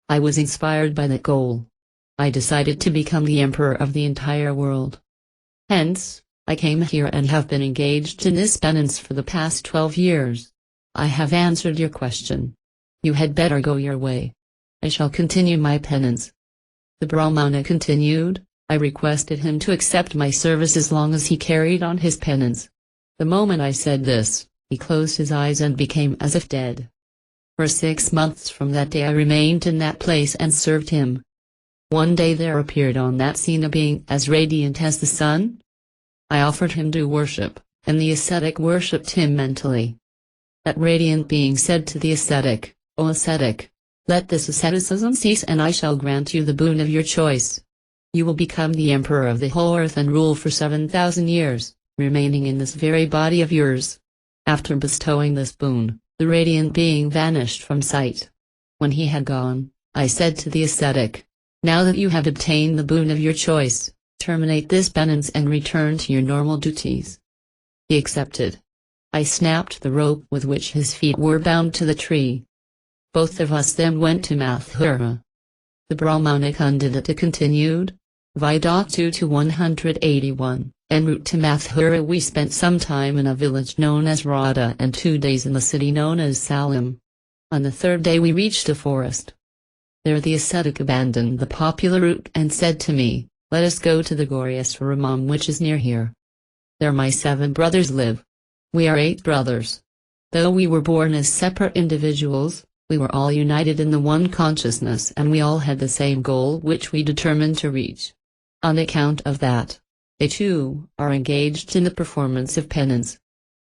I was inspired by that goal. I decided to become the emperor of the entire world. Hence, I came here and have been engaged in this penance for the past 12 years. I have answered your question. You had better go your way. I shall continue my penance. The Brahmana continued. I requested him to accept my service as long as he carried on his penance. The moment I said this, he closed his eyes and became as if dead. For 6 months from that day I remained in that place and served him. One day there appeared on that scene a being as radiant as the sun. I offered him due worship, and the ascetic worshipped him mentally. That radiant being said to the ascetic, "O ascetic, let this asceticism cease and I shall grant you the boon of your choice. You will become the emperor of the whole earth and rule for 7,000 years, remaining in this very body of yours." After bestowing this boon, the radiant being vanished from sight. When he had gone, I said to the ascetic, "Now that you have obtained the boon of your choice, terminate this penance and return to your normal duties." He accepted. I snapped the rope with which his feet were bound to the tree. Both of us then went to Mathura. The Brahmana Pandita continued. Vidaktu to 181, en route to Mathura we spent some time in a village known as Radha and 2 days in the city known as Salim. On the 3rd day we reached a forest. There the ascetic abandoned the popular route and said to me, "Let us go to the Gauriaswaramam which is near here. There my 7 brothers live. We are 8 brothers. Though we were born as separate individuals, we were all united in the one consciousness and we all had the same goal which we determined to reach. On account of that, they too are engaged in the performance of penance.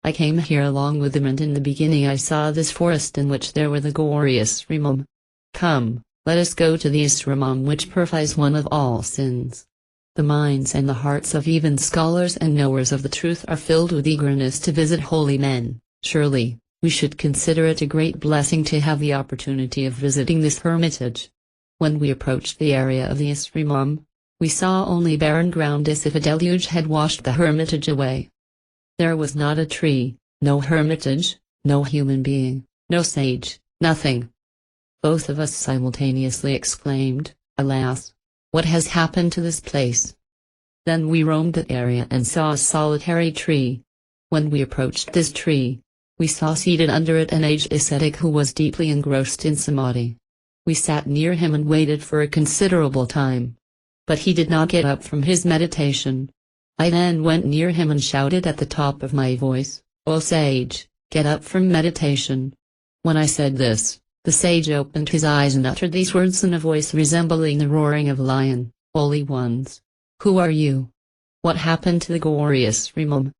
I came here along with them and in the beginning I saw this forest in which there were the Gauriaswaramam. Come, let us go to the Asramam which purifies one of all sins." The minds and the hearts of even scholars and knowers of the truth are filled with eagerness to visit holy men. Surely, we should consider it a great blessing to have the opportunity of visiting this hermitage. When we approached the area of the Asramam, we saw only barren ground as if a deluge had washed the hermitage away. There was not a tree, no hermitage, no human being, no sage, nothing. Both of us simultaneously exclaimed, "Alas! What has happened to this place?" Then we roamed the area and saw a solitary tree. When we approached this tree, we saw seated under it an aged ascetic who was deeply engrossed in samadhi. We sat near him and waited for a considerable time. But he did not get up from his meditation. I then went near him and shouted at the top of my voice, "O sage, get up from meditation." When I said this, the sage opened his eyes and uttered these words in a voice resembling the roaring of a lion, "Holy ones! Who are you? What happened to the Gauriaswaramam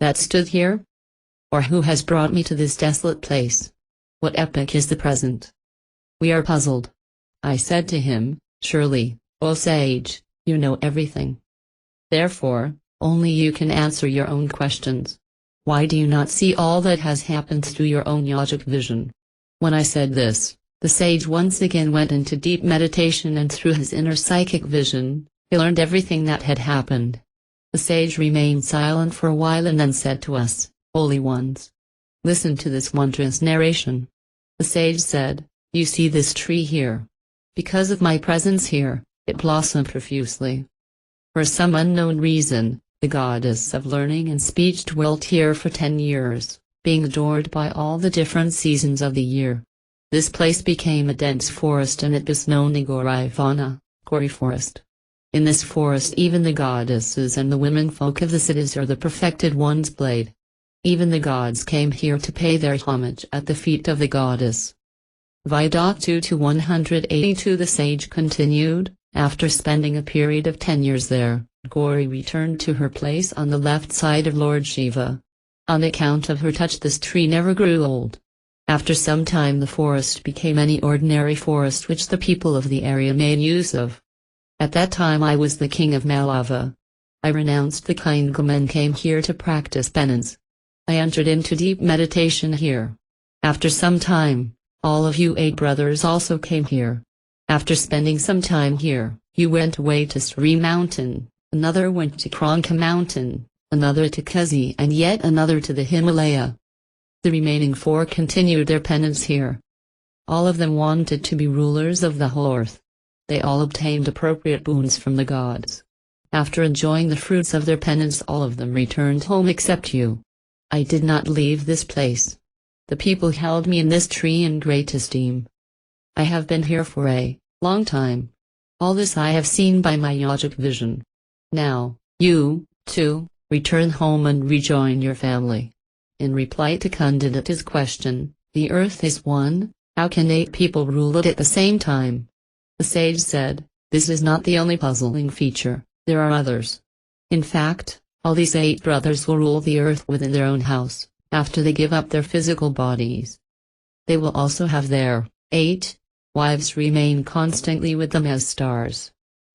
that stood here? Or who has brought me to this desolate place? What epoch is the present?" "We are puzzled." I said to him, "Surely, O sage, you know everything. Therefore, only you can answer your own questions. Why do you not see all that has happened through your own yogic vision?" When I said this, the sage once again went into deep meditation and through his inner psychic vision, he learned everything that had happened. The sage remained silent for a while and then said to us, "Holy ones, listen to this wondrous narration." The sage said, "You see this tree here? Because of my presence here, it blossomed profusely. For some unknown reason, the goddess of learning and speech dwelt here for 10 years, being adored by all the different seasons of the year. This place became a dense forest and it was known as Gaurivana, Gauri forest. In this forest even the goddesses and the women folk of the cities or the perfected ones played. Even the gods came here to pay their homage at the feet of the goddess. Vidaktu to 182 the sage continued, after spending a period of 10 years there, Gauri returned to her place on the left side of Lord Shiva. On account of her touch this tree never grew old. After some time the forest became any ordinary forest which the people of the area made use of. At that time I was the king of Malava. I renounced the kingdom and came here to practice penance. I entered into deep meditation here. After some time, all of you 8 brothers also came here. After spending some time here, you went away to Sri Mountain, another went to Kranka Mountain, another to Kusi and yet another to the Himalaya. The remaining 4 continued their penance here. All of them wanted to be rulers of the whole earth. They all obtained appropriate boons from the gods. After enjoying the fruits of their penance, all of them returned home except you. I did not leave this place. The people held me in this tree in great esteem. I have been here for a long time. All this I have seen by my yogic vision. Now, you, too, return home and rejoin your family. In reply to Kundadata's question, the earth is one, how can 8 people rule it at the same time? The sage said, this is not the only puzzling feature, there are others. In fact, all these 8 brothers will rule the earth within their own house, after they give up their physical bodies. They will also have their 8 wives remain constantly with them as stars.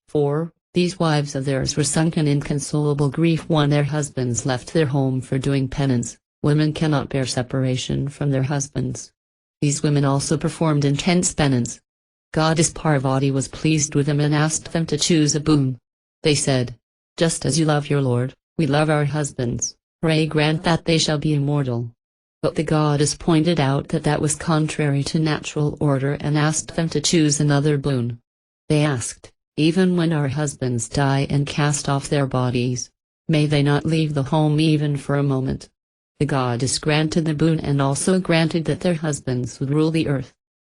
For these wives of theirs were sunk in inconsolable grief when their husbands left their home for doing penance. Women cannot bear separation from their husbands. These women also performed intense penance. Goddess Parvati was pleased with them and asked them to choose a boon. They said, just as you love your Lord, we love our husbands, pray grant that they shall be immortal. But the goddess pointed out that that was contrary to natural order and asked them to choose another boon. They asked, even when our husbands die and cast off their bodies, may they not leave the home even for a moment? The goddess granted the boon and also granted that their husbands would rule the earth.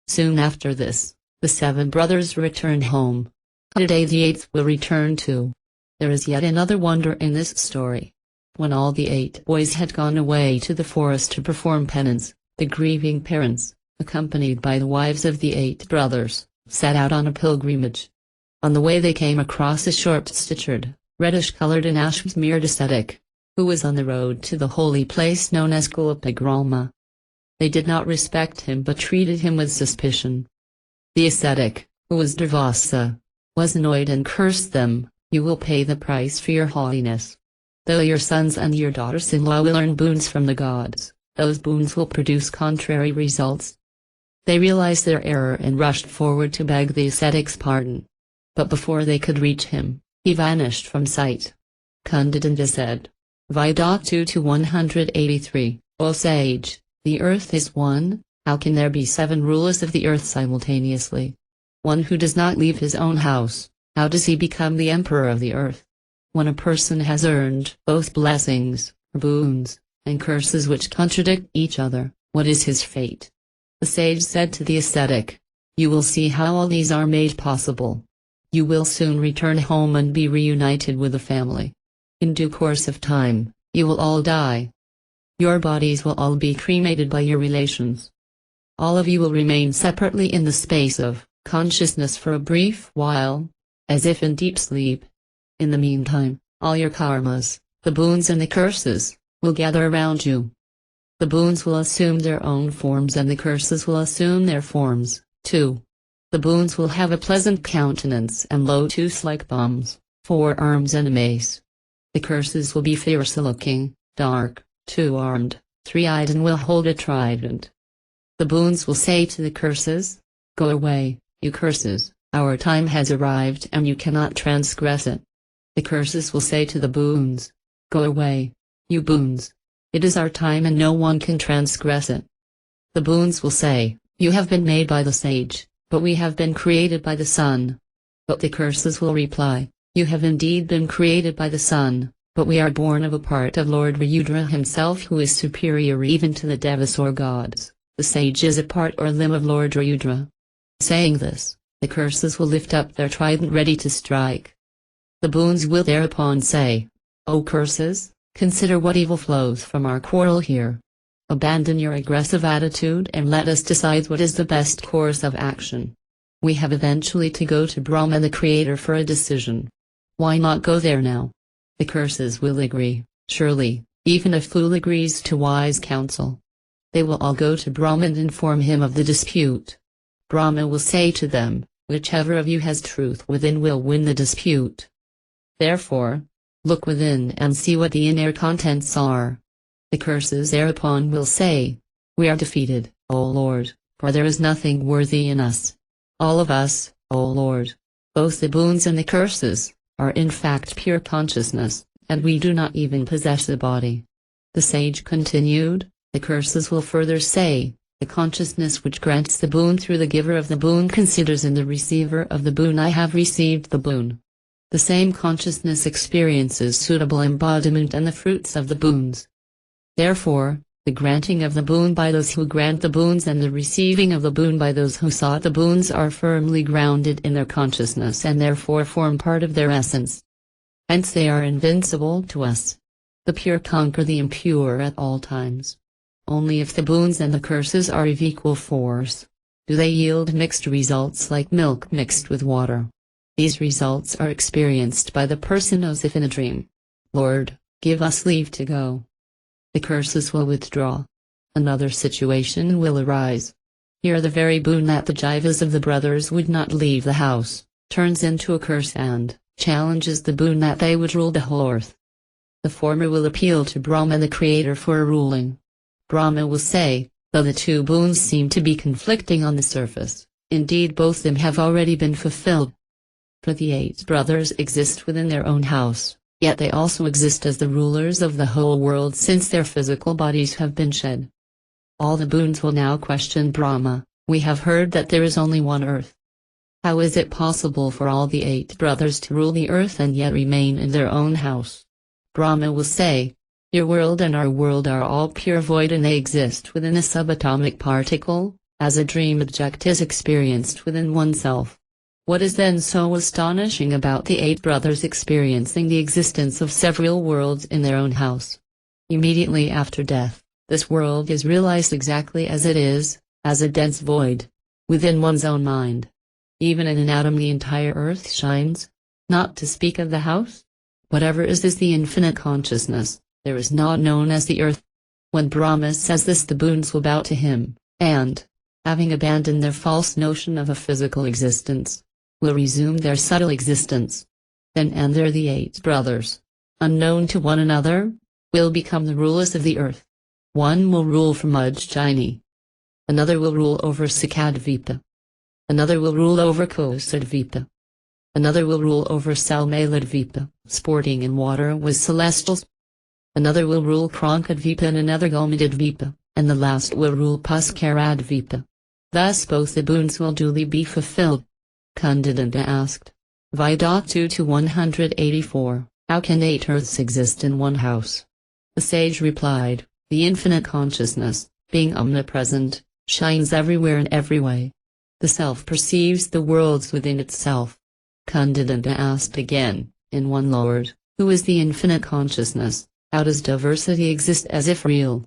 Soon after this, the 7 brothers returned home. Today the 8th will return too. There is yet another wonder in this story. When all the 8 boys had gone away to the forest to perform penance, the grieving parents, accompanied by the wives of the 8 brothers, set out on a pilgrimage. On the way they came across a short-statured, reddish-colored and ash-smeared ascetic, who was on the road to the holy place known as Golopagrama. They did not respect him but treated him with suspicion. The ascetic, who was Durvasa, was annoyed and cursed them, you will pay the price for your haughtiness. Though your sons and your daughters-in-law will earn boons from the gods, those boons will produce contrary results. They realized their error and rushed forward to beg the ascetic's pardon. But before they could reach him, he vanished from sight. Kundadata said, Vidatu to 183, O sage, the earth is one, how can there be 7 rulers of the earth simultaneously? One who does not leave his own house, how does he become the emperor of the earth? When a person has earned both blessings, boons, and curses which contradict each other, what is his fate? The sage said to the ascetic, you will see how all these are made possible. You will soon return home and be reunited with the family. In due course of time, you will all die. Your bodies will all be cremated by your relations. All of you will remain separately in the space of consciousness for a brief while, as if in deep sleep. In the meantime, all your karmas, the boons and the curses, will gather around you. The boons will assume their own forms and the curses will assume their forms, too. The boons will have a pleasant countenance and lotus-like palms, 4 arms and a mace. The curses will be fierce-looking, dark, 2-armed, 3-eyed and will hold a trident. The boons will say to the curses, go away, you curses, our time has arrived and you cannot transgress it. The curses will say to the boons, go away, you boons. It is our time and no one can transgress it. The boons will say, you have been made by the sage, but we have been created by the sun. But the curses will reply, you have indeed been created by the sun, but we are born of a part of Lord Rudra himself who is superior even to the devas or gods. The sage is a part or limb of Lord Rudra. Saying this, the curses will lift up their trident ready to strike. The boons will thereupon say, O curses, consider what evil flows from our quarrel here. Abandon your aggressive attitude and let us decide what is the best course of action. We have eventually to go to Brahma the Creator for a decision. Why not go there now? The curses will agree, surely, even a fool agrees to wise counsel. They will all go to Brahma and inform him of the dispute. Brahma will say to them, whichever of you has truth within will win the dispute. Therefore, look within and see what the inner contents are. The curses thereupon will say, we are defeated, O Lord, for there is nothing worthy in us. All of us, O Lord, both the boons and the curses, are in fact pure consciousness, and we do not even possess a body. The sage continued, The curses will further say, the consciousness which grants the boon through the giver of the boon considers in the receiver of the boon I have received the boon. The same consciousness experiences suitable embodiment and the fruits of the boons. Therefore, the granting of the boon by those who grant the boons and the receiving of the boon by those who sought the boons are firmly grounded in their consciousness and therefore form part of their essence. Hence they are invincible to us. The pure conquer the impure at all times. Only if the boons and the curses are of equal force, do they yield mixed results like milk mixed with water. These results are experienced by the person as if in a dream. Lord, give us leave to go. The curses will withdraw. Another situation will arise. Here the very boon that the jivas of the brothers would not leave the house, turns into a curse and challenges the boon that they would rule the whole earth. The former will appeal to Brahma the Creator for a ruling. Brahma will say, though the two boons seem to be conflicting on the surface, indeed both them have already been fulfilled. For the 8 brothers exist within their own house, yet they also exist as the rulers of the whole world since their physical bodies have been shed. All the boons will now question Brahma. We have heard that there is only one earth. How is it possible for all the 8 brothers to rule the earth and yet remain in their own house? Brahma will say, your world and our world are all pure void and they exist within a subatomic particle, as a dream object is experienced within oneself. What is then so astonishing about the 8 brothers experiencing the existence of several worlds in their own house? Immediately after death, this world is realized exactly as it is, as a dense void, within one's own mind. Even in an atom the entire earth shines, not to speak of the house. Whatever is the infinite consciousness, there is naught known as the earth. When Brahma says this the boons will bow to him, and, having abandoned their false notion of a physical existence, will resume their subtle existence. Then enter the 8 brothers, unknown to one another, will become the rulers of the earth. One will rule from Ujjaini. Another will rule over Sakadvipa. Another will rule over Kosadvipa. Another will rule over Salmaladvipa, sporting in water with celestials. Another will rule Krankadvipa and another Gomadadvipa, and the last will rule Puskaradvipa. Thus both the boons will duly be fulfilled. Kundadanta asked, Vidatu to 184, how can 8 earths exist in one house? The sage replied, the infinite consciousness, being omnipresent, shines everywhere in every way. The self perceives the worlds within itself. Kundadanta asked again, in one Lord, who is the infinite consciousness, how does diversity exist as if real?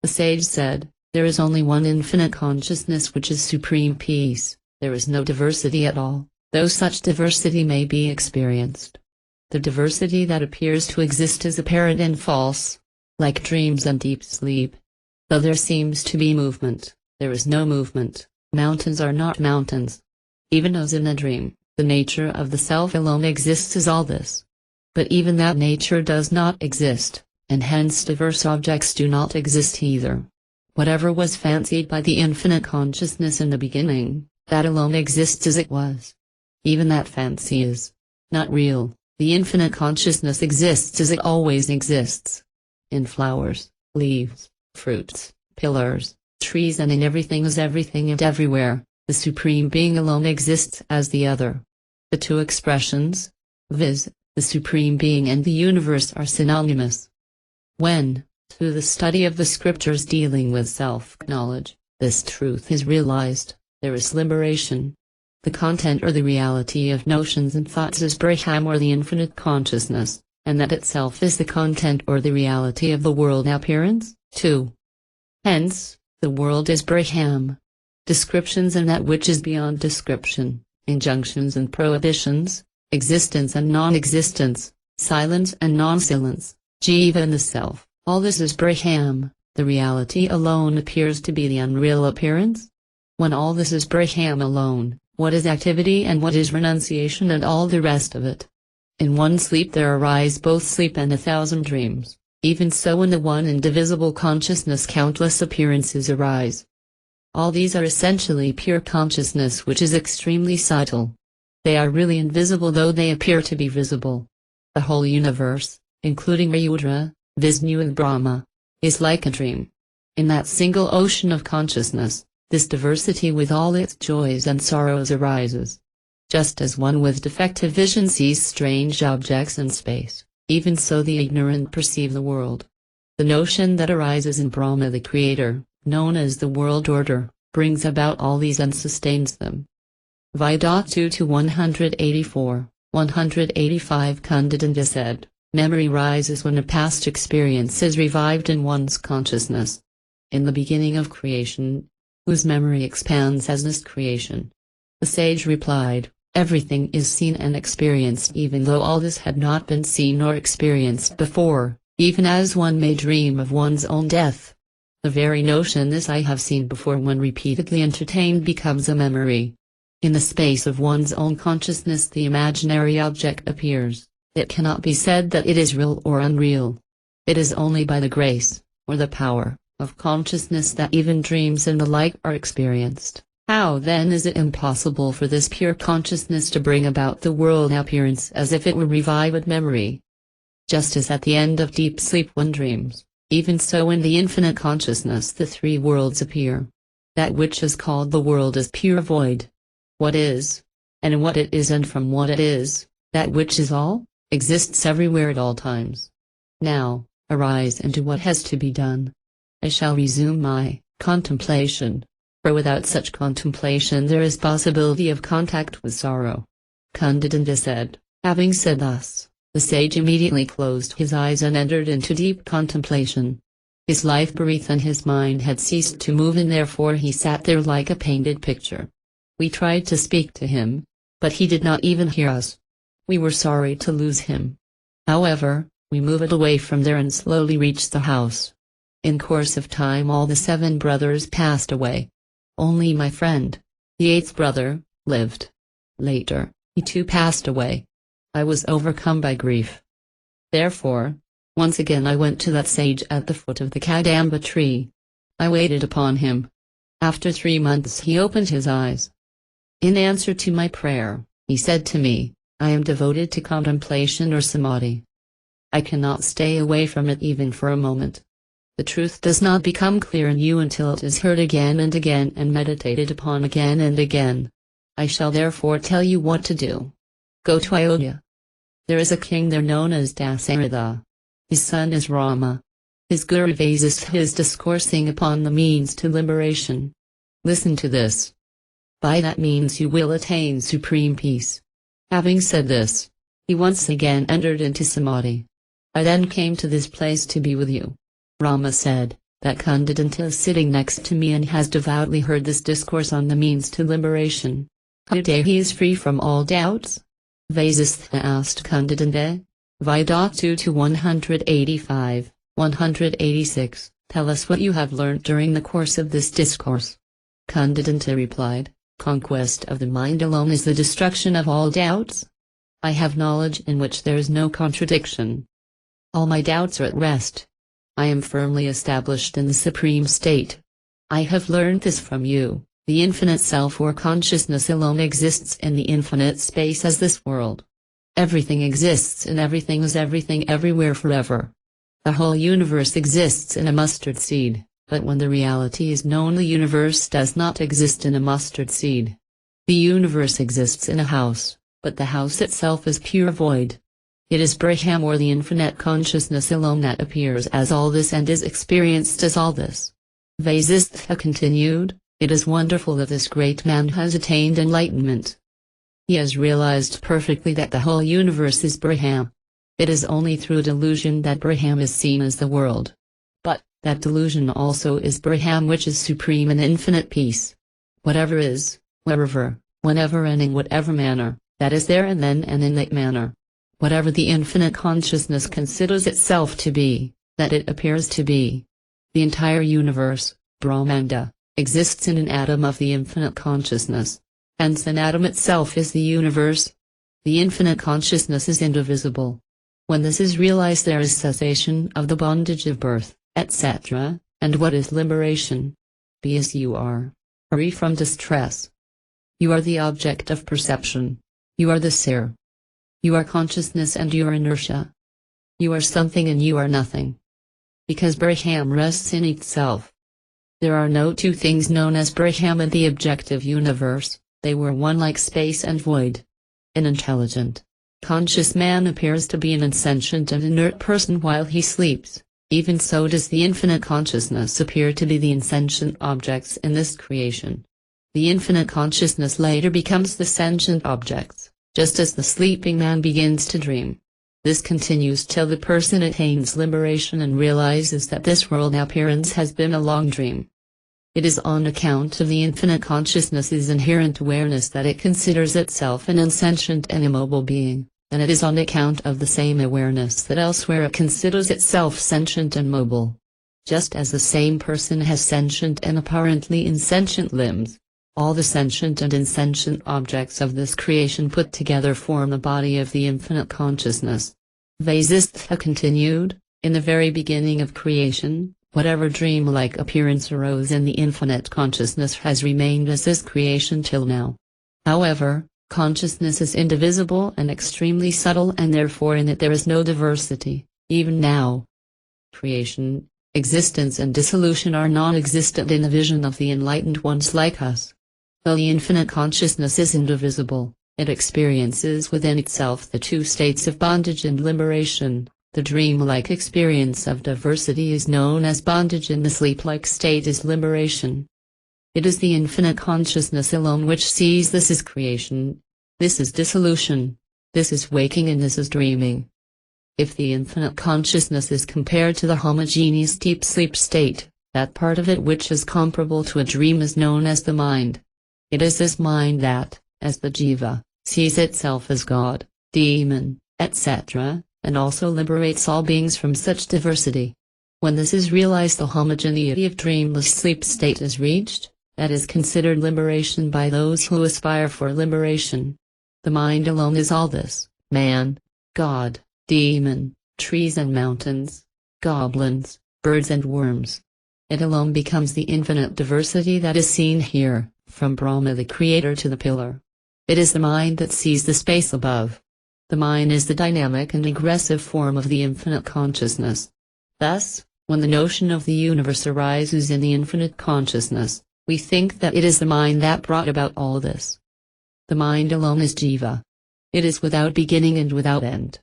The sage said, there is only one infinite consciousness which is supreme peace. There is no diversity at all, though such diversity may be experienced. The diversity that appears to exist is apparent and false, like dreams and deep sleep. Though there seems to be movement, there is no movement. Mountains are not mountains. Even as in a dream, the nature of the self alone exists as all this. But even that nature does not exist, and hence diverse objects do not exist either. Whatever was fancied by the infinite consciousness in the beginning, that alone exists as it was. Even that fancy is not real. The infinite consciousness exists as it always exists. In flowers, leaves, fruits, pillars, trees and in everything as everything and everywhere, the Supreme Being alone exists as the other. The two expressions, viz., the Supreme Being and the universe are synonymous. When, through the study of the scriptures dealing with self-knowledge, this truth is realized, there is liberation. The content or the reality of notions and thoughts is Brahman or the infinite consciousness, and that itself is the content or the reality of the world appearance, too. Hence, the world is Brahman. Descriptions and that which is beyond description, injunctions and prohibitions, existence and non-existence, silence and non-silence, Jiva and the self, all this is Brahman. The reality alone appears to be the unreal appearance. When all this is Brahman alone, what is activity and what is renunciation and all the rest of it? In one sleep there arise both sleep and 1,000 dreams, even so in the one indivisible consciousness countless appearances arise. All these are essentially pure consciousness which is extremely subtle. They are really invisible though they appear to be visible. The whole universe, including Rudra, Vishnu and Brahma, is like a dream. In that single ocean of consciousness, this diversity with all its joys and sorrows arises. Just as one with defective vision sees strange objects in space, even so the ignorant perceive the world. The notion that arises in Brahma the Creator, known as the world order, brings about all these and sustains them. V.2 184, 185 Kundadanda said, memory rises when a past experience is revived in one's consciousness. In the beginning of creation, whose memory expands as is creation? The sage replied, everything is seen and experienced even though all this had not been seen or experienced before, even as one may dream of one's own death. The very notion this I have seen before when repeatedly entertained becomes a memory. In the space of one's own consciousness the imaginary object appears. It cannot be said that it is real or unreal. It is only by the grace, or the power, of consciousness that even dreams and the like are experienced. How then is it impossible for this pure consciousness to bring about the world appearance as if it were revived memory? Just as at the end of deep sleep one dreams, even so in the infinite consciousness the three worlds appear. That which is called the world is pure void. What is, and what it is and from what it is, that which is all, exists everywhere at all times. Now, arise and do what has to be done. I shall resume my contemplation. For without such contemplation there is possibility of contact with sorrow. Kundadanda said, having said thus, the sage immediately closed his eyes and entered into deep contemplation. His life breath and his mind had ceased to move and therefore he sat there like a painted picture. We tried to speak to him, but he did not even hear us. We were sorry to lose him. However, we moved away from there and slowly reached the house. In course of time all the 7 brothers passed away. Only my friend, the 8th brother, lived. Later, he too passed away. I was overcome by grief. Therefore, once again I went to that sage at the foot of the Kadamba tree. I waited upon him. After 3 months he opened his eyes. In answer to my prayer, he said to me, I am devoted to contemplation or samadhi. I cannot stay away from it even for a moment. The truth does not become clear in you until it is heard again and again and meditated upon again and again. I shall therefore tell you what to do. Go to Ayodhya. There is a king there known as Dasaratha. His son is Rama. His guru Vasishtha is discoursing upon the means to liberation. Listen to this. By that means you will attain supreme peace. Having said this, he once again entered into samadhi. I then came to this place to be with you. Rama said, that Kundadanta is sitting next to me and has devoutly heard this discourse on the means to liberation. Today he is free from all doubts? Vasishtha asked Kundadanta. V.2 185, 186, tell us what you have learnt during the course of this discourse. Kundadanta replied, conquest of the mind alone is the destruction of all doubts. I have knowledge in which there is no contradiction. All my doubts are at rest. I am firmly established in the supreme state. I have learned this from you. The infinite self or consciousness alone exists in the infinite space as this world. Everything exists and everything is everything everywhere forever. The whole universe exists in a mustard seed, but when the reality is known the universe does not exist in a mustard seed. The universe exists in a house, but the house itself is pure void. It is Brahman or the infinite consciousness alone that appears as all this and is experienced as all this. Vasishtha continued, it is wonderful that this great man has attained enlightenment. He has realized perfectly that the whole universe is Brahman. It is only through delusion that Brahman is seen as the world. But, that delusion also is Brahman which is supreme and infinite peace. Whatever is, wherever, whenever and in whatever manner, that is there and then and in that manner. Whatever the infinite consciousness considers itself to be, that it appears to be. The entire universe, Brahmanda, exists in an atom of the infinite consciousness. Hence an atom itself is the universe. The infinite consciousness is indivisible. When this is realized there is cessation of the bondage of birth, etc., and what is liberation? Be as you are. Free from distress. You are the object of perception. You are the seer. You are consciousness and you are inertia. You are something and you are nothing. Because Brahman rests in itself, There are no two things known as Brahma, the objective universe, they were one like space and void. An intelligent, conscious man appears to be an insentient and inert person while he sleeps, even so does the infinite consciousness appear to be the insentient objects in this creation. The infinite consciousness later becomes the sentient objects, just as the sleeping man begins to dream. This continues till the person attains liberation and realizes that this world appearance has been a long dream. It is on account of the infinite consciousness's inherent awareness that it considers itself an insentient and immobile being, and it is on account of the same awareness that elsewhere it considers itself sentient and mobile. Just as the same person has sentient and apparently insentient limbs, all the sentient and insentient objects of this creation put together form the body of the infinite consciousness. Vasishtha continued, in the very beginning of creation, whatever dream-like appearance arose in the infinite consciousness has remained as this creation till now. However, consciousness is indivisible and extremely subtle, and therefore in it there is no diversity, even now. Creation, existence and dissolution are non-existent in the vision of the enlightened ones like us. Though the infinite consciousness is indivisible, it experiences within itself the two states of bondage and liberation. The dream-like experience of diversity is known as bondage and the sleep-like state is liberation. It is the infinite consciousness alone which sees this is creation, this is dissolution, this is waking and this is dreaming. If the infinite consciousness is compared to the homogeneous deep sleep state, that part of it which is comparable to a dream is known as the mind. It is this mind that, as the jiva, sees itself as God, demon, etc., and also liberates all beings from such diversity. When this is realized, the homogeneity of dreamless sleep state is reached, that is considered liberation by those who aspire for liberation. The mind alone is all this: man, God, demon, trees and mountains, goblins, birds and worms. It alone becomes the infinite diversity that is seen here, from Brahma the creator to the pillar. It is the mind that sees the space above. The mind is the dynamic and aggressive form of the infinite consciousness. Thus, when the notion of the universe arises in the infinite consciousness, we think that it is the mind that brought about all this. The mind alone is jiva. It is without beginning and without end.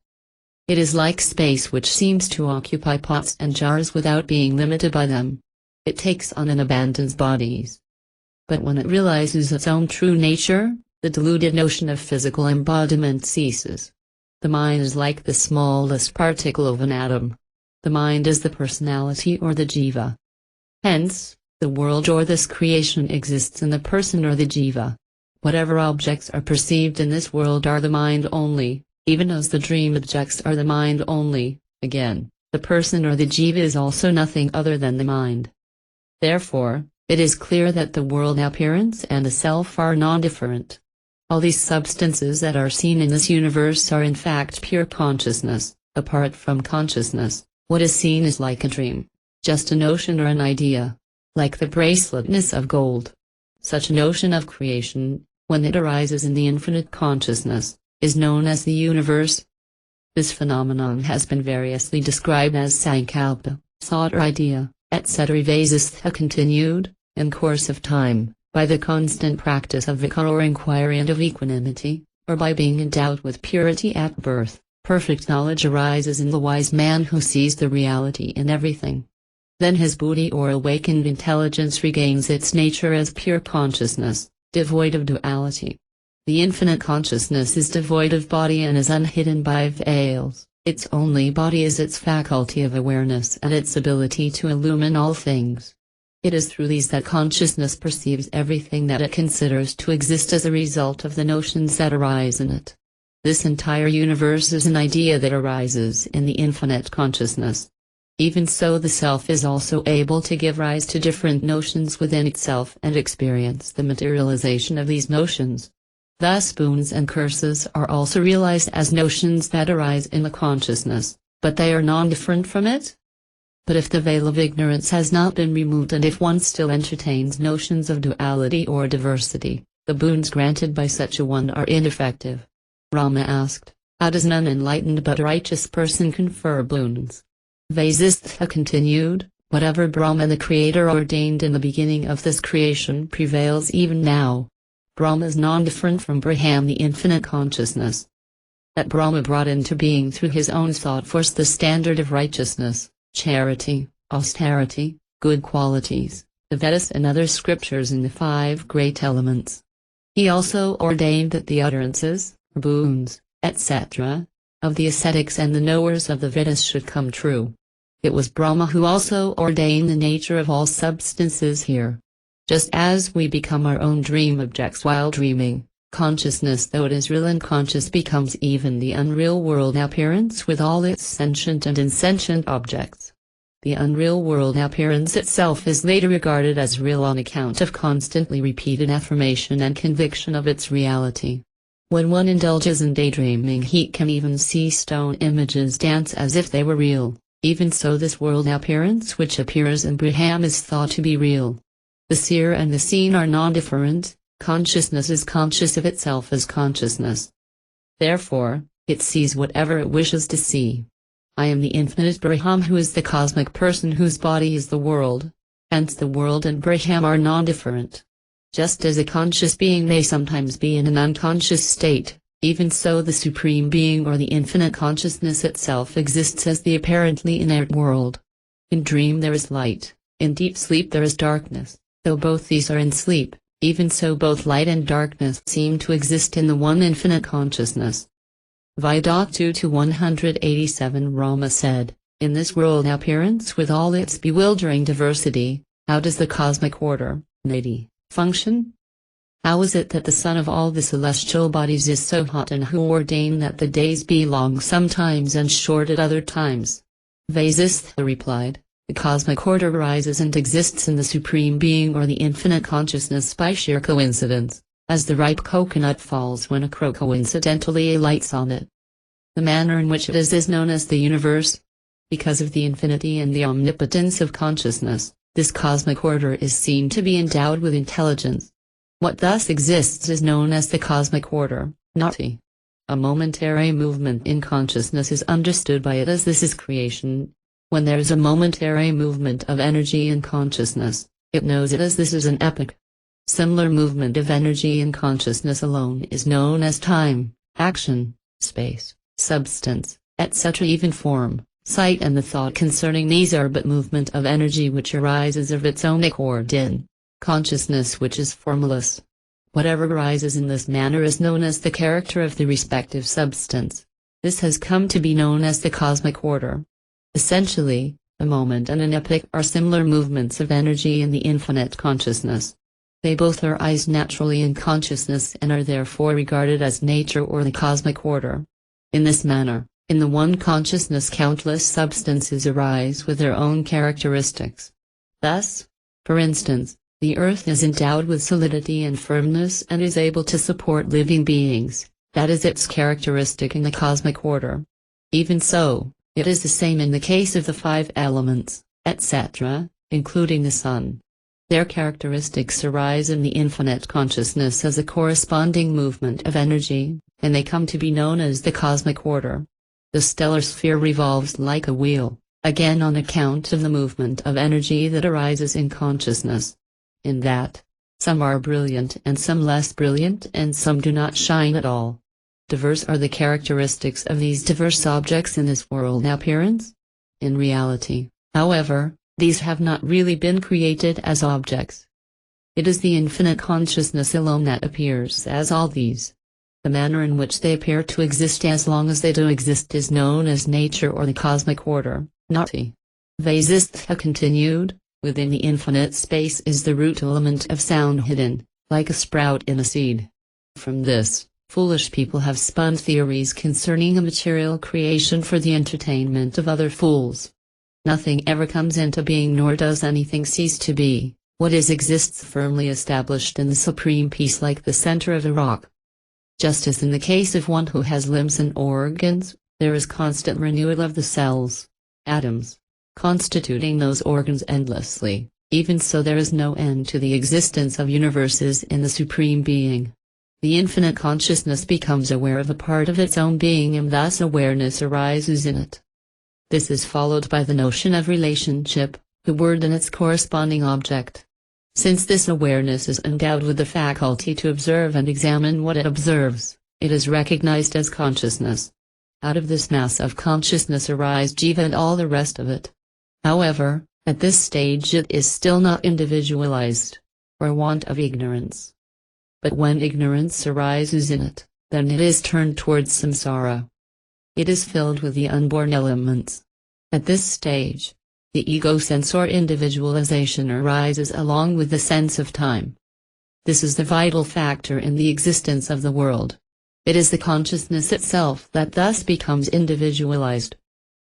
It is like space which seems to occupy pots and jars without being limited by them. It takes on and abandons bodies. But when it realizes its own true nature, the deluded notion of physical embodiment ceases. The mind is like the smallest particle of an atom. The mind is the personality or the jiva. Hence, the world or this creation exists in the person or the jiva. Whatever objects are perceived in this world are the mind only, even as the dream objects are the mind only. Again, the person or the jiva is also nothing other than the mind. Therefore, it is clear that the world appearance and the self are non-different. All these substances that are seen in this universe are in fact pure consciousness. Apart from consciousness, what is seen is like a dream, just a notion or an idea, like the braceletness of gold. Such a notion of creation, when it arises in the infinite consciousness, is known as the universe. This phenomenon has been variously described as sankalpa, thought or idea, etc. Vasistha continued, in course of time, by the constant practice of vichara or inquiry and of equanimity, or by being endowed with purity at birth, perfect knowledge arises in the wise man who sees the reality in everything. Then his buddhi or awakened intelligence regains its nature as pure consciousness, devoid of duality. The infinite consciousness is devoid of body and is unhidden by veils. Its only body is its faculty of awareness and its ability to illumine all things. It is through these that consciousness perceives everything that it considers to exist as a result of the notions that arise in it. This entire universe is an idea that arises in the infinite consciousness. Even so, the self is also able to give rise to different notions within itself and experience the materialization of these notions. Thus boons and curses are also realized as notions that arise in the consciousness, but they are non-different from it. But if the veil of ignorance has not been removed and if one still entertains notions of duality or diversity, the boons granted by such a one are ineffective. Rama asked, how does an unenlightened but righteous person confer boons? Vasistha continued, Whatever Brahma the Creator ordained in the beginning of this creation prevails even now. Brahma is non-different from Brahman, the infinite consciousness. That Brahma brought into being through his own thought force the standard of righteousness, charity, austerity, good qualities, the Vedas and other scriptures in the 5 great elements. He also ordained that the utterances, boons, etc., of the ascetics and the knowers of the Vedas should come true. It was Brahma who also ordained the nature of all substances here. Just as we become our own dream objects while dreaming, consciousness, though it is real and conscious, becomes even the unreal world appearance with all its sentient and insentient objects. The unreal world appearance itself is later regarded as real on account of constantly repeated affirmation and conviction of its reality. When one indulges in daydreaming, he can even see stone images dance as if they were real. Even so, this world appearance which appears in Brahman is thought to be real. The seer and the seen are non-different. Consciousness is conscious of itself as consciousness. Therefore, it sees whatever it wishes to see. I am the infinite Brahman, who is the cosmic person whose body is the world. Hence the world and Brahman are non-different. Just as a conscious being may sometimes be in an unconscious state, even so the Supreme Being or the infinite consciousness itself exists as the apparently inert world. In dream there is light, in deep sleep there is darkness. Though both these are in sleep, even so both light and darkness seem to exist in the one infinite consciousness. Vedanta 2-187 Rama said, in this world appearance with all its bewildering diversity, how does the cosmic order, Nadi, function? How is it that the sun of all the celestial bodies is so hot, and who ordained that the days be long sometimes and short at other times? Vasishtha replied, the cosmic order arises and exists in the Supreme Being or the infinite consciousness by sheer coincidence, as the ripe coconut falls when a crow coincidentally alights on it. The manner in which it is known as the universe. Because of the infinity and the omnipotence of consciousness, this cosmic order is seen to be endowed with intelligence. What thus exists is known as the cosmic order, Nati. A momentary movement in consciousness is understood by it as this is creation. When there is a momentary movement of energy in consciousness, it knows it as this is an epoch. Similar movement of energy in consciousness alone is known as time, action, space, substance, etc. Even form, sight and the thought concerning these are but movement of energy which arises of its own accord in consciousness, which is formless. Whatever arises in this manner is known as the character of the respective substance. This has come to be known as the cosmic order. Essentially, a moment and an epoch are similar movements of energy in the infinite consciousness. They both arise naturally in consciousness and are therefore regarded as nature or the cosmic order. In this manner, in the one consciousness countless substances arise with their own characteristics. Thus, for instance, the earth is endowed with solidity and firmness and is able to support living beings. That is its characteristic in the cosmic order. Even so, it is the same in the case of the 5 elements, etc., including the sun. Their characteristics arise in the infinite consciousness as a corresponding movement of energy, and they come to be known as the cosmic order. The stellar sphere revolves like a wheel, again on account of the movement of energy that arises in consciousness. In that, some are brilliant and some less brilliant and some do not shine at all. Diverse are the characteristics of these diverse objects in this world appearance. In reality, however, these have not really been created as objects. It is the infinite consciousness alone that appears as all these. The manner in which they appear to exist as long as they do exist is known as nature or the cosmic order, Nati. Vasishtha continued, within the infinite space is the root element of sound hidden, like a sprout in a seed. From this, foolish people have spun theories concerning a material creation for the entertainment of other fools. Nothing ever comes into being nor does anything cease to be. What is exists firmly established in the supreme peace like the center of a rock. Just as in the case of one who has limbs and organs, there is constant renewal of the cells, atoms, constituting those organs endlessly, even so there is no end to the existence of universes in the Supreme Being. The infinite consciousness becomes aware of a part of its own being and thus awareness arises in it. This is followed by the notion of relationship, the word and its corresponding object. Since this awareness is endowed with the faculty to observe and examine what it observes, it is recognized as consciousness. Out of this mass of consciousness arise jiva and all the rest of it. However, at this stage it is still not individualized, for want of ignorance. But when ignorance arises in it, then it is turned towards samsara. It is filled with the unborn elements. At this stage, the ego sense or individualization arises along with the sense of time. This is the vital factor in the existence of the world. It is the consciousness itself that thus becomes individualized.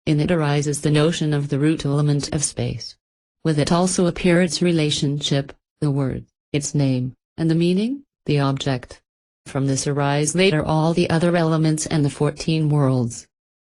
In it arises the notion of the root element of space. With it also appear its relationship, the word, its name, and the meaning, the object. From this arise later all the other elements and the 14 worlds.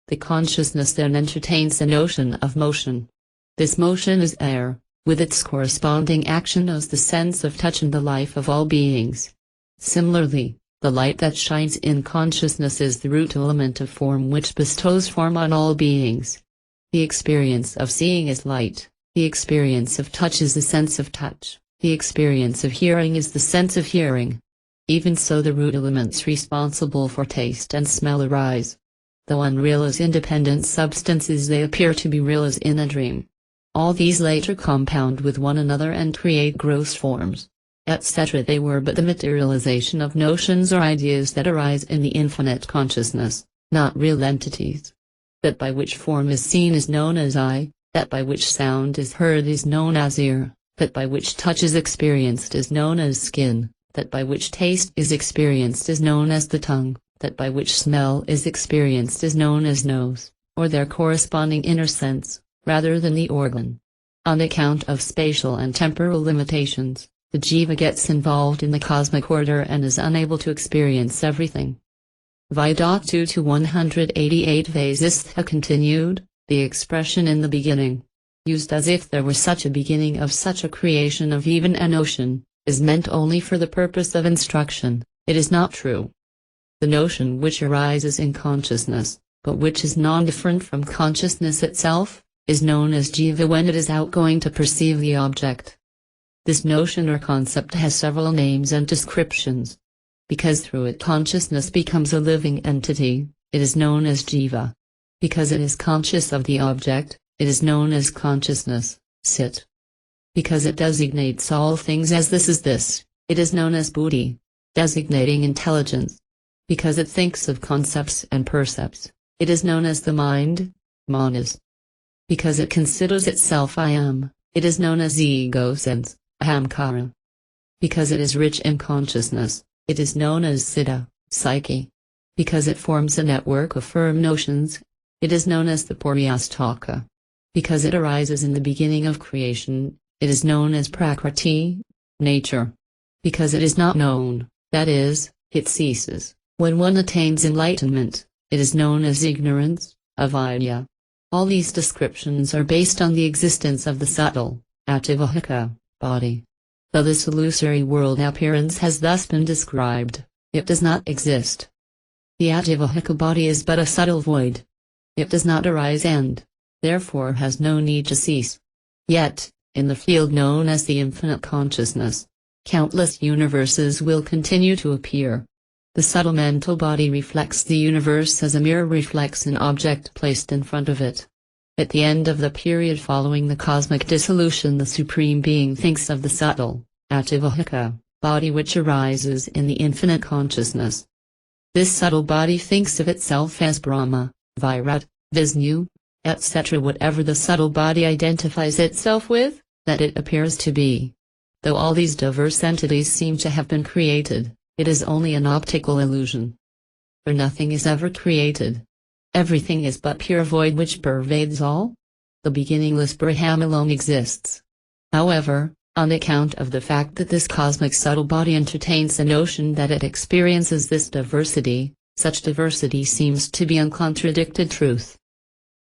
The consciousness then entertains the notion of motion. This motion is air, with its corresponding action as the sense of touch and the life of all beings. Similarly, the light that shines in consciousness is the root element of form which bestows form on all beings. The experience of seeing is light, the experience of touch is the sense of touch, the experience of hearing is the sense of hearing. Even so the root elements responsible for taste and smell arise. Though unreal as independent substances, they appear to be real as in a dream. All these later compound with one another and create gross forms, etc. They were but the materialization of notions or ideas that arise in the infinite consciousness, not real entities. That by which form is seen is known as eye, that by which sound is heard is known as ear, that by which touch is experienced is known as skin, that by which taste is experienced is known as the tongue, that by which smell is experienced is known as nose, or their corresponding inner sense, rather than the organ. On account of spatial and temporal limitations, the jiva gets involved in the cosmic order and is unable to experience everything. 2-188 Vasistha continued, the expression in the beginning, used as if there were such a beginning of such a creation of even an ocean, is meant only for the purpose of instruction. It is not true. The notion which arises in consciousness, but which is non-different from consciousness itself, is known as jiva when it is outgoing to perceive the object. This notion or concept has several names and descriptions. Because through it consciousness becomes a living entity, it is known as jiva. Because it is conscious of the object, it is known as consciousness, sit. Because it designates all things as this is this, it is known as buddhi, designating intelligence. Because it thinks of concepts and percepts, it is known as the mind, manas. Because it considers itself I am, it is known as ego sense, ahamkara. Because it is rich in consciousness, it is known as siddha, psyche. Because it forms a network of firm notions, it is known as the paryastaka. Because it arises in the beginning of creation, it is known as prakriti, nature. Because it is not known, that is, it ceases, when one attains enlightenment, it is known as ignorance, avidya. All these descriptions are based on the existence of the subtle, ativahika, body. Though this illusory world appearance has thus been described, it does not exist. The ativahika body is but a subtle void. It does not arise and, therefore has no need to cease. Yet, in the field known as the infinite consciousness, countless universes will continue to appear. The subtle mental body reflects the universe as a mirror reflects an object placed in front of it. At the end of the period following the cosmic dissolution, the Supreme Being thinks of the subtle, ativahika, body which arises in the infinite consciousness. This subtle body thinks of itself as Brahma, Virat, Vishnu, etc. Whatever the subtle body identifies itself with, that it appears to be. Though all these diverse entities seem to have been created, it is only an optical illusion. For nothing is ever created. Everything is but pure void which pervades all. The beginningless Brahman alone exists. However, on account of the fact that this cosmic subtle body entertains the notion that it experiences this diversity, such diversity seems to be uncontradicted truth.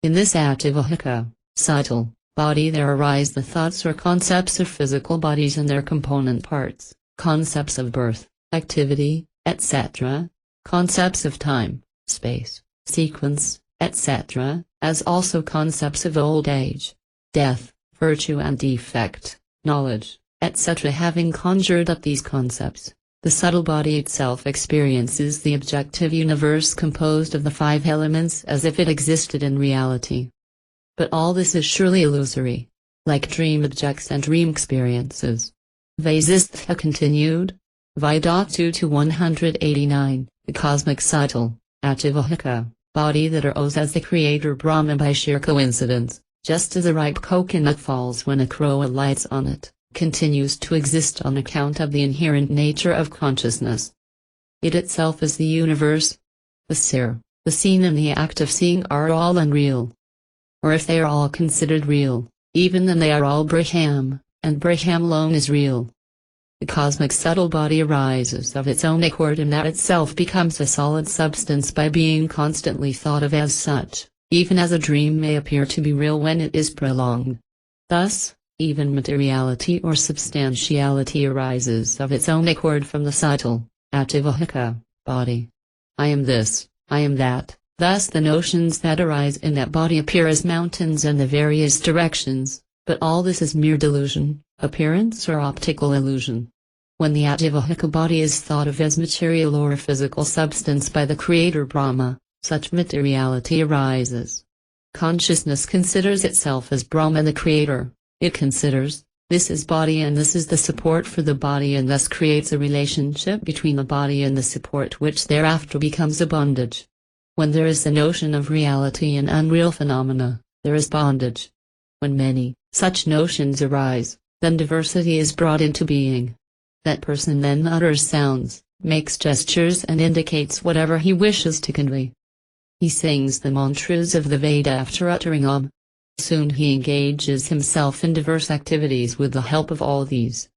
In this ativahika, subtle, body there arise the thoughts or concepts of physical bodies and their component parts, concepts of birth, activity, etc., concepts of time, space, sequence, etc., as also concepts of old age, death, virtue and defect, knowledge, etc. Having conjured up these concepts, the subtle body itself experiences the objective universe composed of the five elements as if it existed in reality. But all this is surely illusory, like dream objects and dream experiences. Vasishtha continued. Vidatu to 189, the cosmic subtle, Ativahika, body that arose as the creator Brahma by sheer coincidence, just as a ripe coconut falls when a crow alights on it, continues to exist on account of the inherent nature of consciousness. It itself is the universe. The seer, the seen and the act of seeing are all unreal. Or if they are all considered real, even then they are all Brahman, and Brahman alone is real. The cosmic subtle body arises of its own accord and that itself becomes a solid substance by being constantly thought of as such, even as a dream may appear to be real when it is prolonged. Thus, even materiality or substantiality arises of its own accord from the subtle, Ativahika, body. I am this, I am that, thus the notions that arise in that body appear as mountains in the various directions, but all this is mere delusion, appearance or optical illusion. When the Ativahika body is thought of as material or physical substance by the creator Brahma, such materiality arises. Consciousness considers itself as Brahma the creator. It considers, this is body and this is the support for the body, and thus creates a relationship between the body and the support which thereafter becomes a bondage. When there is the notion of reality and unreal phenomena, there is bondage. When many such notions arise, then diversity is brought into being. That person then utters sounds, makes gestures and indicates whatever he wishes to convey. He sings the mantras of the Veda after uttering Om. Soon he engages himself in diverse activities with the help of all these.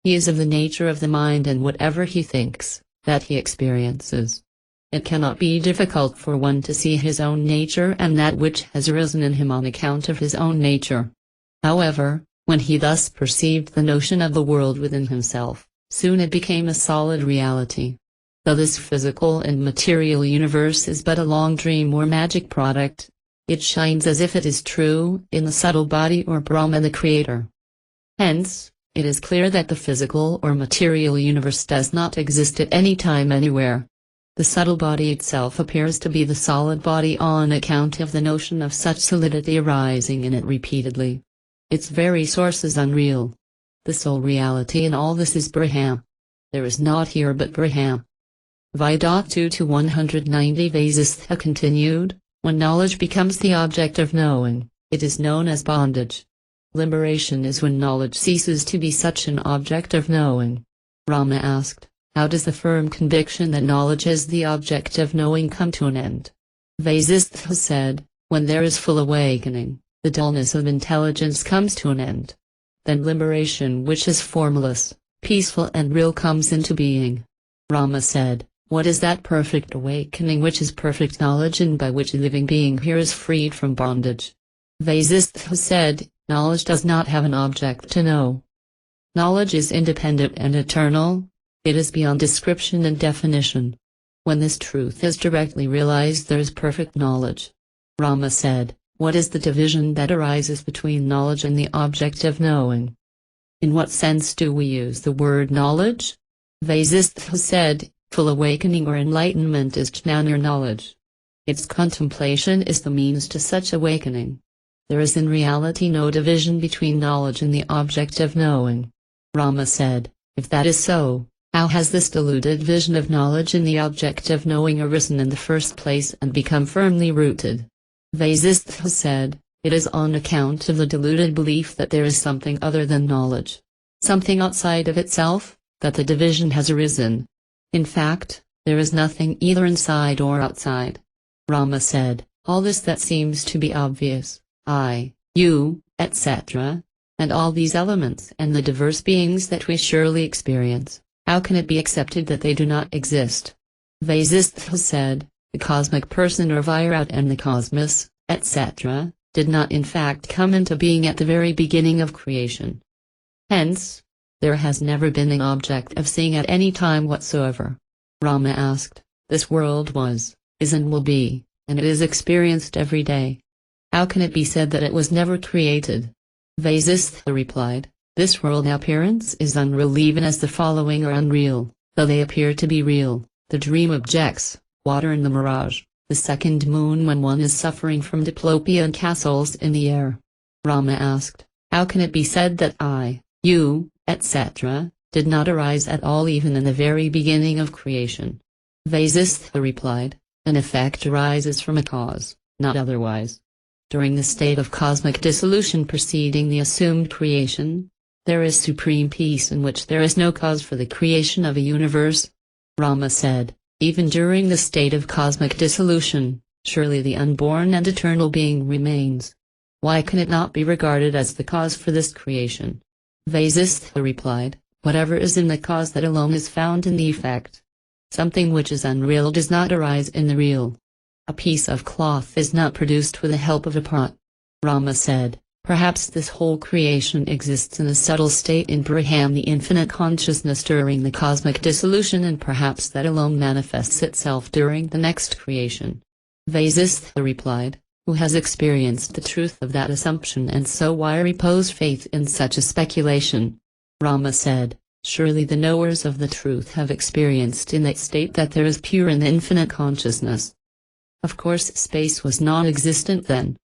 He is of the nature of the mind, and whatever he thinks, that he experiences. It cannot be difficult for one to see his own nature and that which has arisen in him on account of his own nature. However, when he thus perceived the notion of the world within himself, soon it became a solid reality. Though this physical and material universe is but a long dream or magic product, it shines as if it is true in the subtle body or Brahma the creator. Hence, it is clear that the physical or material universe does not exist at any time anywhere. The subtle body itself appears to be the solid body on account of the notion of such solidity arising in it repeatedly. Its very source is unreal. The sole reality in all this is Brahma. There is naught here but Brahma. Vidatu to 190 Vasistha continued. When knowledge becomes the object of knowing, it is known as bondage. Liberation is when knowledge ceases to be such an object of knowing. Rama asked, how does the firm conviction that knowledge is the object of knowing come to an end? Vasistha said, when there is full awakening, the dullness of intelligence comes to an end. Then liberation, which is formless, peaceful and real, comes into being. Rama said, what is that perfect awakening which is perfect knowledge and by which a living being here is freed from bondage? Vasistha said, knowledge does not have an object to know. Knowledge is independent and eternal. It is beyond description and definition. When this truth is directly realized, there is perfect knowledge. Rama said, what is the division that arises between knowledge and the object of knowing? In what sense do we use the word knowledge? Vasistha said, full awakening or enlightenment is jnana or knowledge. Its contemplation is the means to such awakening. There is in reality no division between knowledge and the object of knowing. Rama said, if that is so, how has this deluded vision of knowledge in the object of knowing arisen in the first place and become firmly rooted? Vasistha said, it is on account of the deluded belief that there is something other than knowledge, something outside of itself, that the division has arisen. In fact, there is nothing either inside or outside. Rama said, all this that seems to be obvious, I, you, etc., and all these elements and the diverse beings that we surely experience, how can it be accepted that they do not exist? Vasistha said, the cosmic person or Virat and the cosmos, etc., did not in fact come into being at the very beginning of creation. Hence, there has never been an object of seeing at any time whatsoever. Rama asked, this world was, is and will be, and it is experienced every day. How can it be said that it was never created? Vasishtha replied, this world appearance is unreal even as the following are unreal, though they appear to be real: the dream objects, water and the mirage, the second moon when one is suffering from diplopia and castles in the air. Rama asked, how can it be said that I, you, etc., did not arise at all even in the very beginning of creation? Vasishtha replied, an effect arises from a cause, not otherwise. During the state of cosmic dissolution preceding the assumed creation, there is supreme peace in which there is no cause for the creation of a universe. Rama said, even during the state of cosmic dissolution, surely the unborn and eternal being remains. Why can it not be regarded as the cause for this creation? Vasishtha replied, whatever is in the cause that alone is found in the effect. Something which is unreal does not arise in the real. A piece of cloth is not produced with the help of a pot. Rama said, perhaps this whole creation exists in a subtle state in Brahman, the infinite consciousness during the cosmic dissolution, and perhaps that alone manifests itself during the next creation. Vasishtha replied, who has experienced the truth of that assumption, and so why repose faith in such a speculation? Rama said, surely the knowers of the truth have experienced in that state that there is pure and infinite consciousness. Of course space was non-existent then.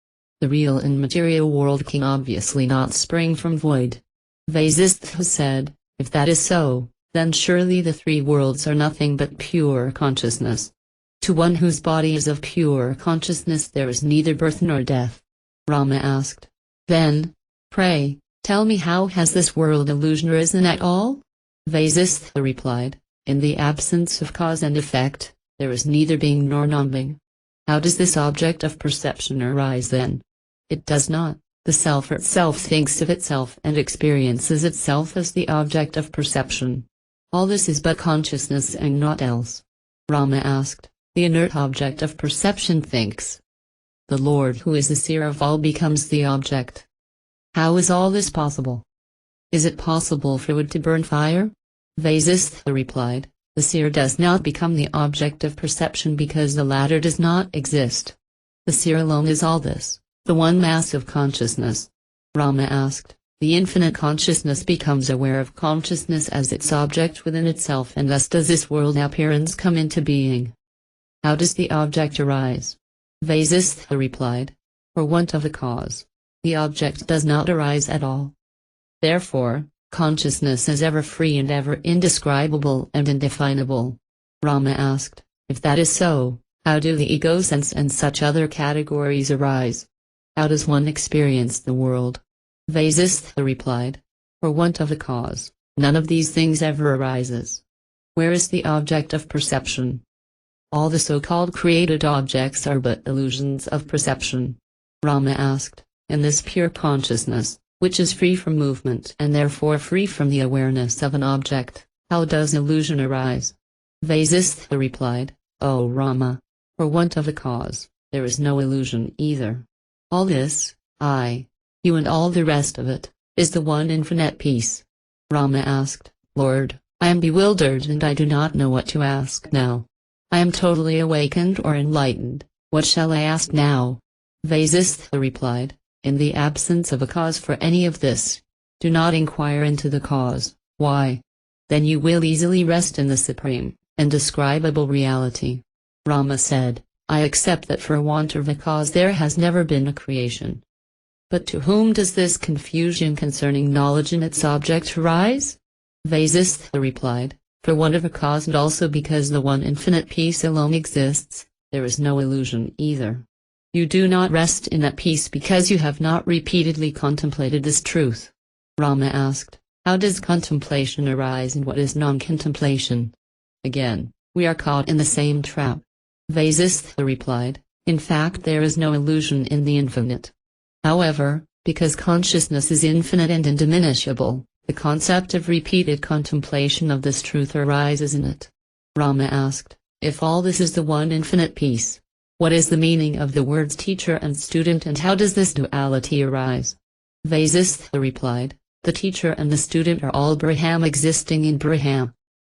The real and material world can obviously not spring from void. Vasishtha said, if that is so, then surely the three worlds are nothing but pure consciousness. To one whose body is of pure consciousness there is neither birth nor death. Rama asked, then, pray, tell me, how has this world illusion arisen at all? Vasishtha replied, in the absence of cause and effect, there is neither being nor non-being. How does this object of perception arise then? It does not. The self itself thinks of itself and experiences itself as the object of perception. All this is but consciousness and naught else. Rama asked, the inert object of perception thinks. The Lord who is the seer of all becomes the object. How is all this possible? Is it possible for wood to burn fire? Vasishtha replied, the seer does not become the object of perception because the latter does not exist. The seer alone is all this, the one mass of consciousness. Rama asked, the infinite consciousness becomes aware of consciousness as its object within itself, and thus does this world appearance come into being. How does the object arise? Vasishtha replied, for want of a cause, the object does not arise at all. Therefore, consciousness is ever free and ever indescribable and indefinable. Rama asked, if that is so, how do the ego sense and such other categories arise? How does one experience the world? Vasishtha replied, for want of a cause, none of these things ever arises. Where is the object of perception? All the so-called created objects are but illusions of perception. Rama asked, in this pure consciousness, which is free from movement and therefore free from the awareness of an object, how does illusion arise? Vasishtha replied, O Rama, for want of a cause, there is no illusion either. All this, I, you and all the rest of it, is the one infinite peace. Rama asked, Lord, I am bewildered and I do not know what to ask now. I am totally awakened or enlightened, what shall I ask now? Vasishtha replied, in the absence of a cause for any of this, do not inquire into the cause. Why? Then you will easily rest in the supreme, indescribable reality. Rama said, I accept that for want of a cause there has never been a creation. But to whom does this confusion concerning knowledge and its object arise? Vasishtha replied, for want of a cause and also because the one infinite peace alone exists, there is no illusion either. You do not rest in that peace because you have not repeatedly contemplated this truth. Rama asked, how does contemplation arise and what is non-contemplation? Again, we are caught in the same trap. Vasishtha replied, in fact there is no illusion in the infinite. However, because consciousness is infinite and indiminishable, the concept of repeated contemplation of this truth arises in it. Rama asked, if all this is the one infinite peace, what is the meaning of the words teacher and student, and how does this duality arise? Vasishtha replied, the teacher and the student are all Brahman existing in Brahman.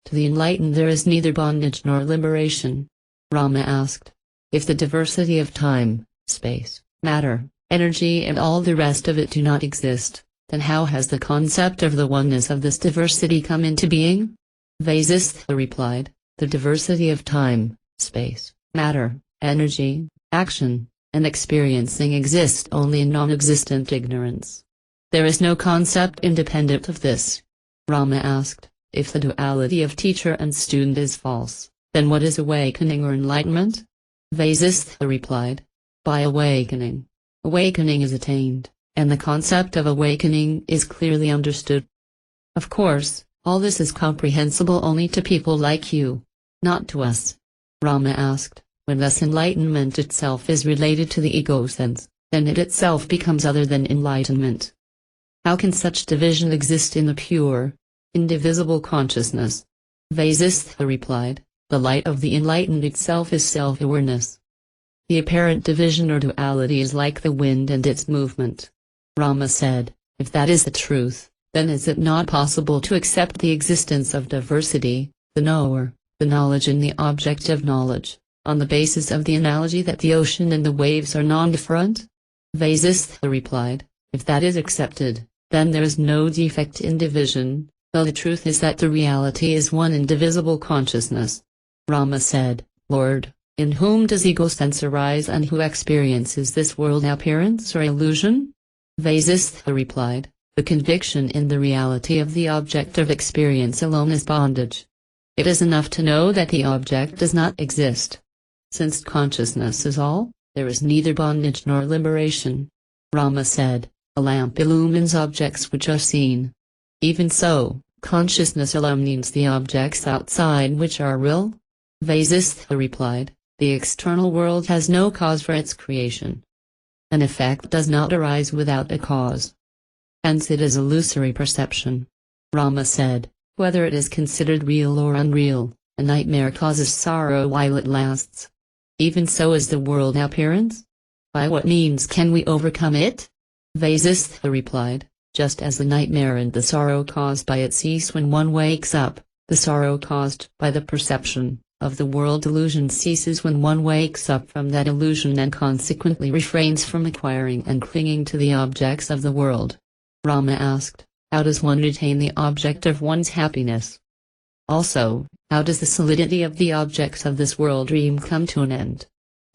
To the enlightened there is neither bondage nor liberation. Rama asked, if the diversity of time, space, matter, energy and all the rest of it do not exist, Then how has the concept of the oneness of this diversity come into being? Vasishtha replied, the diversity of time, space, matter, energy, action, and experiencing exists only in non-existent ignorance. There is no concept independent of this. Rama asked, if the duality of teacher and student is false, then what is awakening or enlightenment? Vasishtha replied, by awakening. Awakening is attained, and the concept of awakening is clearly understood. Of course, all this is comprehensible only to people like you, not to us. Rama asked, when thus enlightenment itself is related to the ego sense, then it itself becomes other than enlightenment. How can such division exist in the pure, indivisible consciousness? Vasishtha replied, the light of the enlightened itself is self-awareness. The apparent division or duality is like the wind and its movement. Rama said, if that is the truth, then is it not possible to accept the existence of diversity, the knower, the knowledge and the object of knowledge, on the basis of the analogy that the ocean and the waves are non-different? Vasishtha replied, if that is accepted, then there is no defect in division, though the truth is that the reality is one indivisible consciousness. Rama said, Lord, in whom does ego sense arise and who experiences this world appearance or illusion? Vasishtha replied, the conviction in the reality of the object of experience alone is bondage. It is enough to know that the object does not exist. Since consciousness is all, there is neither bondage nor liberation. Rama said, a lamp illumines objects which are seen. Even so, consciousness illumines the objects outside which are real. Vasishtha replied, the external world has no cause for its creation. An effect does not arise without a cause. Hence it is illusory perception. Rama said, whether it is considered real or unreal, a nightmare causes sorrow while it lasts. Even so is the world appearance. By what means can we overcome it? Vasishtha replied, just as the nightmare and the sorrow caused by it cease when one wakes up, the sorrow caused by the perception of the world illusion ceases when one wakes up from that illusion and consequently refrains from acquiring and clinging to the objects of the world. Rama asked, how does one retain the object of one's happiness? Also, how does the solidity of the objects of this world dream come to an end?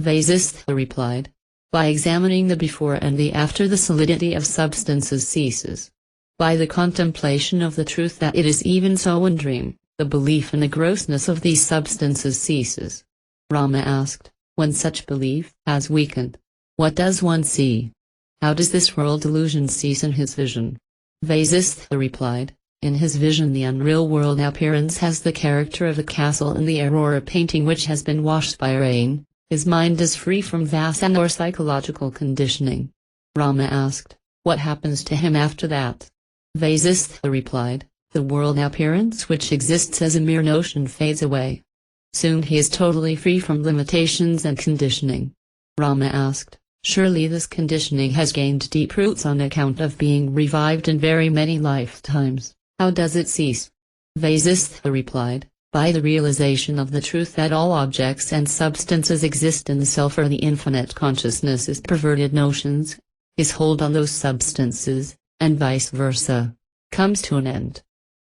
Vasishtha replied, by examining the before and the after the solidity of substances ceases. By the contemplation of the truth that it is even so in dream, the belief in the grossness of these substances ceases. Rama asked, when such belief has weakened, what does one see? How does this world illusion cease in his vision? Vasishtha replied, in his vision the unreal world appearance has the character of a castle in the air or a painting which has been washed by rain. His mind is free from vasana or psychological conditioning. Rama asked, what happens to him after that? Vasishtha replied, the world appearance which exists as a mere notion fades away. Soon he is totally free from limitations and conditioning. Rama asked, surely this conditioning has gained deep roots on account of being revived in very many lifetimes. How does it cease? Vasishtha replied, by the realization of the truth that all objects and substances exist in the self or the infinite consciousness is perverted notions, his hold on those substances, and vice versa, comes to an end.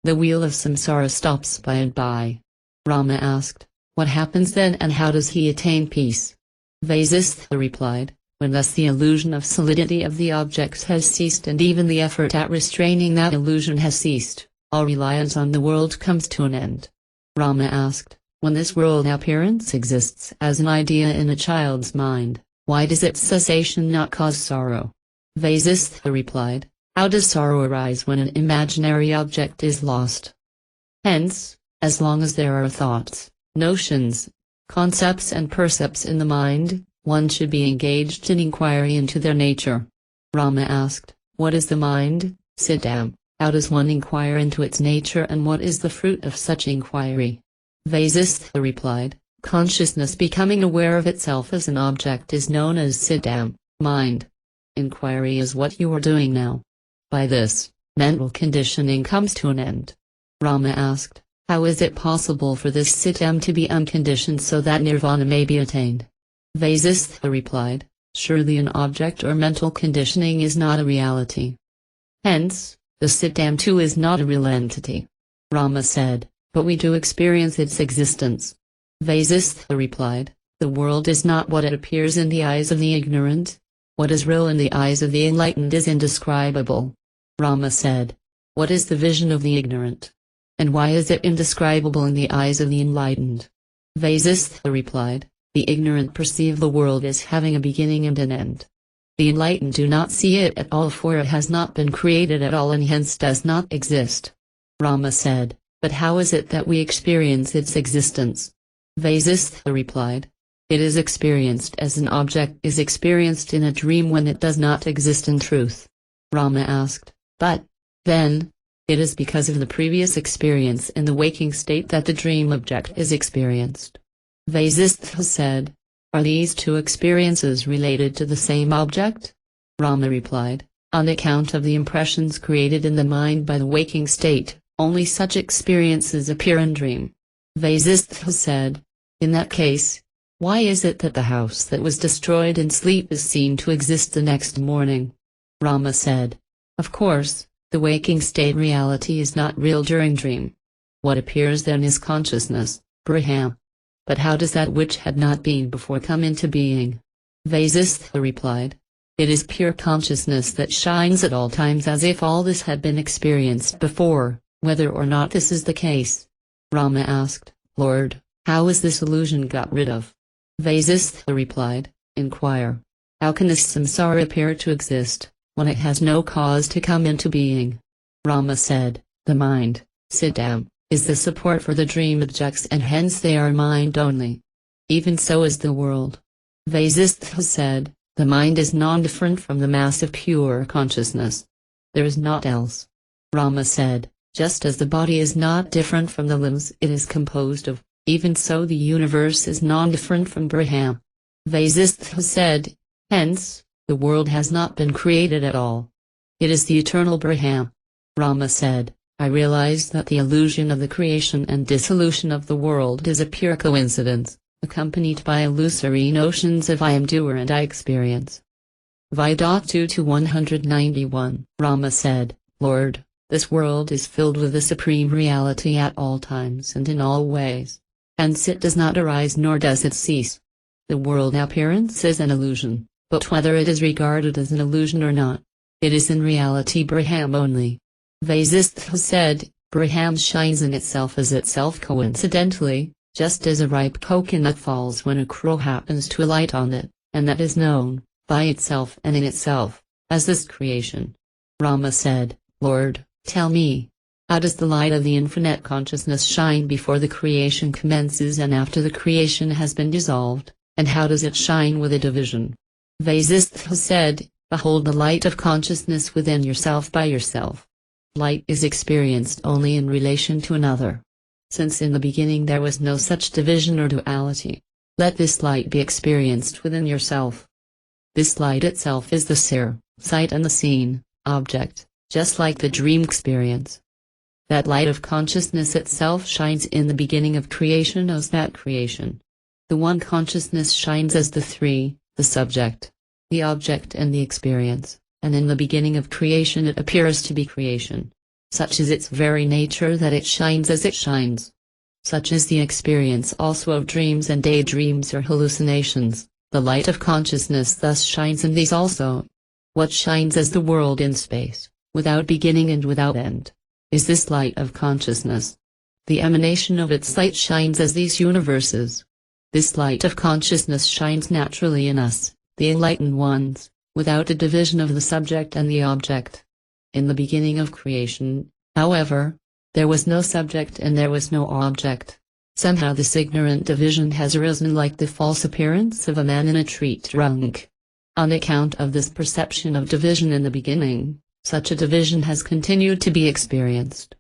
The wheel of samsara stops by and by. Rama asked, what happens then and how does he attain peace? Vasishtha replied, when thus the illusion of solidity of the objects has ceased and even the effort at restraining that illusion has ceased, all reliance on the world comes to an end. Rama asked, when this world appearance exists as an idea in a child's mind, why does its cessation not cause sorrow? Vasishtha replied, how does sorrow arise when an imaginary object is lost? Hence, as long as there are thoughts, notions, concepts and percepts in the mind, one should be engaged in inquiry into their nature. Rama asked, what is the mind, Siddham? How does one inquire into its nature and what is the fruit of such inquiry? Vasishtha replied, consciousness becoming aware of itself as an object is known as Siddham, mind. Inquiry is what you are doing now. By this, mental conditioning comes to an end. Rama asked, how is it possible for this Siddham to be unconditioned so that nirvana may be attained? Vasishtha replied, surely an object or mental conditioning is not a reality. Hence, the Siddham too is not a real entity. Rama said, but we do experience its existence. Vasishtha replied, the world is not what it appears in the eyes of the ignorant. What is real in the eyes of the enlightened is indescribable. Rama said, what is the vision of the ignorant? And why is it indescribable in the eyes of the enlightened? Vasishtha replied, the ignorant perceive the world as having a beginning and an end. The enlightened do not see it at all, for it has not been created at all and hence does not exist. Rama said, but how is it that we experience its existence? Vasishtha replied, it is experienced as an object is experienced in a dream when it does not exist in truth. Rama asked, but, then, it is because of the previous experience in the waking state that the dream object is experienced. Vasishtha said, are these two experiences related to the same object? Rama replied, on account of the impressions created in the mind by the waking state, only such experiences appear in dream. Vasishtha said, in that case, why is it that the house that was destroyed in sleep is seen to exist the next morning? Rama said, of course, the waking state reality is not real during dream. What appears then is consciousness, Brahma. But how does that which had not been before come into being? Vasishtha replied, it is pure consciousness that shines at all times as if all this had been experienced before, whether or not this is the case. Rama asked, Lord, how is this illusion got rid of? Vasishtha replied, inquire. How can this samsara appear to exist, when it has no cause to come into being? Rama said, the mind, Siddham, is the support for the dream objects and hence they are mind only. Even so is the world. Vasishtha said, the mind is non-different from the mass of pure consciousness. There is naught else. Rama said, just as the body is not different from the limbs it is composed of, even so the universe is non-different from Brahma. Vasishtha said, hence, the world has not been created at all. It is the eternal Brahma. Rama said, I realize that the illusion of the creation and dissolution of the world is a pure coincidence, accompanied by illusory notions of I am doer and I experience. Vidatu 191. Rama said, Lord, this world is filled with the supreme reality at all times and in all ways. Hence it does not arise nor does it cease. The world appearance is an illusion, but whether it is regarded as an illusion or not, it is in reality Brahma only. Vasishtha said, Brahma shines in itself as itself coincidentally, just as a ripe coconut falls when a crow happens to alight on it, and that is known, by itself and in itself, as this creation. Rama said, Lord, tell me, how does the light of the infinite consciousness shine before the creation commences and after the creation has been dissolved, and how does it shine with a division? Vasishtha said, behold the light of consciousness within yourself by yourself. Light is experienced only in relation to another. Since in the beginning there was no such division or duality, let this light be experienced within yourself. This light itself is the seer, sight and the seen, object, just like the dream experience. That light of consciousness itself shines in the beginning of creation as that creation. The one consciousness shines as the three, the subject, the object and the experience. And in the beginning of creation it appears to be creation. Such is its very nature that it shines as it shines. Such is the experience also of dreams and daydreams or hallucinations, the light of consciousness thus shines in these also. What shines as the world in space, without beginning and without end, is this light of consciousness. The emanation of its light shines as these universes. This light of consciousness shines naturally in us, the enlightened ones, without a division of the subject and the object. In the beginning of creation, however, there was no subject and there was no object. Somehow this ignorant division has arisen like the false appearance of a man in a tree trunk. On account of this perception of division in the beginning, such a division has continued to be experienced.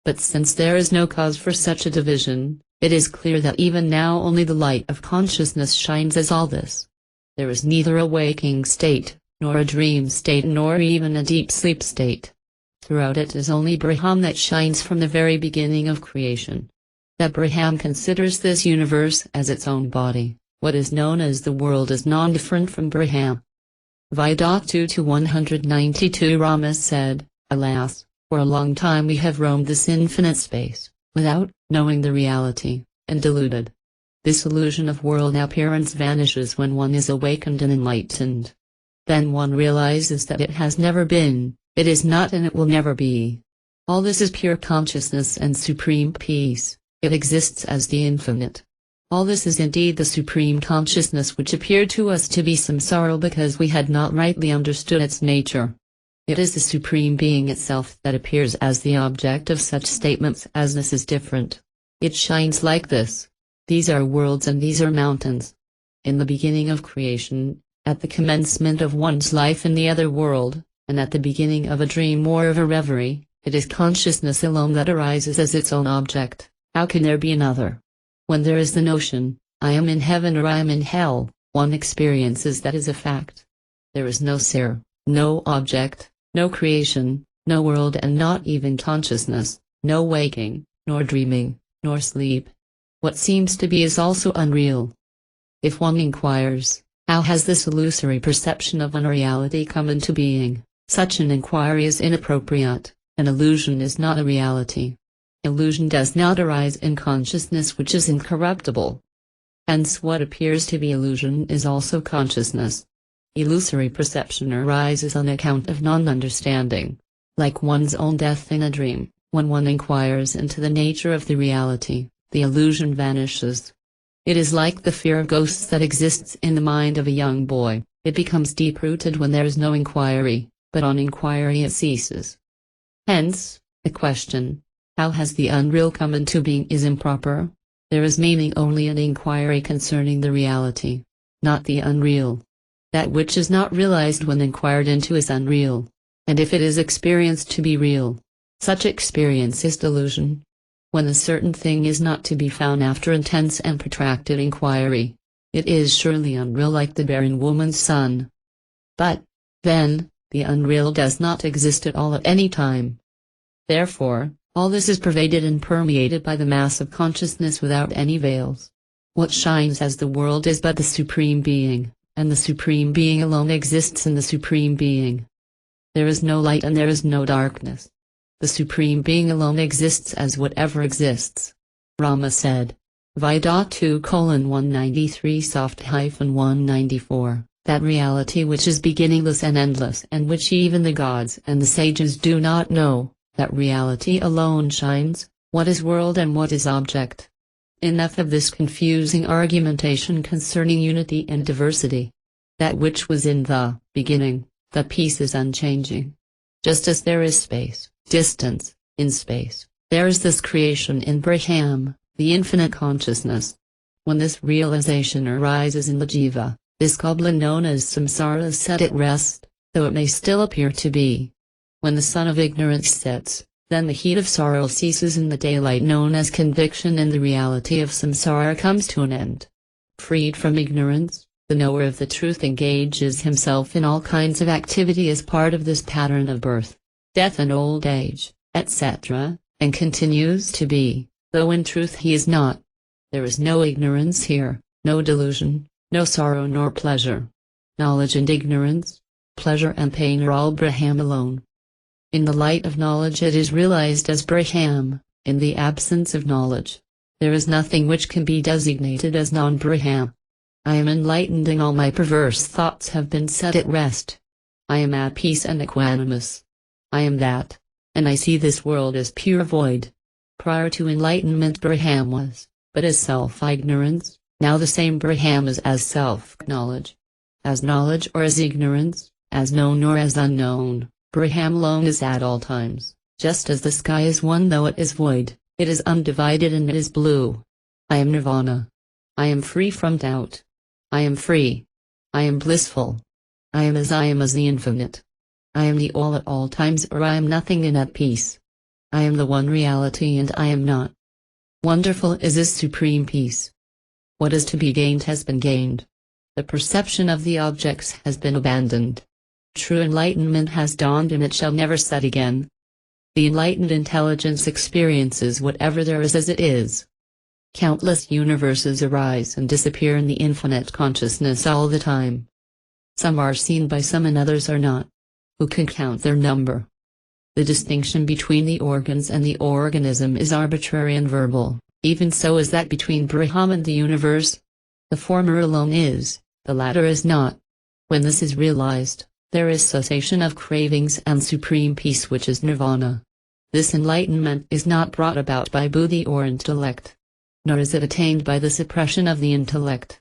But since there is no cause for such a division, it is clear that even now only the light of consciousness shines as all this. There is neither a waking state, nor a dream state nor even a deep sleep state. Throughout it is only Brahman that shines from the very beginning of creation. That Brahman considers this universe as its own body, what is known as the world is non-different from Brahman. Vidatu 192 Rama said, Alas, for a long time we have roamed this infinite space, without knowing the reality, and deluded. This illusion of world appearance vanishes when one is awakened and enlightened. Then one realizes that it has never been, it is not, and it will never be. All this is pure consciousness and supreme peace. It exists as the infinite. All this is indeed the supreme consciousness which appeared to us to be samsara because we had not rightly understood its nature. It is the supreme being itself that appears as the object of such statements as this is different. It shines like this. These are worlds and these are mountains. In the beginning of creation, at the commencement of one's life in the other world, and at the beginning of a dream or of a reverie, it is consciousness alone that arises as its own object. How can there be another? When there is the notion, I am in heaven or I am in hell, one experiences that is a fact. There is no seer, no object, no creation, no world, and not even consciousness, no waking, nor dreaming, nor sleep. What seems to be is also unreal. If one inquires, how has this illusory perception of unreality come into being? Such an inquiry is inappropriate. An illusion is not a reality. Illusion does not arise in consciousness which is incorruptible. Hence what appears to be illusion is also consciousness. Illusory perception arises on account of non-understanding. Like one's own death in a dream, when one inquires into the nature of the reality, the illusion vanishes. It is like the fear of ghosts that exists in the mind of a young boy. It becomes deep-rooted when there is no inquiry, but on inquiry it ceases. Hence, the question, how has the unreal come into being, is improper. There is meaning only in inquiry concerning the reality, not the unreal. That which is not realized when inquired into is unreal, and if it is experienced to be real, such experience is delusion. When a certain thing is not to be found after intense and protracted inquiry, it is surely unreal, like the barren woman's son. But, then, the unreal does not exist at all at any time. Therefore, all this is pervaded and permeated by the mass of consciousness without any veils. What shines as the world is but the Supreme Being, and the Supreme Being alone exists in the Supreme Being. There is no light and there is no darkness. The Supreme Being alone exists as whatever exists. Rama said, Vida 2:193 soft-194, that reality which is beginningless and endless and which even the gods and the sages do not know, that reality alone shines, what is world and what is object. Enough of this confusing argumentation concerning unity and diversity. That which was in the beginning, the peace is unchanging. Just as there is space, distance, in space, there is this creation in Brahman, the infinite consciousness. When this realization arises in the jiva, this goblin known as samsara is set at rest, though it may still appear to be. When the sun of ignorance sets, then the heat of sorrow ceases and the daylight known as conviction and the reality of samsara comes to an end. Freed from ignorance, the knower of the truth engages himself in all kinds of activity as part of this pattern of birth, death and old age, etc., and continues to be, though in truth he is not. There is no ignorance here, no delusion, no sorrow nor pleasure. Knowledge and ignorance, pleasure and pain are all Brahman alone. In the light of knowledge it is realized as Brahman. In the absence of knowledge, there is nothing which can be designated as non-Brahman. I am enlightened and all my perverse thoughts have been set at rest. I am at peace and equanimous. I am that, and I see this world as pure void. Prior to enlightenment Brahman was, but as self-ignorance, now the same Brahman is as self-knowledge. As knowledge or as ignorance, as known or as unknown, Brahman alone is at all times, just as the sky is one though it is void, it is undivided and it is blue. I am nirvana. I am free from doubt. I am free. I am blissful. I am as the infinite. I am the all at all times, or I am nothing and at peace. I am the one reality and I am not. Wonderful is this supreme peace. What is to be gained has been gained. The perception of the objects has been abandoned. True enlightenment has dawned and it shall never set again. The enlightened intelligence experiences whatever there is as it is. Countless universes arise and disappear in the infinite consciousness all the time. Some are seen by some and others are not. Who can count their number? The distinction between the organs and the organism is arbitrary and verbal, even so is that between Brahman and the universe. The former alone is, the latter is not. When this is realized, there is cessation of cravings and supreme peace, which is nirvana. This enlightenment is not brought about by buddhi or intellect, nor is it attained by the suppression of the intellect.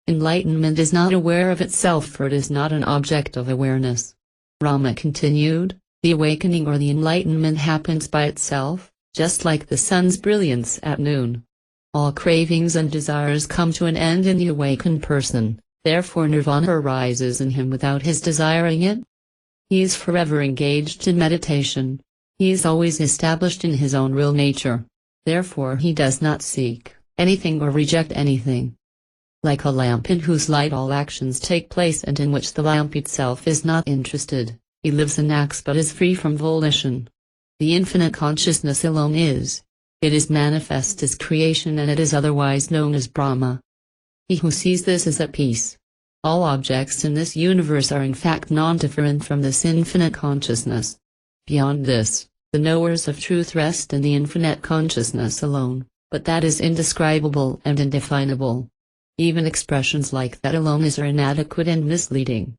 Enlightenment is not aware of itself, for it is not an object of awareness. Rama continued, the awakening or the enlightenment happens by itself, just like the sun's brilliance at noon. All cravings and desires come to an end in the awakened person, therefore nirvana arises in him without his desiring it. He is forever engaged in meditation. He is always established in his own real nature. Therefore he does not seek anything or reject anything. Like a lamp in whose light all actions take place and in which the lamp itself is not interested, he lives and acts but is free from volition. The infinite consciousness alone is. It is manifest as creation and it is otherwise known as Brahma. He who sees this is at peace. All objects in this universe are in fact non-different from this infinite consciousness. Beyond this, the knowers of truth rest in the infinite consciousness alone, but that is indescribable and indefinable. Even expressions like that alone are inadequate and misleading.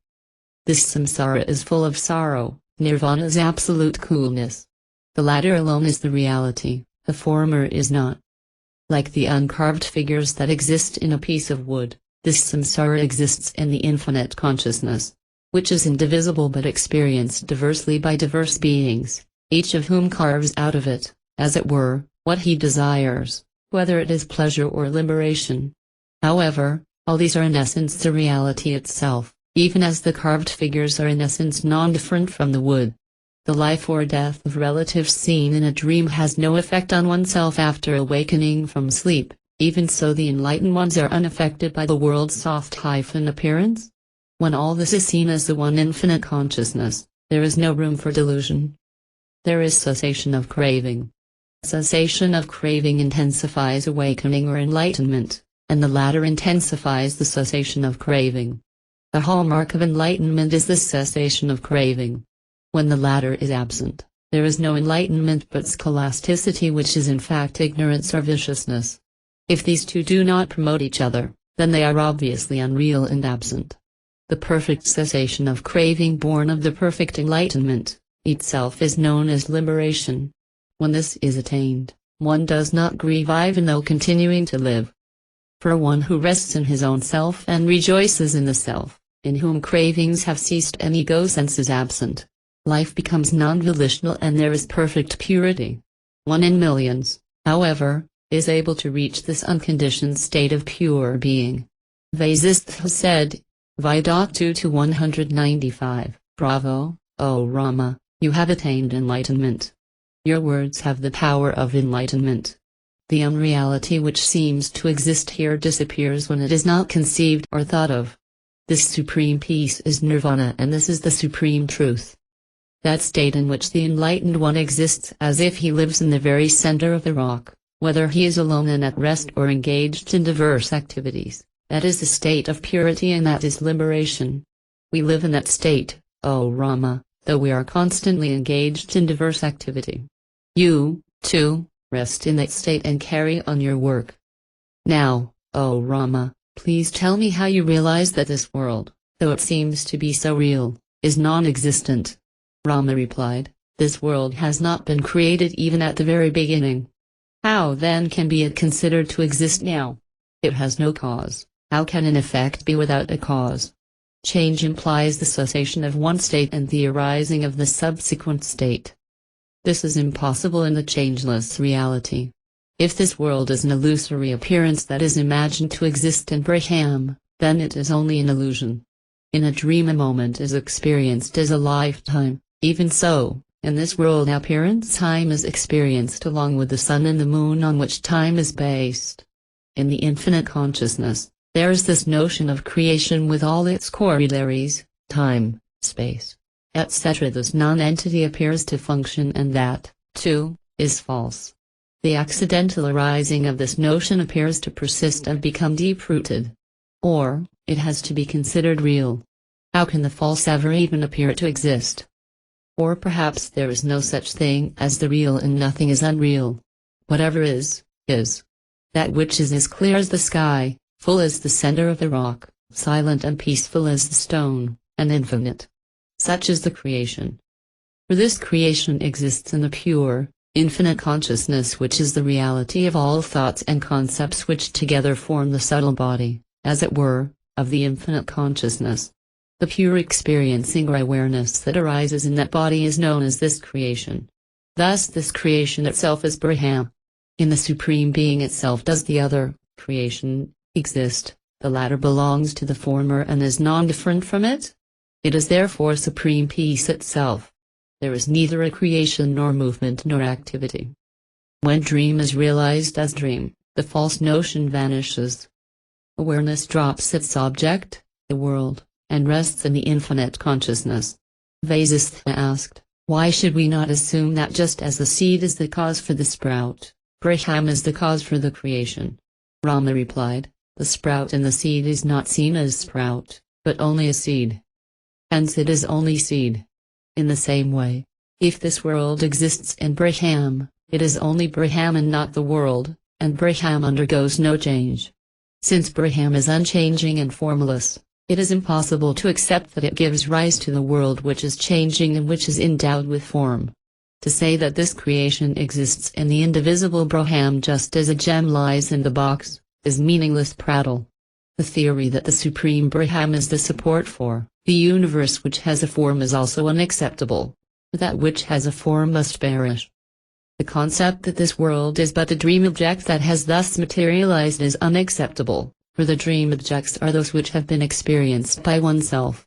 This samsara is full of sorrow, nirvana is absolute coolness. The latter alone is the reality, the former is not. Like the uncarved figures that exist in a piece of wood, this samsara exists in the infinite consciousness, which is indivisible but experienced diversely by diverse beings, each of whom carves out of it, as it were, what he desires, whether it is pleasure or liberation. However, all these are in essence the reality itself, even as the carved figures are in essence non-different from the wood. The life or death of relatives seen in a dream has no effect on oneself after awakening from sleep, even so the enlightened ones are unaffected by the world's soft appearance. When all this is seen as the one infinite consciousness, there is no room for delusion. There is cessation of craving. Cessation of craving intensifies awakening or enlightenment, and the latter intensifies the cessation of craving. The hallmark of enlightenment is the cessation of craving. When the latter is absent, there is no enlightenment but scholasticity, which is in fact ignorance or viciousness. If these two do not promote each other, then they are obviously unreal and absent. The perfect cessation of craving born of the perfect enlightenment, itself is known as liberation. When this is attained, one does not grieve even though continuing to live. For one who rests in his own self and rejoices in the self, in whom cravings have ceased and ego sense is absent, life becomes non-volitional and there is perfect purity. One in millions, however, is able to reach this unconditioned state of pure being. Vasishtha said, Vidaktu 195, Bravo, O Rama, you have attained enlightenment. Your words have the power of enlightenment. The unreality which seems to exist here disappears when it is not conceived or thought of. This supreme peace is nirvana and this is the supreme truth. That state in which the enlightened one exists as if he lives in the very center of the rock, whether he is alone and at rest or engaged in diverse activities, that is the state of purity and that is liberation. We live in that state, O Rama, though we are constantly engaged in diverse activity. You, too, rest in that state and carry on your work. Now, O Rama, please tell me how you realize that this world, though it seems to be so real, is non-existent. Rama replied, this world has not been created even at the very beginning. How then can be it considered to exist now? It has no cause, how can an effect be without a cause? Change implies the cessation of one state and the arising of the subsequent state. This is impossible in the changeless reality. If this world is an illusory appearance that is imagined to exist in Brahman, then it is only an illusion. In a dream a moment is experienced as a lifetime, even so, in this world appearance time is experienced along with the sun and the moon on which time is based. In the infinite consciousness, there is this notion of creation with all its corollaries, time, space, etc. This non-entity appears to function and that, too, is false. The accidental arising of this notion appears to persist and become deep-rooted. Or, it has to be considered real. How can the false ever even appear to exist? Or perhaps there is no such thing as the real and nothing is unreal. Whatever is, is. That which is as clear as the sky, full as the center of the rock, silent and peaceful as the stone, and infinite. Such is the creation. For this creation exists in the pure, infinite consciousness which is the reality of all thoughts and concepts which together form the subtle body, as it were, of the infinite consciousness. The pure experiencing or awareness that arises in that body is known as this creation. Thus this creation itself is Brahma. In the Supreme Being itself does the other, creation, exist, the latter belongs to the former and is non-different from it. It is therefore Supreme Peace itself. There is neither a creation nor movement nor activity. When dream is realized as dream, the false notion vanishes. Awareness drops its object, the world, and rests in the infinite consciousness. Vasishtha asked, why should we not assume that just as the seed is the cause for the sprout, Brahma is the cause for the creation? Rama replied, the sprout in the seed is not seen as sprout, but only a seed. Hence it is only seed. In the same way, if this world exists in Brahma, it is only Brahma and not the world, and Brahma undergoes no change. Since Brahma is unchanging and formless, it is impossible to accept that it gives rise to the world which is changing and which is endowed with form. To say that this creation exists in the indivisible Brahma just as a gem lies in the box, is meaningless prattle. The theory that the Supreme Brahma is the support for the universe which has a form is also unacceptable. That which has a form must perish. The concept that this world is but a dream object that has thus materialized is unacceptable, for the dream objects are those which have been experienced by oneself.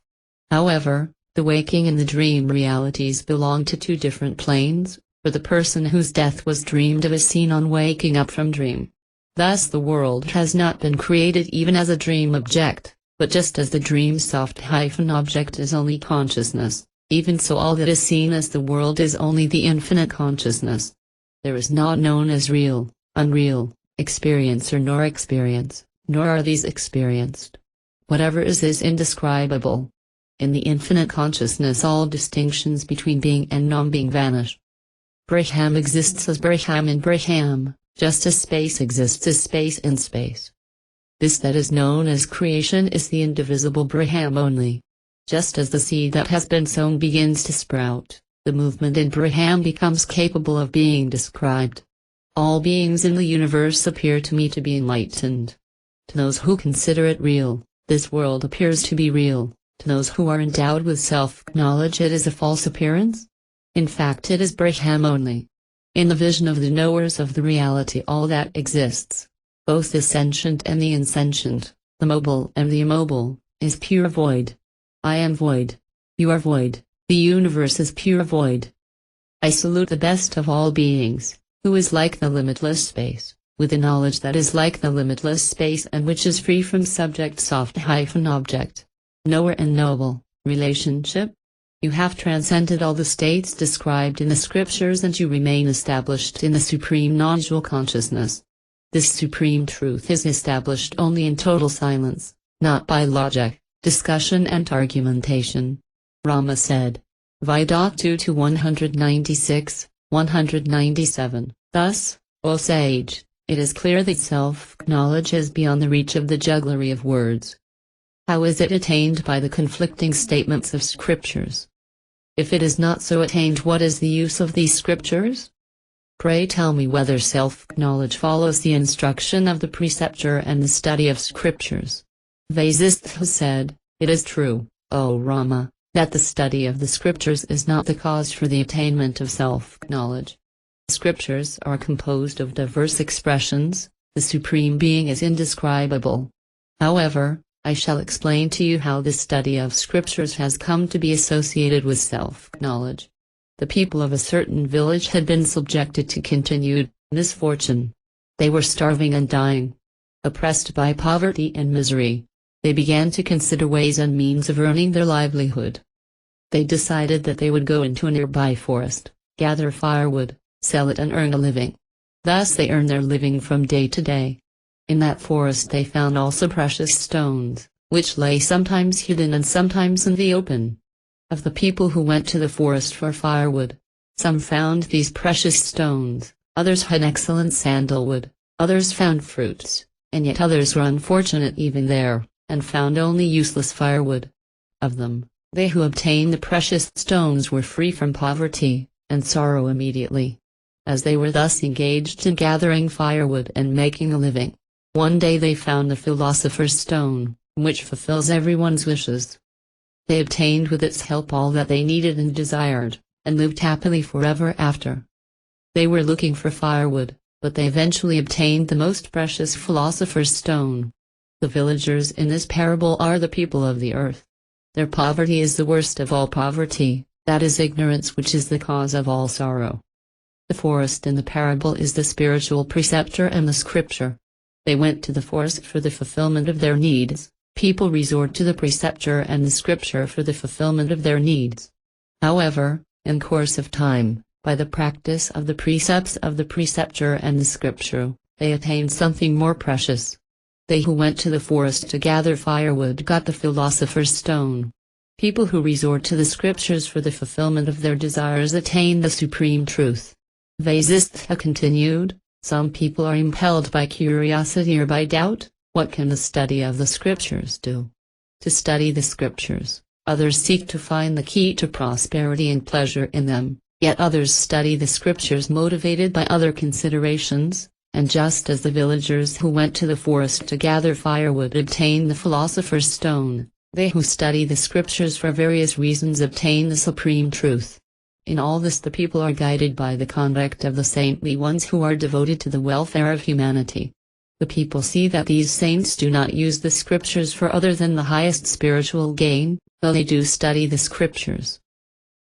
However, the waking and the dream realities belong to two different planes, for the person whose death was dreamed of is seen on waking up from dream. Thus the world has not been created even as a dream object, but just as the dream soft-object is only consciousness, even so all that is seen as the world is only the infinite consciousness. There is not known as real, unreal, experiencer nor experience, nor are these experienced. Whatever is indescribable. In the infinite consciousness all distinctions between being and non-being vanish. Brahma exists as Brahma in Brahma, just as space exists as space in space. This that is known as creation is the indivisible Brahma only. Just as the seed that has been sown begins to sprout, the movement in Brahma becomes capable of being described. All beings in the universe appear to me to be enlightened. To those who consider it real, this world appears to be real. To those who are endowed with self-knowledge it is a false appearance. In fact it is Brahma only. In the vision of the knowers of the reality all that exists, both the sentient and the insentient, the mobile and the immobile, is pure void. I am void. You are void. The universe is pure void. I salute the best of all beings, who is like the limitless space, with a knowledge that is like the limitless space and which is free from subject soft-object. Knower and knowable, relationship. You have transcended all the states described in the scriptures and you remain established in the supreme non-dual consciousness. This supreme truth is established only in total silence, not by logic, discussion and argumentation. Rama said. Vedanta 2-196, 197. Thus, O sage, it is clear that self-knowledge is beyond the reach of the jugglery of words. How is it attained? By the conflicting statements of scriptures? If it is not so attained, what is the use of these scriptures? Pray tell me whether self-knowledge follows the instruction of the preceptor and the study of scriptures. Vasishtha said, it is true, O Rama, that the study of the scriptures is not the cause for the attainment of self-knowledge. Scriptures are composed of diverse expressions, the Supreme Being is indescribable. However, I shall explain to you how this study of scriptures has come to be associated with self-knowledge. The people of a certain village had been subjected to continued misfortune. They were starving and dying. Oppressed by poverty and misery, they began to consider ways and means of earning their livelihood. They decided that they would go into a nearby forest, gather firewood, sell it and earn a living. Thus they earned their living from day to day. In that forest they found also precious stones, which lay sometimes hidden and sometimes in the open. Of the people who went to the forest for firewood, some found these precious stones, others had excellent sandalwood, others found fruits, and yet others were unfortunate even there, and found only useless firewood. Of them, they who obtained the precious stones were free from poverty and sorrow immediately. As they were thus engaged in gathering firewood and making a living, one day they found the philosopher's stone, which fulfills everyone's wishes. They obtained with its help all that they needed and desired, and lived happily forever after. They were looking for firewood, but they eventually obtained the most precious philosopher's stone. The villagers in this parable are the people of the earth. Their poverty is the worst of all poverty, that is ignorance, which is the cause of all sorrow. The forest in the parable is the spiritual preceptor and the scripture. They went to the forest for the fulfillment of their needs. People resort to the preceptor and the scripture for the fulfillment of their needs. However, in course of time, by the practice of the precepts of the preceptor and the scripture, they attained something more precious. They who went to the forest to gather firewood got the philosopher's stone. People who resort to the scriptures for the fulfillment of their desires attain the supreme truth. Vasishtha continued, some people are impelled by curiosity or by doubt. What can the study of the scriptures do? To study the scriptures, others seek to find the key to prosperity and pleasure in them, yet others study the scriptures motivated by other considerations, and just as the villagers who went to the forest to gather firewood obtained the philosopher's stone, they who study the scriptures for various reasons obtain the supreme truth. In all this the people are guided by the conduct of the saintly ones who are devoted to the welfare of humanity. The people see that these saints do not use the scriptures for other than the highest spiritual gain, though they do study the scriptures.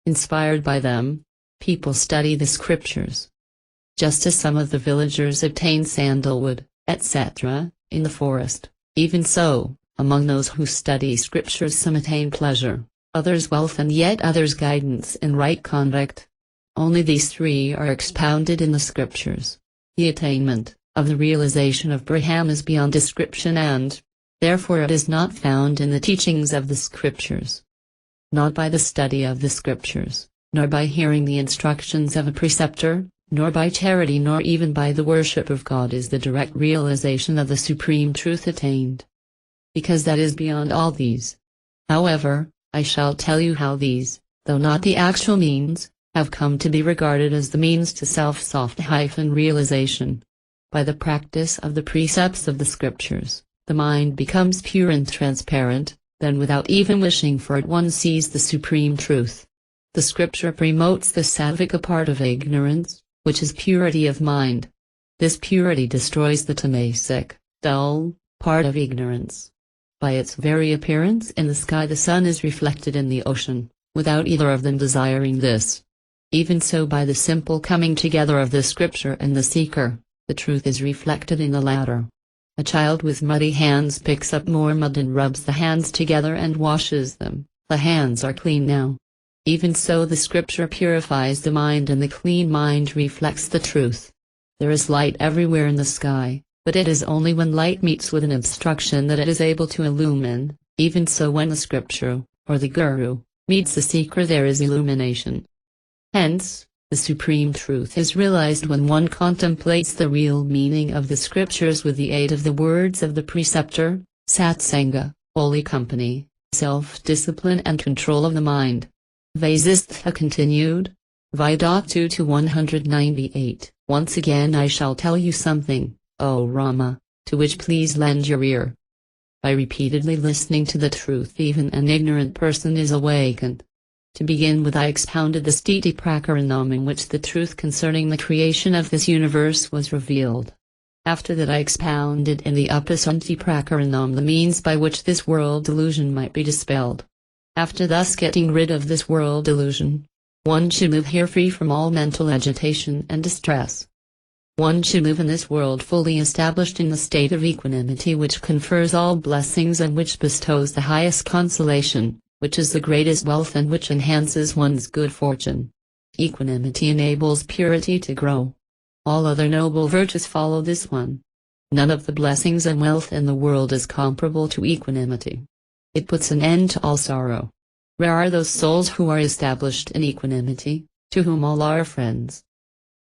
Inspired by them, people study the scriptures. Just as some of the villagers obtain sandalwood, etc., in the forest, even so, among those who study scriptures some attain pleasure, others wealth and yet others guidance in right conduct. Only these three are expounded in the scriptures. The attainment of the realization of Brahman is beyond description and, therefore it is not found in the teachings of the scriptures. Not by the study of the scriptures, nor by hearing the instructions of a preceptor, nor by charity nor even by the worship of God is the direct realization of the supreme truth attained. Because that is beyond all these. However, I shall tell you how these, though not the actual means, have come to be regarded as the means to self-realization. By the practice of the precepts of the scriptures, the mind becomes pure and transparent, then without even wishing for it one sees the supreme truth. The scripture promotes the sattvika part of ignorance, which is purity of mind. This purity destroys the tamasic, dull, part of ignorance. By its very appearance in the sky the sun is reflected in the ocean, without either of them desiring this. Even so by the simple coming together of the scripture and the seeker, the truth is reflected in the latter. A child with muddy hands picks up more mud and rubs the hands together and washes them. The hands are clean now. Even so the scripture purifies the mind and the clean mind reflects the truth. There is light everywhere in the sky, but it is only when light meets with an obstruction that it is able to illumine. Even so when the scripture, or the guru, meets the seeker there is illumination. Hence, the supreme truth is realized when one contemplates the real meaning of the scriptures with the aid of the words of the preceptor, satsanga, holy company, self-discipline and control of the mind. Vasishtha continued. Vida 2-198. Once again I shall tell you something, O Rama, to which please lend your ear. By repeatedly listening to the truth even an ignorant person is awakened. To begin with I expounded the Sthiti Prakaranam in which the truth concerning the creation of this universe was revealed. After that I expounded in the Upasanti Prakaranam the means by which this world delusion might be dispelled. After thus getting rid of this world delusion, one should live here free from all mental agitation and distress. One should live in this world fully established in the state of equanimity which confers all blessings and which bestows the highest consolation, which is the greatest wealth and which enhances one's good fortune. Equanimity enables purity to grow. All other noble virtues follow this one. None of the blessings and wealth in the world is comparable to equanimity. It puts an end to all sorrow. Rare are those souls who are established in equanimity, to whom all are friends.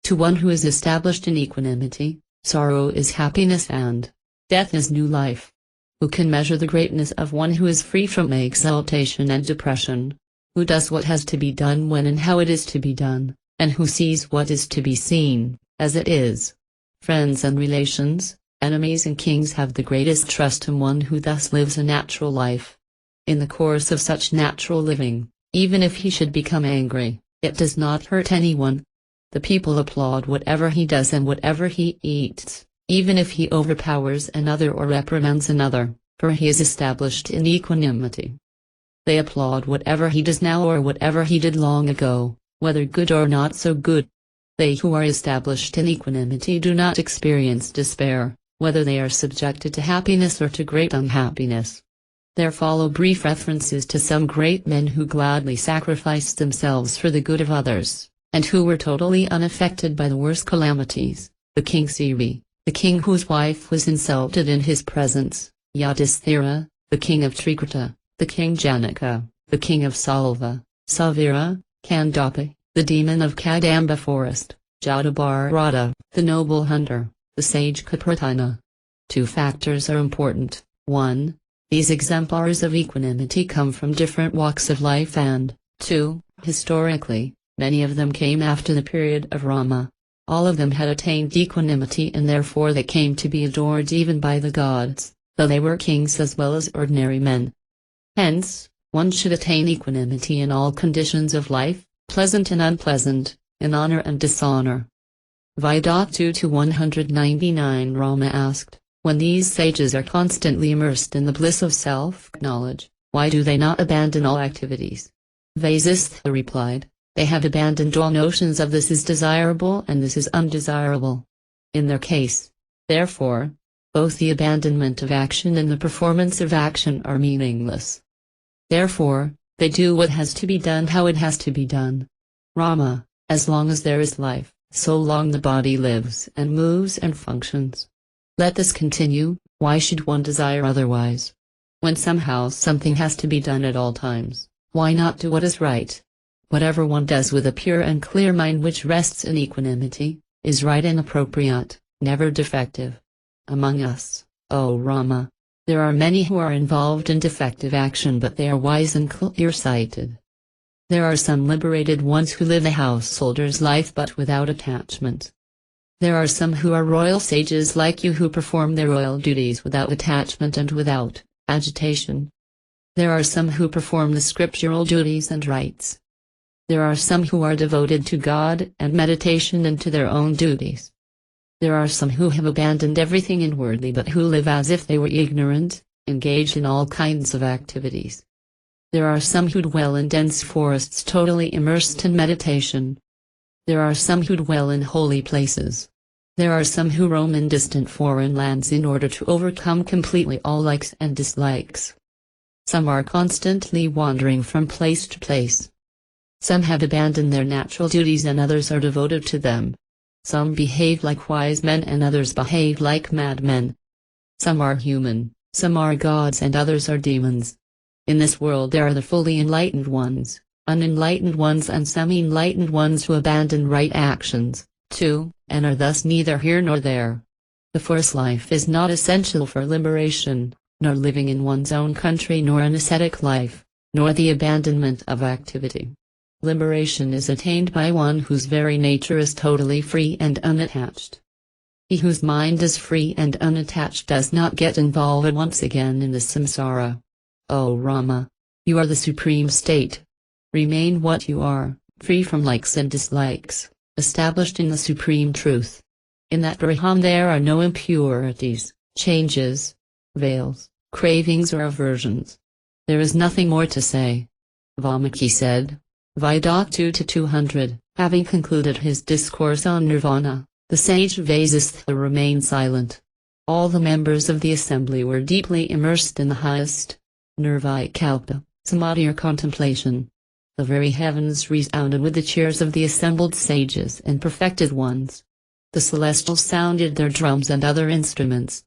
To one who is established in equanimity, sorrow is happiness and death is new life. Who can measure the greatness of one who is free from exaltation and depression? Who does what has to be done when and how it is to be done, and who sees what is to be seen, as it is? Friends and relations, enemies and kings have the greatest trust in one who thus lives a natural life. In the course of such natural living, even if he should become angry, it does not hurt anyone. The people applaud whatever he does and whatever he eats, even if he overpowers another or reprimands another, for he is established in equanimity. They applaud whatever he does now or whatever he did long ago, whether good or not so good. They who are established in equanimity do not experience despair, whether they are subjected to happiness or to great unhappiness. There follow brief references to some great men who gladly sacrificed themselves for the good of others, and who were totally unaffected by the worst calamities. The king Siri, the king whose wife was insulted in his presence, Yudhisthira, the king of Trikurta, the king Janaka, the king of Salva, Savira, Kandapi, the demon of Kadamba forest, Jadabharata, the noble hunter, the sage Kapratina. Two factors are important. 1. These exemplars of equanimity come from different walks of life and, 2. Historically, many of them came after the period of Rama. All of them had attained equanimity and therefore they came to be adored even by the gods, though they were kings as well as ordinary men. Hence, one should attain equanimity in all conditions of life, pleasant and unpleasant, in honor and dishonor. Vidatu 199 Rama asked, when these sages are constantly immersed in the bliss of self-knowledge, why do they not abandon all activities? Vasishtha replied, they have abandoned all notions of this is desirable and this is undesirable. In their case, therefore, both the abandonment of action and the performance of action are meaningless. Therefore, they do what has to be done how it has to be done. Rama, as long as there is life, so long the body lives and moves and functions. Let this continue. Why should one desire otherwise? When somehow something has to be done at all times, why not do what is right? Whatever one does with a pure and clear mind which rests in equanimity, is right and appropriate, never defective. Among us, O Rama, there are many who are involved in defective action but they are wise and clear-sighted. There are some liberated ones who live a householder's life but without attachment. There are some who are royal sages like you who perform their royal duties without attachment and without agitation. There are some who perform the scriptural duties and rites. There are some who are devoted to God and meditation and to their own duties. There are some who have abandoned everything inwardly but who live as if they were ignorant, engaged in all kinds of activities. There are some who dwell in dense forests totally immersed in meditation. There are some who dwell in holy places. There are some who roam in distant foreign lands in order to overcome completely all likes and dislikes. Some are constantly wandering from place to place. Some have abandoned their natural duties and others are devoted to them. Some behave like wise men and others behave like madmen. Some are human, some are gods and others are demons. In this world there are the fully enlightened ones, unenlightened ones and semi-enlightened ones who abandon right actions, too, and are thus neither here nor there. The forest life is not essential for liberation, nor living in one's own country nor an ascetic life, nor the abandonment of activity. Liberation is attained by one whose very nature is totally free and unattached. He whose mind is free and unattached does not get involved once again in the samsara. O Rama, you are the supreme state. Remain what you are, free from likes and dislikes, established in the supreme truth. In that Brahman there are no impurities, changes, veils, cravings or aversions. There is nothing more to say. Valmiki said. Vidatu 200, having concluded his discourse on nirvana, the sage Vasishtha remained silent. All the members of the assembly were deeply immersed in the highest nirvikalpa, samadhi or contemplation. The very heavens resounded with the cheers of the assembled sages and perfected ones. The celestials sounded their drums and other instruments.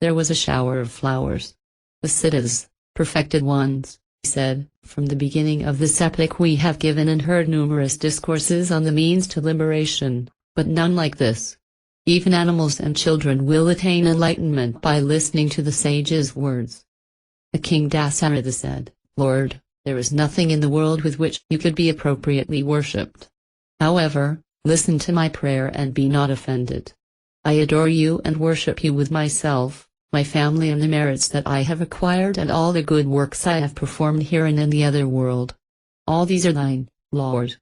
There was a shower of flowers. The siddhas, perfected ones, He said, "From the beginning of this epoch we have given and heard numerous discourses on the means to liberation, but none like this. Even animals and children will attain enlightenment by listening to the sage's words." The king Dasaratha said, "Lord, there is nothing in the world with which you could be appropriately worshipped. However, listen to my prayer and be not offended. I adore you and worship you with myself, my family and the merits that I have acquired and all the good works I have performed here and in the other world. All these are thine, Lord.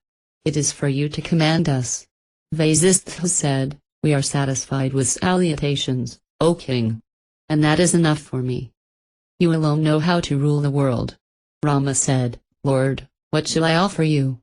It is for you to command us." Vasishtha said, "We are satisfied with salutations, O king. And that is enough for me. You alone know how to rule the world." Rama said, "Lord, what shall I offer you?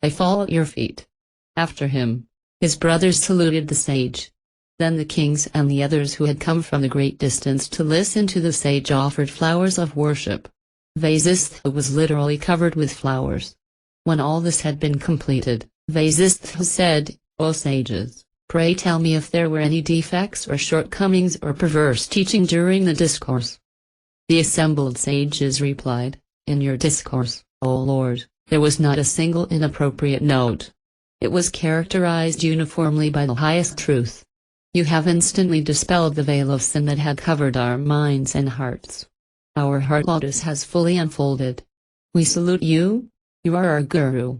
I fall at your feet." After him, his brothers saluted the sage. Then the kings and the others who had come from the great distance to listen to the sage offered flowers of worship. Vasishtha was literally covered with flowers. When all this had been completed, Vasishtha said, "O sages, pray tell me if there were any defects or shortcomings or perverse teaching during the discourse." The assembled sages replied, "In your discourse, O Lord, there was not a single inappropriate note. It was characterized uniformly by the highest truth. You have instantly dispelled the veil of sin that had covered our minds and hearts. Our heart lotus has fully unfolded. We salute you, you are our guru."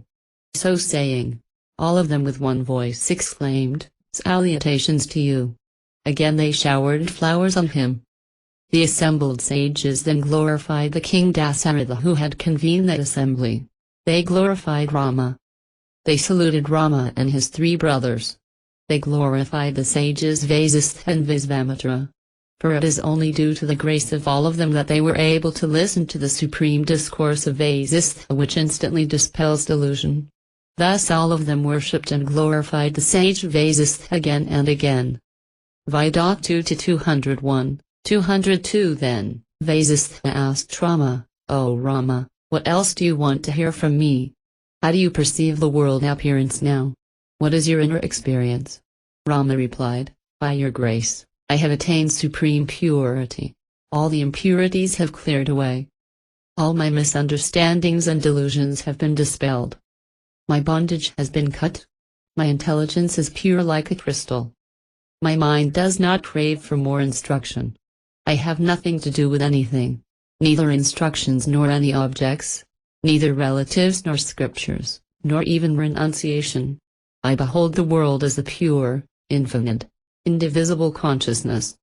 So saying, all of them with one voice exclaimed, "Salutations to you." Again they showered flowers on him. The assembled sages then glorified the king Dasaratha who had convened that assembly. They glorified Rama. They saluted Rama and his three brothers. They glorified the sages Vasishtha and Visvamitra. For it is only due to the grace of all of them that they were able to listen to the supreme discourse of Vasishtha, which instantly dispels delusion. Thus all of them worshipped and glorified the sage Vasishtha again and again. Vida 2-201, 202. Then, Vasishtha asked Rama, "O Rama, what else do you want to hear from me? How do you perceive the world appearance now? What is your inner experience?" Rama replied, "By your grace, I have attained supreme purity. All the impurities have cleared away. All my misunderstandings and delusions have been dispelled. My bondage has been cut. My intelligence is pure like a crystal. My mind does not crave for more instruction. I have nothing to do with anything, neither instructions nor any objects, neither relatives nor scriptures, nor even renunciation. I behold the world as the pure, infinite, indivisible consciousness.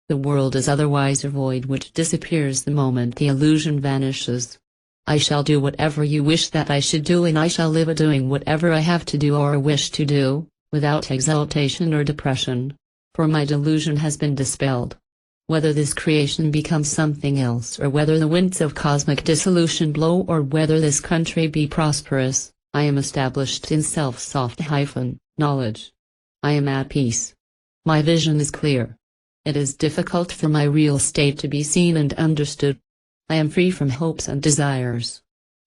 The world is otherwise a void which disappears the moment the illusion vanishes. I shall do whatever you wish that I should do, and I shall live doing whatever I have to do or wish to do, without exaltation or depression. For my delusion has been dispelled. Whether this creation becomes something else, or whether the winds of cosmic dissolution blow, or whether this country be prosperous, I am established in self-knowledge. I am at peace. My vision is clear. It is difficult for my real state to be seen and understood. I am free from hopes and desires.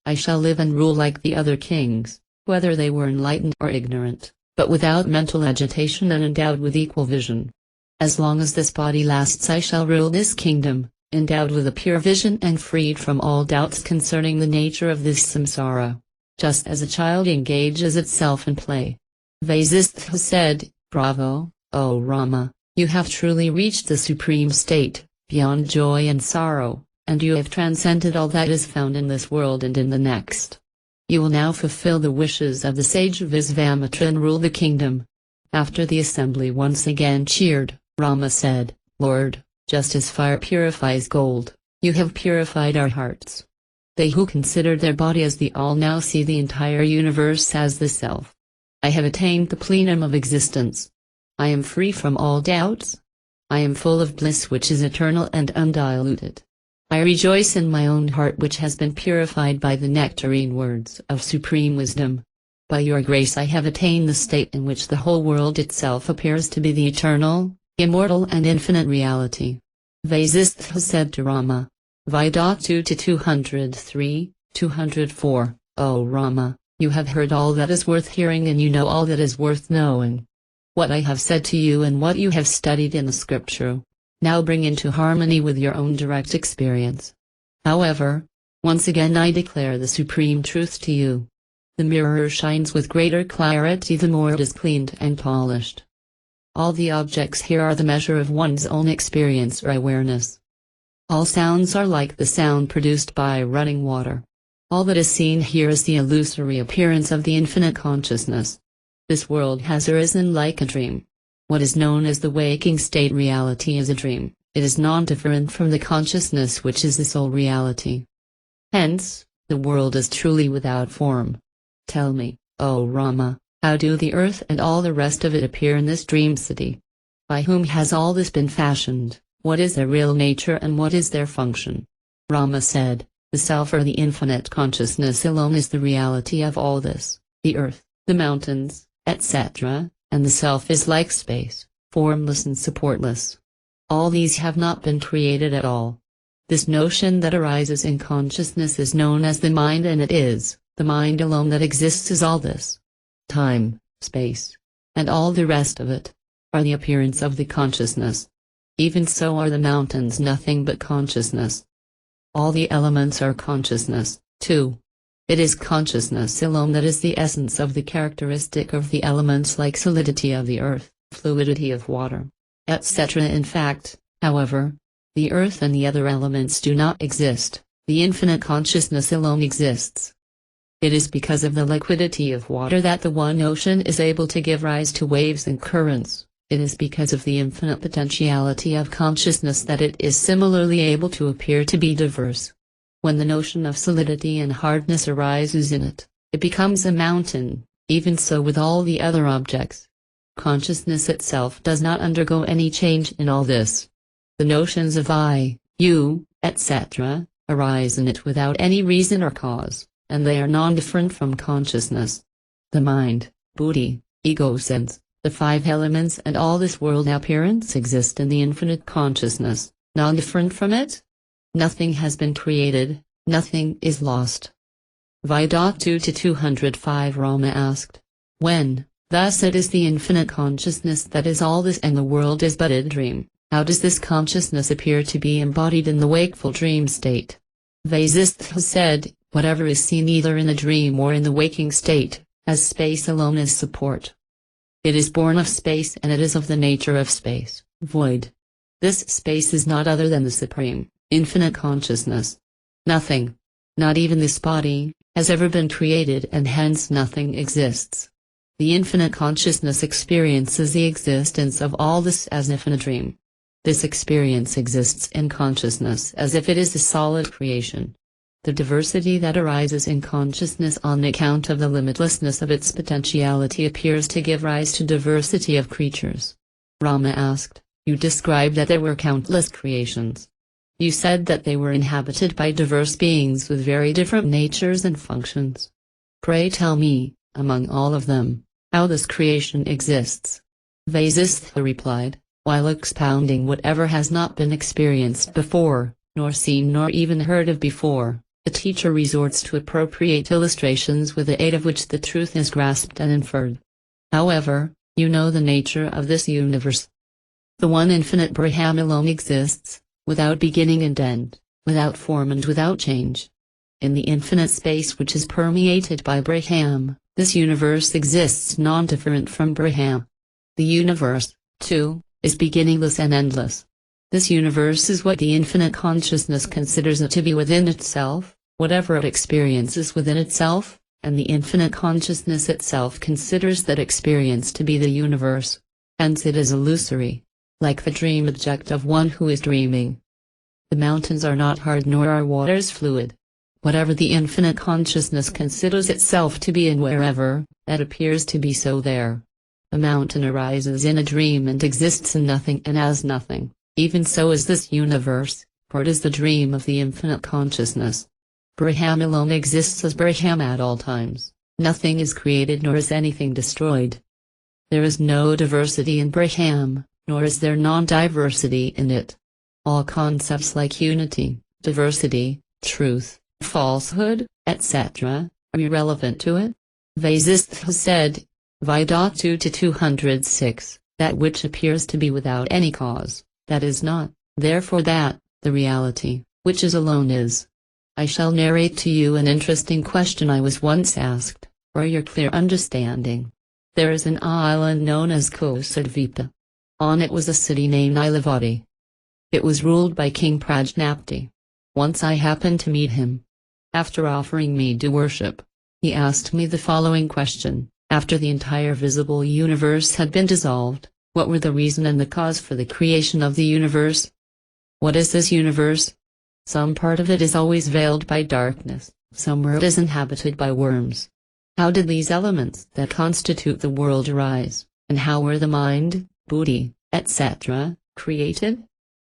I shall live and rule like the other kings, whether they were enlightened or ignorant, but without mental agitation and endowed with equal vision. As long as this body lasts, I shall rule this kingdom, endowed with a pure vision and freed from all doubts concerning the nature of this samsara, just as a child engages itself in play." Vasishtha said, "Bravo, O Rama, you have truly reached the supreme state, beyond joy and sorrow, and you have transcended all that is found in this world and in the next. You will now fulfill the wishes of the sage Visvamitra and rule the kingdom." After the assembly once again cheered, Rama said, "Lord, just as fire purifies gold, you have purified our hearts. They who considered their body as the all now see the entire universe as the self. I have attained the plenum of existence. I am free from all doubts. I am full of bliss which is eternal and undiluted. I rejoice in my own heart which has been purified by the nectarine words of supreme wisdom. By your grace I have attained the state in which the whole world itself appears to be the eternal, immortal and infinite reality." Vasishtha said to Rama, Vida 2-203, 204, "O Rama, you have heard all that is worth hearing and you know all that is worth knowing. What I have said to you and what you have studied in the scripture, now bring into harmony with your own direct experience. However, Once again I declare the supreme truth to you. The mirror shines with greater clarity the more it is cleaned and polished. All the objects here are the measure of one's own experience or awareness. All sounds are like the sound produced by running water. All that is seen here is the illusory appearance of the infinite consciousness. This world has arisen like a dream. What is known as the waking state reality is a dream. It is non-different from the consciousness which is the sole reality. Hence, the world is truly without form. Tell me, O Rama, how do the earth and all the rest of it appear in this dream city? By whom has all this been fashioned? What is their real nature and what is their function? Rama said, the self or the infinite consciousness alone is the reality of all this. The earth, the mountains, etc., and the self is like space, formless and supportless. All these have not been created at all. This notion that arises in consciousness is known as the mind, and it is the mind alone that exists as all this. Time, space, and all the rest of it are the appearance of the consciousness. Even so are the mountains nothing but consciousness. All the elements are consciousness, too. It is consciousness alone that is the essence of the characteristic of the elements, like solidity of the earth, fluidity of water, etc. In fact, however, the earth and the other elements do not exist. The infinite consciousness alone exists. It is because of the liquidity of water that the one ocean is able to give rise to waves and currents. It is because of the infinite potentiality of consciousness that it is similarly able to appear to be diverse. When the notion of solidity and hardness arises in it, it becomes a mountain. Even so with all the other objects. Consciousness itself does not undergo any change in all this. The notions of I, you, etc., arise in it without any reason or cause, and they are non-different from consciousness. The mind, buddhi, ego sense, the five elements and all this world appearance exist in the infinite consciousness, non-different from it. Nothing has been created, nothing is lost. Vidot 2-205 Rama asked, when, thus it is the infinite consciousness that is all this and the world is but a dream, how does this consciousness appear to be embodied in the wakeful dream state? Vasishtha said, whatever is seen either in a dream or in the waking state, as space alone is support. It is born of space and it is of the nature of space, void. This space is not other than the supreme, infinite consciousness. Nothing, not even this body, has ever been created, and hence nothing exists. The infinite consciousness experiences the existence of all this as if in a dream. This experience exists in consciousness as if it is a solid creation. The diversity that arises in consciousness on account of the limitlessness of its potentiality appears to give rise to diversity of creatures. Rama asked, you described that there were countless creations. You said that they were inhabited by diverse beings with very different natures and functions. Pray tell me, among all of them, how this creation exists. Vasishtha replied, while expounding whatever has not been experienced before, nor seen nor even heard of before, the teacher resorts to appropriate illustrations with the aid of which the truth is grasped and inferred. However, you know the nature of this universe. The one infinite Brahman alone exists, without beginning and end, without form and without change. In the infinite space which is permeated by Brahman, this universe exists non-different from Brahman. The universe, too, is beginningless and endless. This universe is what the infinite consciousness considers it to be within itself, whatever it experiences within itself, and the infinite consciousness itself considers that experience to be the universe. Hence it is illusory, like the dream object of one who is dreaming. The mountains are not hard nor are waters fluid. Whatever the infinite consciousness considers itself to be and wherever that appears to be so there. A mountain arises in a dream and exists in nothing and as nothing. Even so is this universe, for it is the dream of the infinite consciousness. Brahman alone exists as Brahman at all times. Nothing is created nor is anything destroyed. There is no diversity in Brahman, nor is there non-diversity in it. All concepts like unity, diversity, truth, falsehood, etc., are irrelevant to it. Vasishtha said, Vidot 2-206, that which appears to be without any cause, that is not, therefore that, the reality, which is alone is. I shall narrate to you an interesting question I was once asked, for your clear understanding. There is an island known as Kosardvipa. On it was a city named Ilavati. It was ruled by King Prajnapti. Once I happened to meet him. After offering me due worship, he asked me the following question: after the entire visible universe had been dissolved, what were the reason and the cause for the creation of the universe? What is this universe? Some part of it is always veiled by darkness, somewhere it is inhabited by worms. How did these elements that constitute the world arise, and how were the mind, buddhi, etc., created?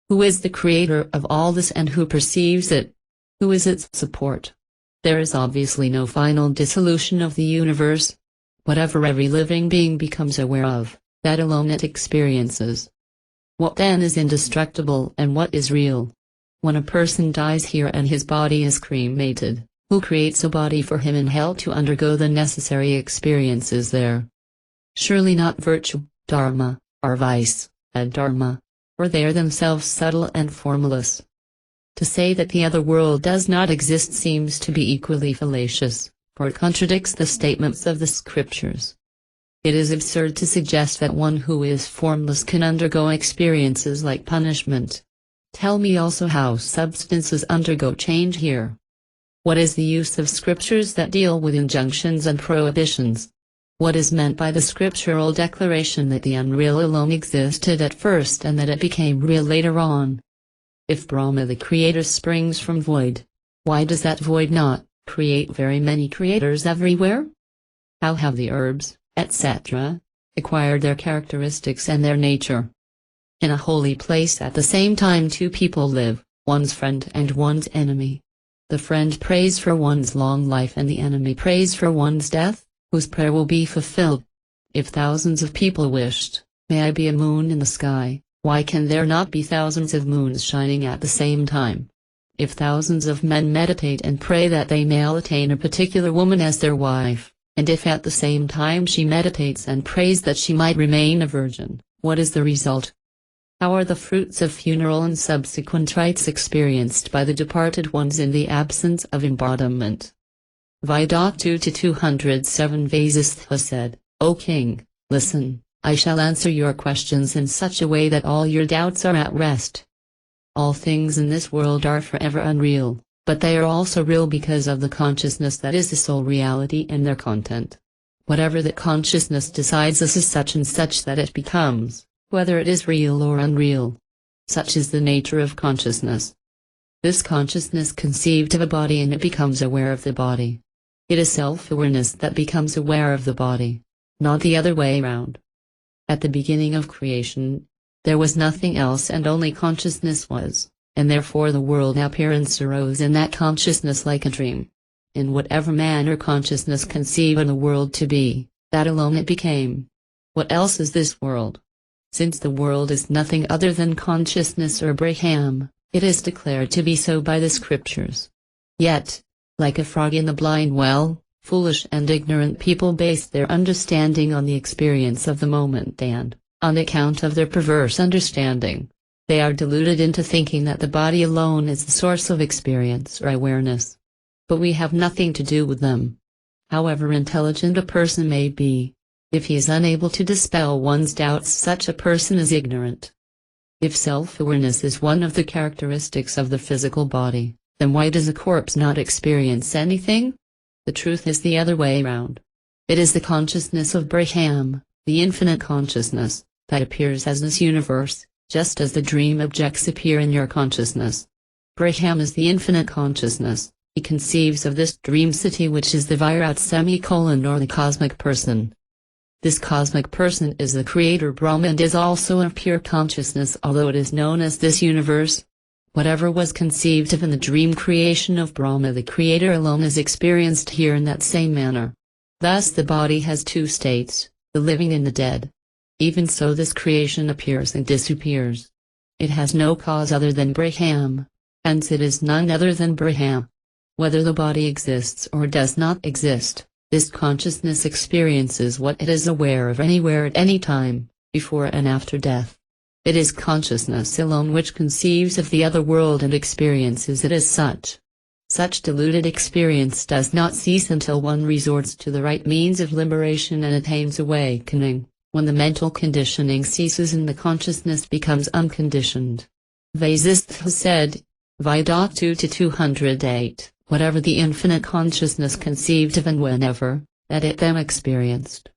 Who is the creator of all this and who perceives it? Who is its support? There is obviously no final dissolution of the universe. Whatever every living being becomes aware of, that alone it experiences. What then is indestructible and what is real? When a person dies here and his body is cremated, who creates a body for him in hell to undergo the necessary experiences there? Surely not virtue, dharma, or vice, and dharma, for they are themselves subtle and formless. To say that the other world does not exist seems to be equally fallacious, for it contradicts the statements of the scriptures. It is absurd to suggest that one who is formless can undergo experiences like punishment. Tell me also how substances undergo change here. What is the use of scriptures that deal with injunctions and prohibitions? What is meant by the scriptural declaration that the unreal alone existed at first and that it became real later on? If Brahma the creator springs from void, why does that void not create very many creators everywhere? How have the herbs, etc., acquired their characteristics and their nature? In a holy place at the same time two people live, one's friend and one's enemy. The friend prays for one's long life and the enemy prays for one's death, whose prayer will be fulfilled. If thousands of people wished, "May I be a moon in the sky," why can there not be thousands of moons shining at the same time? If thousands of men meditate and pray that they may attain a particular woman as their wife, and if at the same time she meditates and prays that she might remain a virgin, what is the result? How are the fruits of funeral and subsequent rites experienced by the departed ones in the absence of embodiment? Vidatu to 207 Vasistha said, "O king, listen, I shall answer your questions in such a way that all your doubts are at rest. All things in this world are forever unreal, but they are also real because of the consciousness that is the sole reality and their content. Whatever that consciousness decides is such and such that it becomes, whether it is real or unreal. Such is the nature of consciousness. This consciousness conceived of a body and it becomes aware of the body. It is self-awareness that becomes aware of the body, not the other way around. At the beginning of creation, there was nothing else and only consciousness was, and therefore the world appearance arose in that consciousness like a dream. In whatever manner consciousness conceived the world to be, that alone it became. What else is this world? Since the world is nothing other than consciousness or Brahman, it is declared to be so by the scriptures. Yet, like a frog in the blind well, foolish and ignorant people base their understanding on the experience of the moment and, on account of their perverse understanding, they are deluded into thinking that the body alone is the source of experience or awareness. But we have nothing to do with them. However intelligent a person may be, if he is unable to dispel one's doubts, such a person is ignorant. If self-awareness is one of the characteristics of the physical body, then why does a corpse not experience anything? The truth is the other way around. It is the consciousness of Brahman, the infinite consciousness, that appears as this universe, just as the dream objects appear in your consciousness. Brahman is the infinite consciousness. He conceives of this dream city which is the Virat or the cosmic person. This cosmic person is the creator Brahma and is also of pure consciousness, although it is known as this universe. Whatever was conceived of in the dream creation of Brahma the creator alone is experienced here in that same manner. Thus the body has two states, the living and the dead. Even so this creation appears and disappears. It has no cause other than Brahman, hence it is none other than Brahman. Whether the body exists or does not exist, this consciousness experiences what it is aware of anywhere at any time, before and after death. It is consciousness alone which conceives of the other world and experiences it as such. Such deluded experience does not cease until one resorts to the right means of liberation and attains awakening, when the mental conditioning ceases and the consciousness becomes unconditioned. Vasishtha said, Vida 2-208, whatever the infinite consciousness conceived of and whenever, that it them experienced.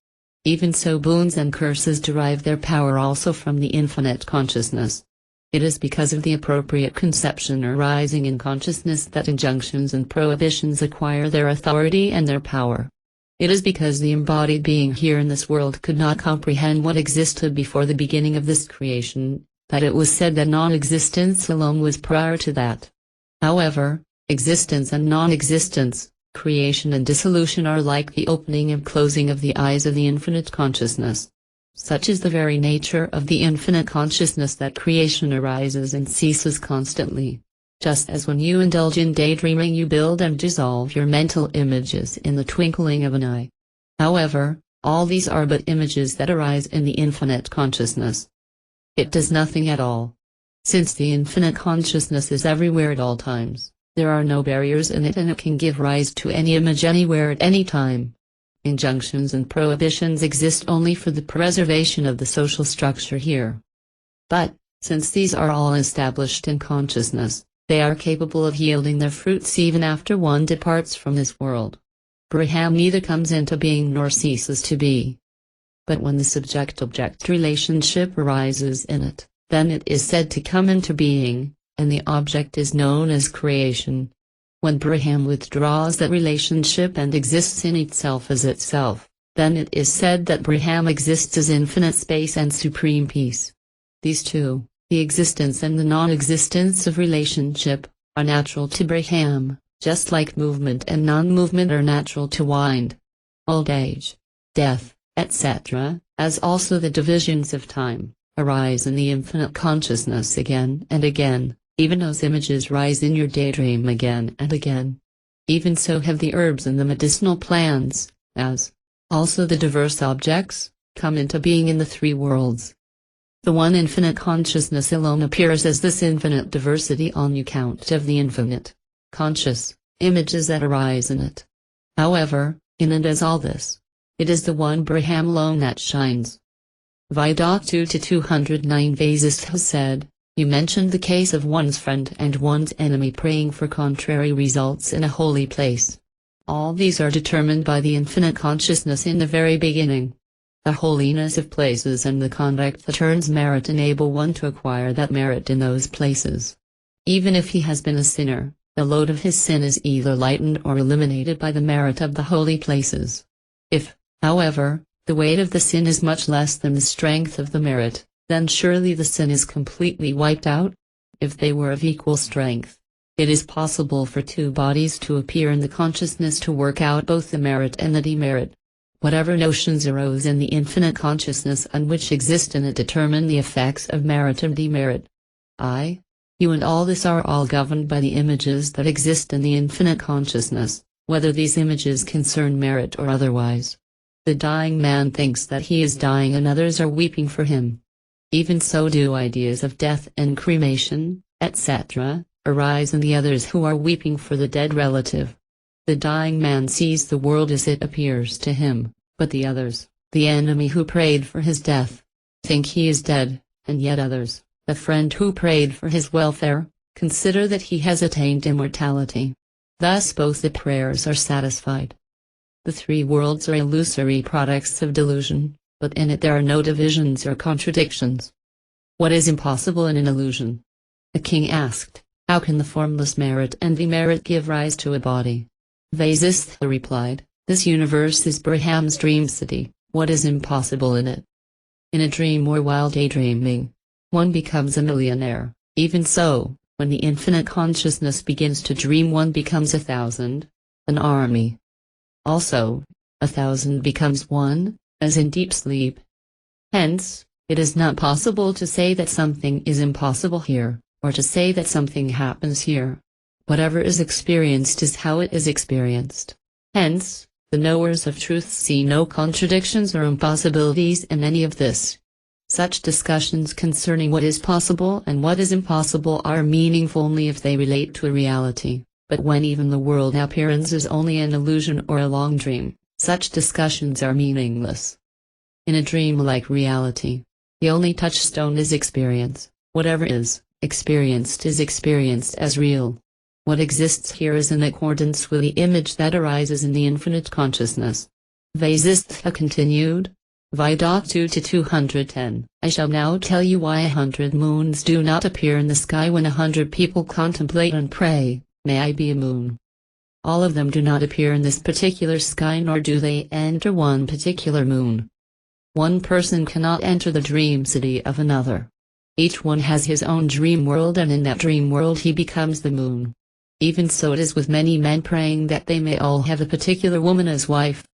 Even so boons and curses derive their power also from the infinite consciousness. It is because of the appropriate conception arising in consciousness that injunctions and prohibitions acquire their authority and their power. It is because the embodied being here in this world could not comprehend what existed before the beginning of this creation, that it was said that non-existence alone was prior to that. However, existence and non-existence, creation and dissolution are like the opening and closing of the eyes of the infinite consciousness. Such is the very nature of the infinite consciousness that creation arises and ceases constantly. Just as when you indulge in daydreaming you build and dissolve your mental images in the twinkling of an eye. However, all these are but images that arise in the infinite consciousness. It does nothing at all. Since the infinite consciousness is everywhere at all times, there are no barriers in it and it can give rise to any image anywhere at any time. Injunctions and prohibitions exist only for the preservation of the social structure here. But, since these are all established in consciousness, they are capable of yielding their fruits even after one departs from this world. Brahman neither comes into being nor ceases to be. But when the subject-object relationship arises in it, then it is said to come into being, and the object is known as creation. When Brahman withdraws that relationship and exists in itself as itself, then it is said that Brahman exists as infinite space and supreme peace. These two, the existence and the non-existence of relationship, are natural to Brahman, just like movement and non-movement are natural to wind. Old age, death, etc., as also the divisions of time, arise in the infinite consciousness again and again. Even those images rise in your daydream again and again. Even so have the herbs and the medicinal plants, as also the diverse objects, come into being in the three worlds. The one infinite consciousness alone appears as this infinite diversity on account of the infinite, conscious, images that arise in it. However, in and as all this, it is the one Brahman alone that shines. Vida 2-209 Vasishtha said, you mentioned the case of one's friend and one's enemy praying for contrary results in a holy place. All these are determined by the infinite consciousness in the very beginning. The holiness of places and the conduct that earns merit enable one to acquire that merit in those places. Even if he has been a sinner, the load of his sin is either lightened or eliminated by the merit of the holy places. If, however, the weight of the sin is much less than the strength of the merit, then surely the sin is completely wiped out. If they were of equal strength, it is possible for two bodies to appear in the consciousness to work out both the merit and the demerit. Whatever notions arose in the infinite consciousness and which exist in it determine the effects of merit and demerit. I, you and all this are all governed by the images that exist in the infinite consciousness, whether these images concern merit or otherwise. The dying man thinks that he is dying and others are weeping for him. Even so do ideas of death and cremation, etc., arise in the others who are weeping for the dead relative. The dying man sees the world as it appears to him, but the others, the enemy who prayed for his death, think he is dead, and yet others, the friend who prayed for his welfare, consider that he has attained immortality. Thus both the prayers are satisfied. The three worlds are illusory products of delusion, but in it there are no divisions or contradictions. What is impossible in an illusion? The king asked, how can the formless merit and demerit give rise to a body? Vasishtha replied, this universe is Brahman's dream city, what is impossible in it? In a dream or while daydreaming, one becomes a millionaire. Even so, when the infinite consciousness begins to dream one becomes 1,000, an army. Also, 1,000 becomes one, as in deep sleep. Hence, it is not possible to say that something is impossible here, or to say that something happens here. Whatever is experienced is how it is experienced. Hence, the knowers of truth see no contradictions or impossibilities in any of this. Such discussions concerning what is possible and what is impossible are meaningful only if they relate to a reality, But when even the world appearance is only an illusion or a long dream, such discussions are meaningless. In a dream-like reality, the only touchstone is experience. Whatever is experienced as real. What exists here is in accordance with the image that arises in the infinite consciousness. Vasishtha continued. Vidok 2-210. I shall now tell you why 100 moons do not appear in the sky when 100 people contemplate and pray, may I be a moon. All of them do not appear in this particular sky, nor do they enter one particular moon. One person cannot enter the dream city of another. Each one has his own dream world, and in that dream world he becomes the moon. Even so it is with many men praying that they may all have a particular woman as wife.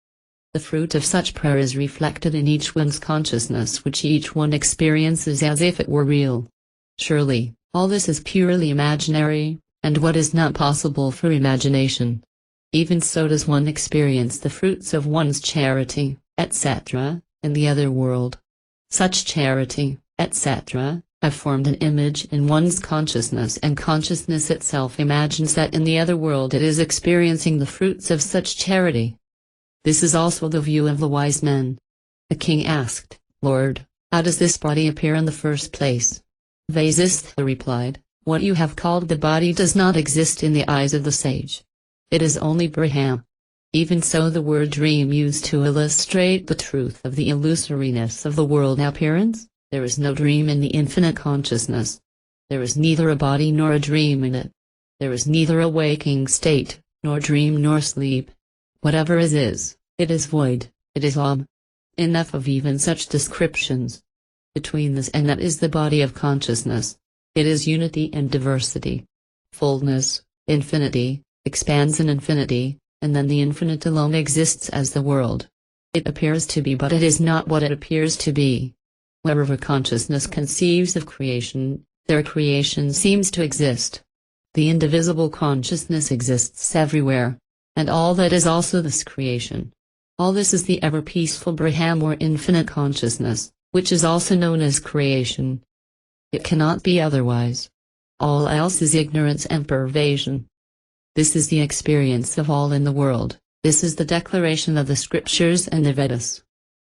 The fruit of such prayer is reflected in each one's consciousness, which each one experiences as if it were real. Surely, all this is purely imaginary, and what is not possible for imagination. Even so does one experience the fruits of one's charity, etc., in the other world. Such charity, etc., have formed an image in one's consciousness, and consciousness itself imagines that in the other world it is experiencing the fruits of such charity. This is also the view of the wise men. The king asked, Lord, how does this body appear in the first place? Vasishtha replied, what you have called the body does not exist in the eyes of the sage. It is only Brahma. Even so the word dream used to illustrate the truth of the illusoriness of the world appearance, there is no dream in the infinite consciousness. There is neither a body nor a dream in it. There is neither a waking state, nor dream nor sleep. Whatever is, it is void, it is Om. Enough of even such descriptions. Between this and that is the body of consciousness. It is unity and diversity. Fullness, infinity, expands in infinity, and then the infinite alone exists as the world. It appears to be, but it is not what it appears to be. Wherever consciousness conceives of creation, their creation seems to exist. The indivisible consciousness exists everywhere. And all that is also this creation. All this is the ever-peaceful Brahman or infinite consciousness, which is also known as creation. It cannot be otherwise. All else is ignorance and perversion. This is the experience of all in the world, this is the declaration of the scriptures and the Vedas.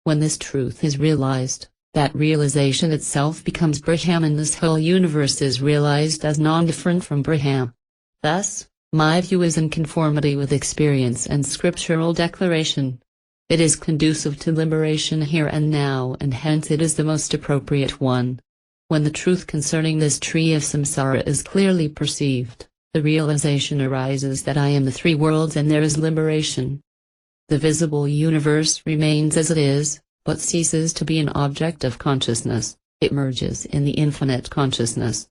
When this truth is realized, that realization itself becomes Brahman, and this whole universe is realized as non-different from Brahman. Thus, my view is in conformity with experience and scriptural declaration. It is conducive to liberation here and now, and hence it is the most appropriate one. When the truth concerning this tree of samsara is clearly perceived, the realization arises that I am the three worlds and there is liberation. The visible universe remains as it is, but ceases to be an object of consciousness, it merges in the infinite consciousness.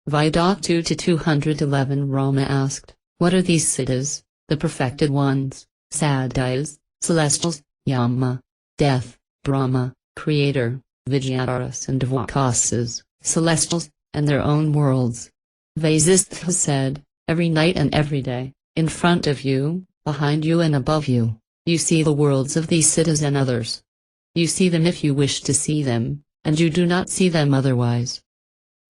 Vidok 2-211. Rama asked, what are these siddhas, the perfected ones, saddhis, celestials, Yama, death, Brahma, creator, Vijayaras and Dvakasas, celestials, and their own worlds? Vasishtha said, every night and every day, in front of you, behind you and above you, you see the worlds of these siddhas and others. You see them if you wish to see them, and you do not see them otherwise.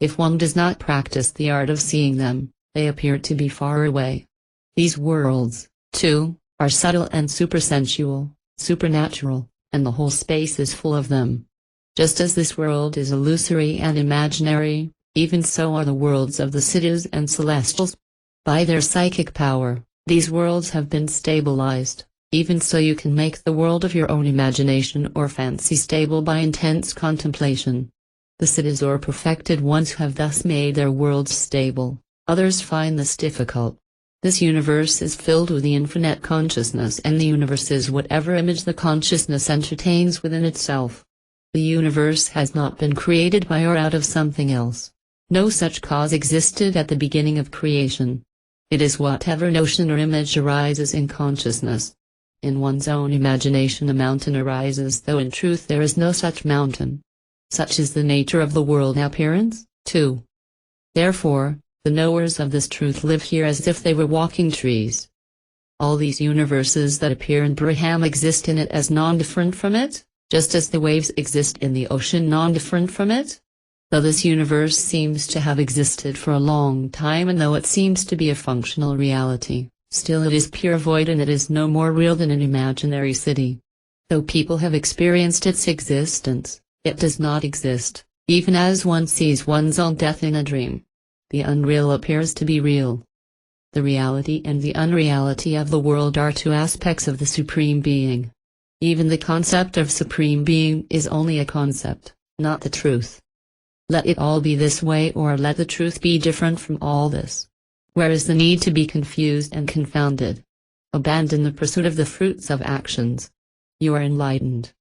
If one does not practice the art of seeing them, they appear to be far away. These worlds, too, are subtle and supersensual, supernatural, and the whole space is full of them. Just as this world is illusory and imaginary, even so are the worlds of the siddhas and celestials. By their psychic power, these worlds have been stabilized. Even so you can make the world of your own imagination or fancy stable by intense contemplation. The siddhas or perfected ones have thus made their worlds stable, others find this difficult. This universe is filled with the infinite consciousness, and the universe is whatever image the consciousness entertains within itself. The universe has not been created by or out of something else. No such cause existed at the beginning of creation. It is whatever notion or image arises in consciousness. In one's own imagination a mountain arises, though in truth there is no such mountain. Such is the nature of the world appearance, too. Therefore, the knowers of this truth live here as if they were walking trees. All these universes that appear in Brahman exist in it as non-different from it, just as the waves exist in the ocean non-different from it. Though this universe seems to have existed for a long time and though it seems to be a functional reality, still it is pure void and it is no more real than an imaginary city. Though people have experienced its existence, it does not exist, even as one sees one's own death in a dream. The unreal appears to be real. The reality and the unreality of the world are two aspects of the Supreme Being. Even the concept of Supreme Being is only a concept, not the truth. Let it all be this way or let the truth be different from all this. Where is the need to be confused and confounded? Abandon the pursuit of the fruits of actions. You are enlightened.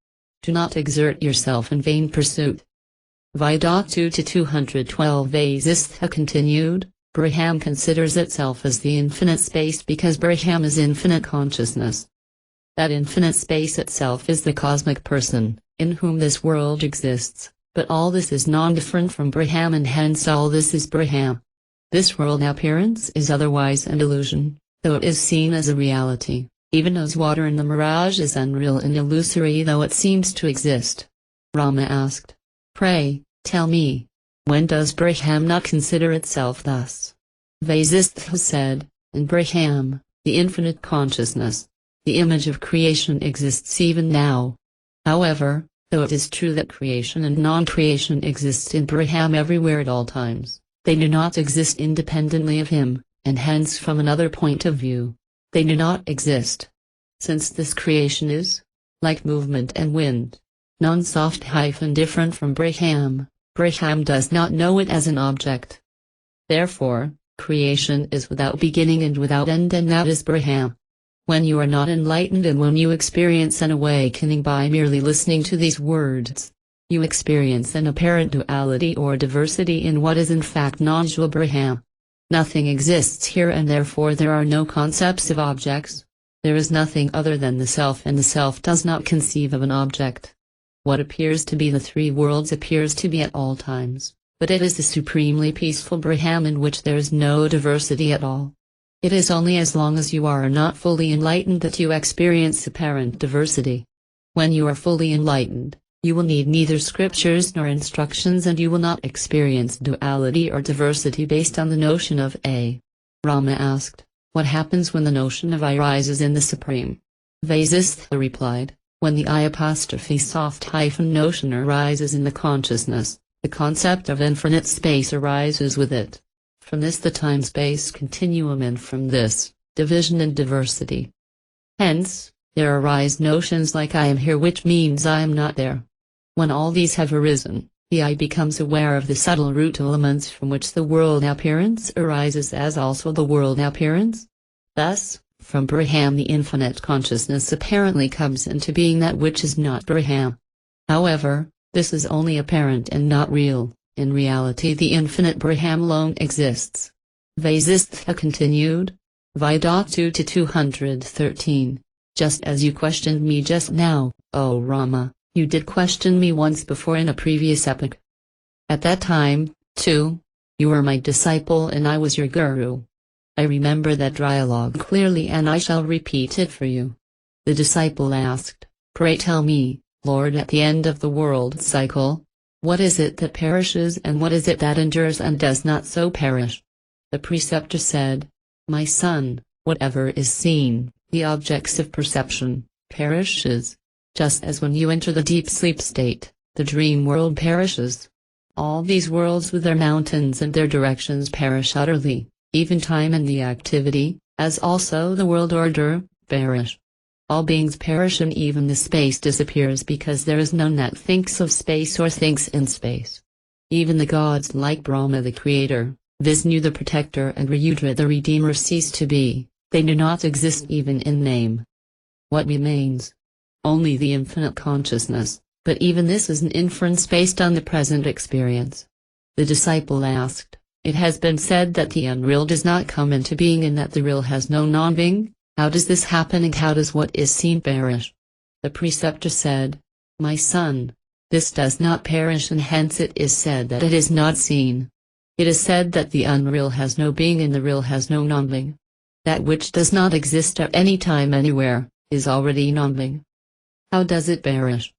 Do not exert yourself in vain pursuit. Vidatu to 212 Vasistha continued, Brahman considers itself as the infinite space because Brahman is infinite consciousness. That infinite space itself is the cosmic person, in whom this world exists. But all this is non-different from Brahman and hence all this is Brahman. This world appearance is otherwise an illusion, though it is seen as a reality, even as water in the mirage is unreal and illusory though it seems to exist. Rama asked, Pray, tell me, when does Brahman not consider itself thus? Vasishtha said, In Brahman, the infinite consciousness, the image of creation exists even now. However, though it is true that creation and non-creation exist in Brahman everywhere at all times, they do not exist independently of him, and hence from another point of view, they do not exist. Since this creation is, like movement and wind, non-soft different from Brahman, Brahman does not know it as an object. Therefore, creation is without beginning and without end and that is Brahman. When you are not enlightened and when you experience an awakening by merely listening to these words, you experience an apparent duality or diversity in what is in fact non-dual Brahman. Nothing exists here and therefore there are no concepts of objects. There is nothing other than the self and the self does not conceive of an object. What appears to be the three worlds appears to be at all times, but it is the supremely peaceful Brahman in which there is no diversity at all. It is only as long as you are not fully enlightened that you experience apparent diversity. When you are fully enlightened, you will need neither scriptures nor instructions and you will not experience duality or diversity based on the notion of I. Rama asked, What happens when the notion of I arises in the Supreme? Vasistha replied, When the I' notion arises in the consciousness, the concept of infinite space arises with it. From this the time-space continuum and from this, division and diversity. Hence, there arise notions like I am here which means I am not there. When all these have arisen, the I becomes aware of the subtle root elements from which the world appearance arises as also the world appearance. Thus, from Brahman the infinite consciousness apparently comes into being that which is not Brahman. However, this is only apparent and not real. In reality the infinite Brahman alone exists. Vasistha continued, Vidatu to 213. Just as you questioned me just now, O Rama, you did question me once before in a previous epoch. At that time, too, you were my disciple and I was your guru. I remember that dialogue clearly and I shall repeat it for you. The disciple asked, Pray tell me, Lord, at the end of the world cycle, what is it that perishes and what is it that endures and does not so perish? The preceptor said, My son, whatever is seen, the objects of perception, perishes. Just as when you enter the deep sleep state, the dream world perishes. All these worlds with their mountains and their directions perish utterly, even time and the activity, as also the world order, perish. All beings perish and even the space disappears because there is none that thinks of space or thinks in space. Even the gods like Brahma the creator, Vishnu the protector and Rudra the redeemer cease to be, they do not exist even in name. What remains? Only the infinite consciousness, but even this is an inference based on the present experience. The disciple asked, It has been said that the unreal does not come into being and that the real has no non-being. How does this happen and how does what is seen perish? The preceptor said, My son, this does not perish and hence it is said that it is not seen. It is said that the unreal has no being and the real has no non-being. That which does not exist at any time anywhere, is already non-being. How does it perish?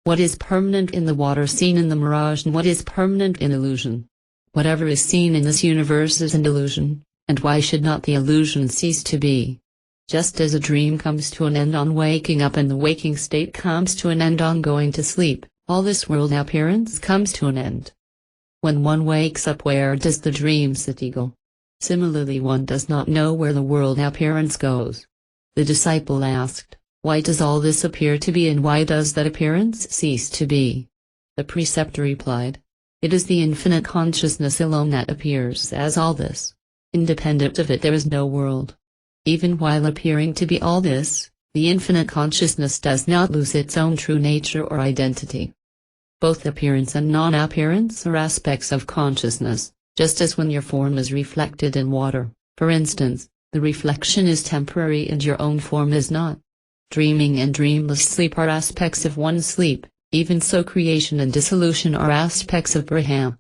What is permanent in the water seen in the mirage, and what is permanent in illusion? Whatever is seen in this universe is an illusion, and why should not the illusion cease to be? Just as a dream comes to an end on waking up and the waking state comes to an end on going to sleep, all this world appearance comes to an end. When one wakes up, where does the dream city go? Similarly, one does not know where the world appearance goes. The disciple asked, "Why does all this appear to be, and why does that appearance cease to be?" The preceptor replied, "It is the infinite consciousness alone that appears as all this. Independent of it there is no world. Even while appearing to be all this, the infinite consciousness does not lose its own true nature or identity. Both appearance and non-appearance are aspects of consciousness, just as when your form is reflected in water, for instance, the reflection is temporary and your own form is not. Dreaming and dreamless sleep are aspects of one sleep, even so creation and dissolution are aspects of Brahma."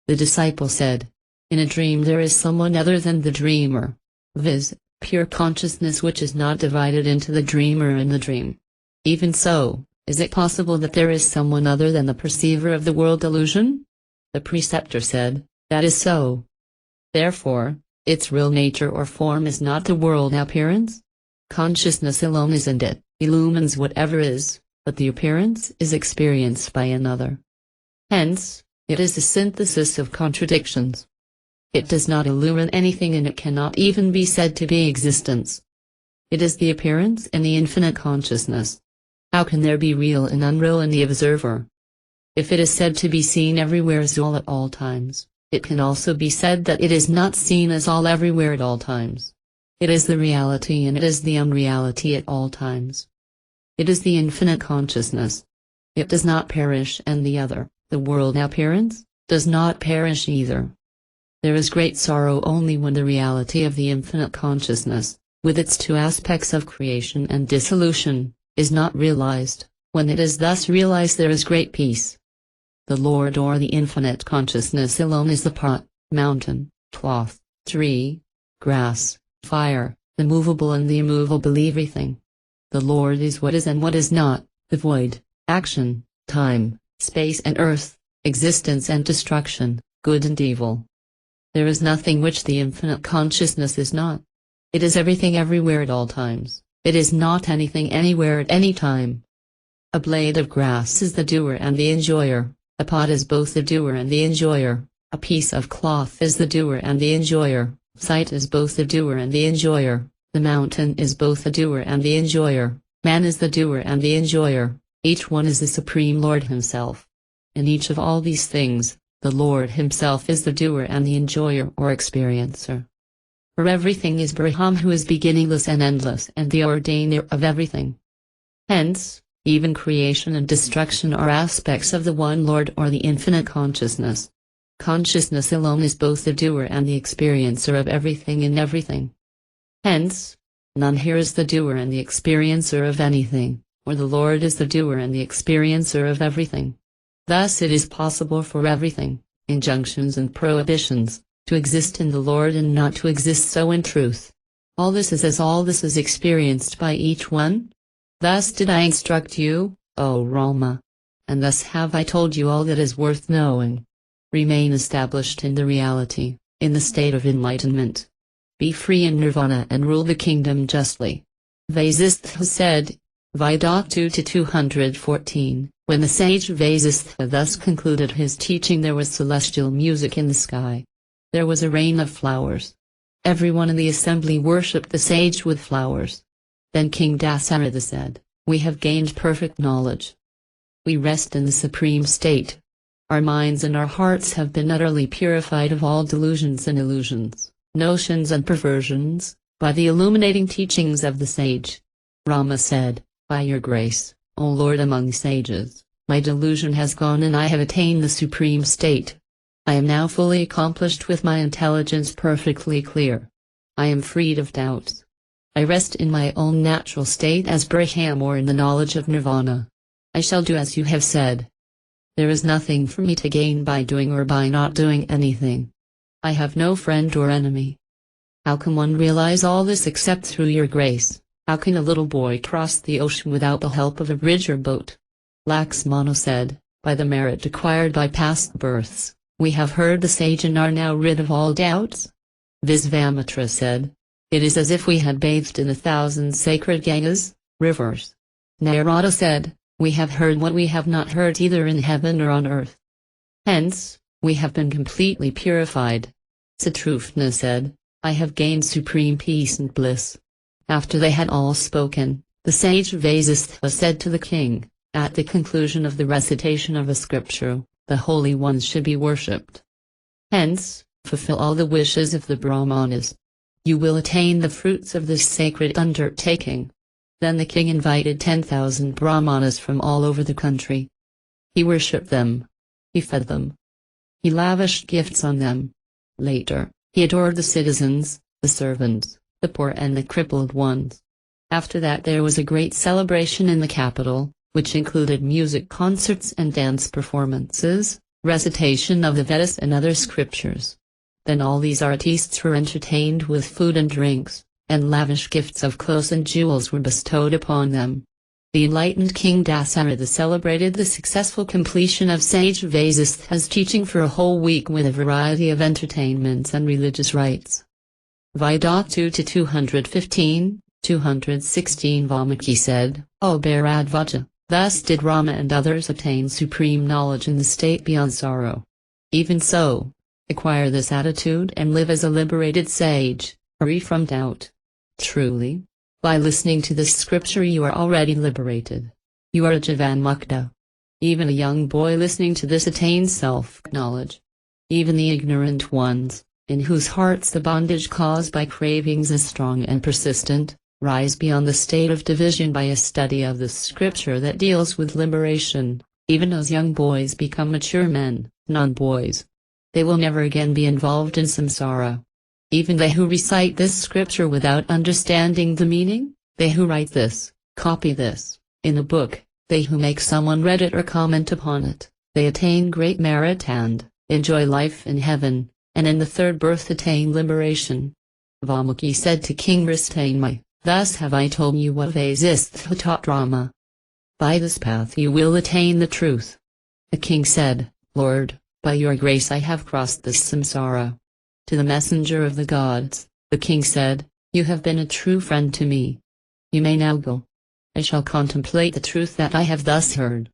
The disciple said, "In a dream there is someone other than the dreamer, viz., pure consciousness which is not divided into the dreamer and the dream. Even so, is it possible that there is someone other than the perceiver of the world illusion?" The preceptor said, "That is so. Therefore, its real nature or form is not the world appearance. Consciousness alone is, and it illumines whatever is, but the appearance is experienced by another. Hence, it is the synthesis of contradictions. It does not illumine anything, and it cannot even be said to be existence. It is the appearance in the infinite consciousness. How can there be real and unreal in the observer? If it is said to be seen everywhere as all at all times, it can also be said that it is not seen as all everywhere at all times. It is the reality and it is the unreality at all times. It is the infinite consciousness. It does not perish, and the other, the world appearance, does not perish either. There is great sorrow only when the reality of the infinite consciousness, with its two aspects of creation and dissolution, is not realized. When it is thus realized, there is great peace. The Lord or the infinite consciousness alone is the pot, mountain, cloth, tree, grass, fire, the movable and the immovable, everything. The Lord is what is and what is not, the void, action, time, space and earth, existence and destruction, good and evil. There is nothing which the infinite consciousness is not. It is everything everywhere at all times. It is not anything anywhere at any time. A blade of grass is the doer and the enjoyer, a pot is both the doer and the enjoyer, a piece of cloth is the doer and the enjoyer, sight is both the doer and the enjoyer, the mountain is both the doer and the enjoyer, man is the doer and the enjoyer, each one is the Supreme Lord Himself. In each of all these things, the Lord Himself is the doer and the enjoyer or experiencer. For everything is Brahman, who is beginningless and endless and the ordainer of everything. Hence, even creation and destruction are aspects of the one Lord or the infinite consciousness. Consciousness alone is both the doer and the experiencer of everything in everything. Hence, none here is the doer and the experiencer of anything, or the Lord is the doer and the experiencer of everything. Thus it is possible for everything, injunctions and prohibitions, to exist in the Lord and not to exist so in truth. All this is as all this is experienced by each one. Thus did I instruct you, O Rama. And thus have I told you all that is worth knowing. Remain established in the reality, in the state of enlightenment. Be free in nirvana and rule the kingdom justly. Vasishtha said, Veda 2-214, when the sage Vasishtha thus concluded his teaching, there was celestial music in the sky. There was a rain of flowers. Everyone in the assembly worshipped the sage with flowers. Then King Dasharatha said, We have gained perfect knowledge. We rest in the supreme state. Our minds and our hearts have been utterly purified of all delusions and illusions, notions and perversions, by the illuminating teachings of the sage. Rama said, By your grace, O Lord among sages, my delusion has gone and I have attained the supreme state. I am now fully accomplished with my intelligence perfectly clear. I am freed of doubts. I rest in my own natural state as Brahman or in the knowledge of nirvana. I shall do as you have said. There is nothing for me to gain by doing or by not doing anything. I have no friend or enemy. How can one realize all this except through your grace? How can a little boy cross the ocean without the help of a bridge or boat? Laxmana said, by the merit acquired by past births, we have heard the sage and are now rid of all doubts. Visvamitra said, it is as if we had bathed in 1,000 sacred Gangas, rivers. Narada said, we have heard what we have not heard either in heaven or on earth. Hence, we have been completely purified. Satrufna said, I have gained supreme peace and bliss. After they had all spoken, the sage Vasistha said to the king, at the conclusion of the recitation of a scripture, the holy ones should be worshipped. Hence, fulfill all the wishes of the Brahmanas. You will attain the fruits of this sacred undertaking. Then the king invited 10,000 Brahmanas from all over the country. He worshipped them. He fed them. He lavished gifts on them. Later, he adored the citizens, the servants, the poor and the crippled ones. After that there was a great celebration in the capital, which included music concerts and dance performances, recitation of the Vedas and other scriptures. Then all these artistes were entertained with food and drinks, and lavish gifts of clothes and jewels were bestowed upon them. The enlightened King Dasaratha celebrated the successful completion of sage Vasistha's teaching for a whole week with a variety of entertainments and religious rites. Vida 2-215, 216 Valmiki said, O Bharadvaja, thus did Rama and others obtain supreme knowledge in the state beyond sorrow. Even so, acquire this attitude and live as a liberated sage, free from doubt. Truly, by listening to this scripture you are already liberated. You are a Jivan Mukta. Even a young boy listening to this attains self-knowledge. Even the ignorant ones, in whose hearts the bondage caused by cravings is strong and persistent, rise beyond the state of division by a study of the scripture that deals with liberation. Even as young boys become mature men, non-boys. They will never again be involved in samsara. Even they who recite this scripture without understanding the meaning, they who write this, copy this, in a book, they who make someone read it or comment upon it, they attain great merit and enjoy life in heaven, and in the third birth attain liberation. Valmiki said to King Rishtamai, thus have I told you what Vasistha taught Rama. By this path you will attain the truth. The king said, Lord, by your grace I have crossed this samsara. To the messenger of the gods, the king said, you have been a true friend to me. You may now go. I shall contemplate the truth that I have thus heard.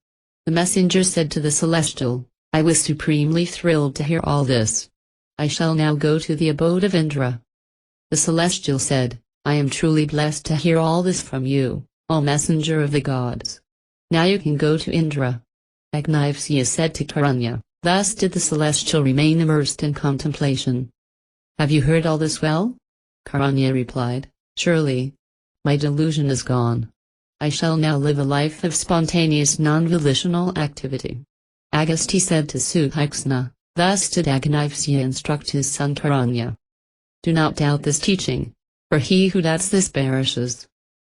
The messenger said to the celestial, I was supremely thrilled to hear all this. I shall now go to the abode of Indra. The celestial said, I am truly blessed to hear all this from you, O messenger of the gods. Now you can go to Indra. Agnivesya said to Karanya, thus did the celestial remain immersed in contemplation. Have you heard all this well? Karanya replied, surely. My delusion is gone. I shall now live a life of spontaneous non-volitional activity. Agasti said to Suhiksna, thus did Agnivesya instruct his son Karanya. Do not doubt this teaching, for he who doubts this perishes.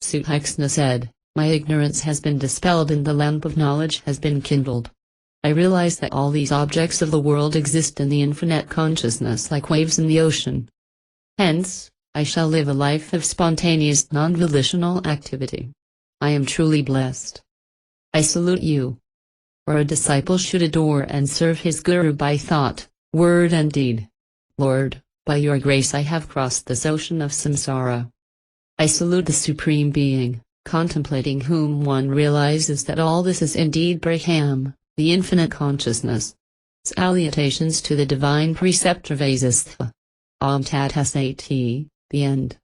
Suhiksna said, my ignorance has been dispelled and the lamp of knowledge has been kindled. I realize that all these objects of the world exist in the infinite consciousness like waves in the ocean. Hence, I shall live a life of spontaneous non-volitional activity. I am truly blessed. I salute you. For a disciple should adore and serve his guru by thought, word and deed. Lord, by your grace I have crossed this ocean of samsara. I salute the Supreme Being, contemplating whom one realizes that all this is indeed Brahman, the infinite consciousness. Salutations to the divine preceptor Vasistha. Om Tat Sat. The End.